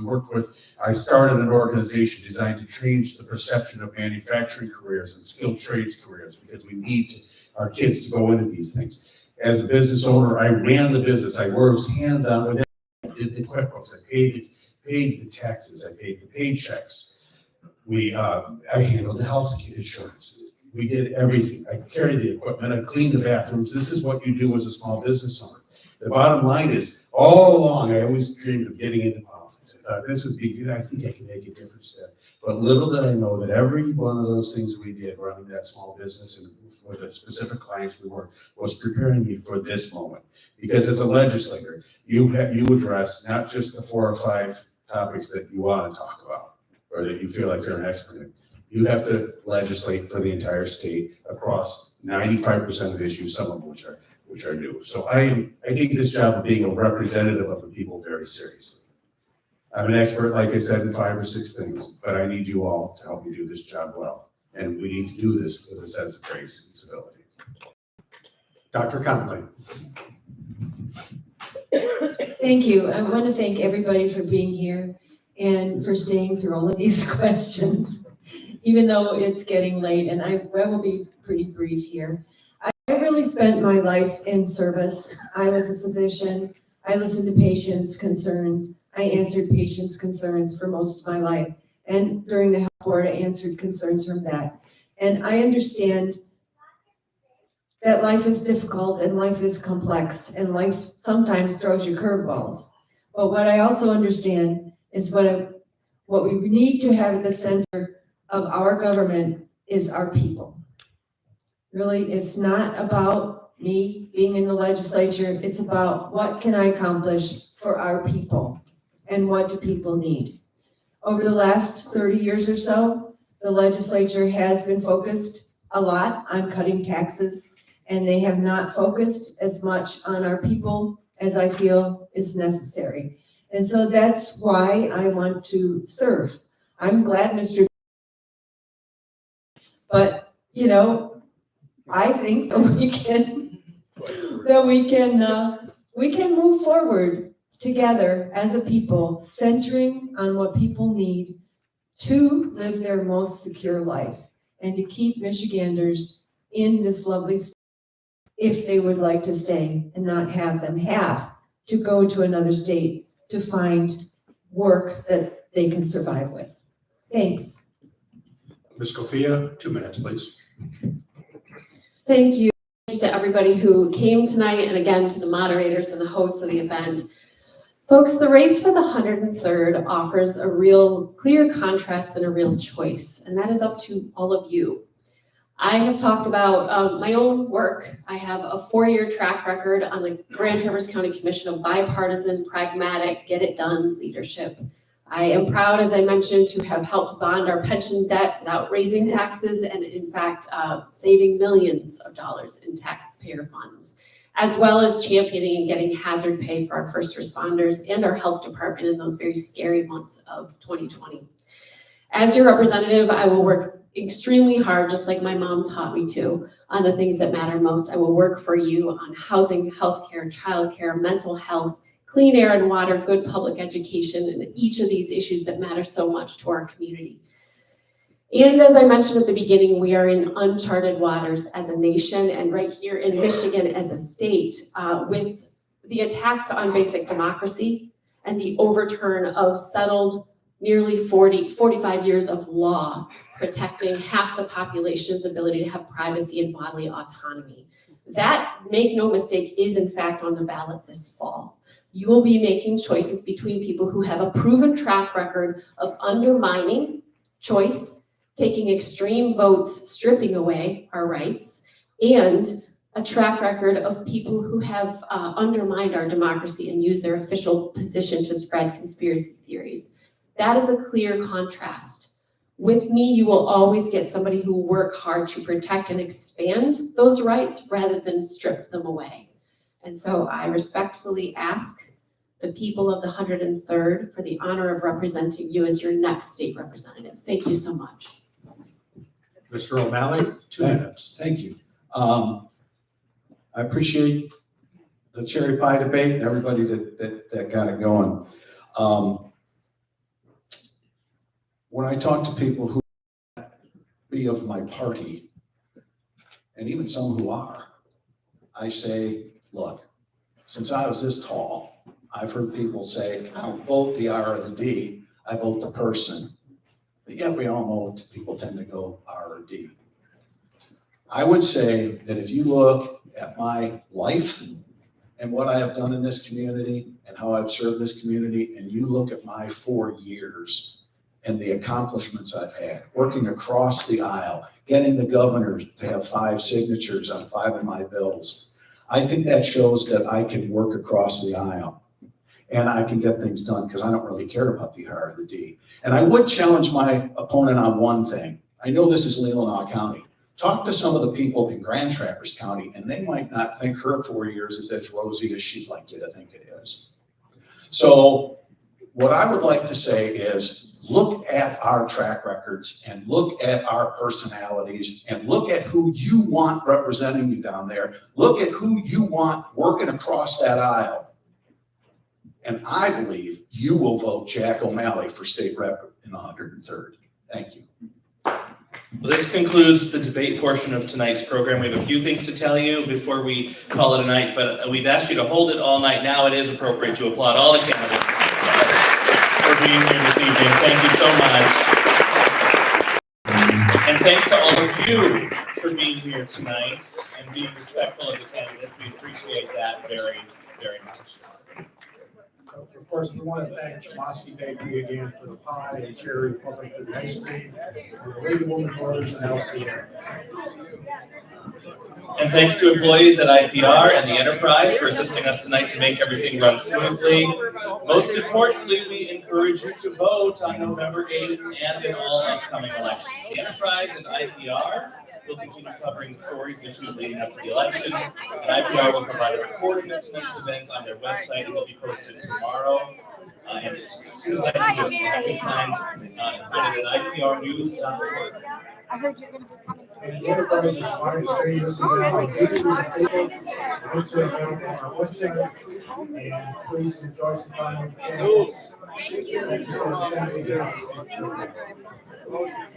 I started an organization designed to change the perception of manufacturing careers and skilled trades careers because we need our kids to go into these things. As a business owner, I ran the business. I worked hands-on with it. I did the QuickBooks. I paid the taxes. I paid the paychecks. I handled the health insurance. We did everything. I carried the equipment. I cleaned the bathrooms. This is what you do as a small business owner. The bottom line is, all along, I always dreamed of getting into politics. I thought this would be good. I think I can make a difference there. But little did I know that every one of those things we did running that small business and for the specific clients we worked was preparing me for this moment. Because as a legislator, you address not just the 4 or 5 topics that you want to talk about or that you feel like you're an expert in. You have to legislate for the entire state across 95% of issues, some of which are new. So I take this job of being a representative of the people very seriously. I'm an expert, like I said, in 5 or 6 things, but I need you all to help me do this job well. And we need to do this with a sense of grace and civility. Dr. Conley. Thank you. I want to thank everybody for being here and for staying through all of these questions, even though it's getting late, and I will be pretty brief here. I really spent my life in service. I was a physician. I listened to patients' concerns. I answered patients' concerns for most of my life. And during the health board, I answered concerns from that. And I understand that life is difficult and life is complex and life sometimes throws you curveballs. But what I also understand is what we need to have at the center of our government is our people. Really, it's not about me being in the legislature. It's about what can I accomplish for our people and what do people need. Over the last 30 years or so, the legislature has been focused a lot on cutting taxes, and they have not focused as much on our people as I feel is necessary. And so that's why I want to serve. I'm glad Mr. But, you know, I think that we can move forward together as a people, centering on what people need to live their most secure life and to keep Michiganders in this lovely state if they would like to stay and not have them have to go to another state to find work that they can survive with. Thanks. Ms. Kofia, 2 minutes, please. Thank you. Thank you to everybody who came tonight, and again to the moderators and the hosts of the event. Folks, the race for the 103rd offers a real clear contrast and a real choice, and that is up to all of you. I have talked about my own work. I have a 4-year track record on the Grand Traverse County Commission of bipartisan, pragmatic, get it done leadership. I am proud, as I mentioned, to have helped bond our pension debt without raising taxes and in fact, saving millions of dollars in taxpayer funds, as well as championing and getting hazard pay for our first responders and our health department in those very scary months of 2020. As your representative, I will work extremely hard, just like my mom taught me to, on the things that matter most. I will work for you on housing, healthcare, childcare, mental health, clean air and water, good public education, and each of these issues that matter so much to our community. And as I mentioned at the beginning, we are in uncharted waters as a nation and right here in Michigan as a state with the attacks on basic democracy and the overturn of settled nearly 45 years of law protecting half the population's ability to have privacy and bodily autonomy. That, make no mistake, is in fact on the ballot this fall. You will be making choices between people who have a proven track record of undermining choice, taking extreme votes, stripping away our rights, and a track record of people who have undermined our democracy and used their official position to spread conspiracy theories. That is a clear contrast. With me, you will always get somebody who will work hard to protect and expand those rights rather than strip them away. And so I respectfully ask the people of the 103rd for the honor of representing you as your next state representative. Thank you so much. Mr. O'Malley, 2 minutes. Thank you. I appreciate the cherry pie debate and everybody that got it going. When I talk to people who be of my party, and even some who are, I say, look, since I was this tall, I've heard people say, I don't vote the R or the D, I vote the person. But yet we all know people tend to go R or D. I would say that if you look at my life and what I have done in this community and how I've served this community, and you look at my 4 years and the accomplishments I've had, working across the aisle, getting the governor to have 5 signatures on 5 of my bills, I think that shows that I can work across the aisle and I can get things done because I don't really care about the R or the D. And I would challenge my opponent on one thing. I know this is Leelanau County. Talk to some of the people in Grand Traverse County and they might not think her 4 years is as rosy as she'd like you to think it is. So what I would like to say is look at our track records and look at our personalities and look at who you want representing you down there. Look at who you want working across that aisle. And I believe you will vote Jack O'Malley for state rep in the 103rd. Thank you. Well, this concludes the debate portion of tonight's program. We have a few things to tell you before we call it a night, but we've asked you to hold it all night. Now it is appropriate to applaud all the candidates for being here this evening. Thank you so much. And thanks to all of you for being here tonight and being respectful of the candidates. We appreciate that very, very much. Of course, we want to thank Chamaski Bakery again for the pie and Cherry Republic for the ice cream, and the Lady Woman Brothers and LCA. And thanks to employees at IPR and the Enterprise for assisting us tonight to make everything run smoothly. Most importantly, we encourage you to vote on November 8th and in all upcoming elections. The Enterprise and IPR will continue covering the stories and issues leading up to the election. And IPR will provide a recording of tonight's event on their website. It will be posted tomorrow. And as soon as I can find it at IPRnews.org. I heard you're going to be coming. And the Enterprise is fine, stay listening now. We do the people, links are available on our website, and please enjoy some time with the candidates. Thank you for attending.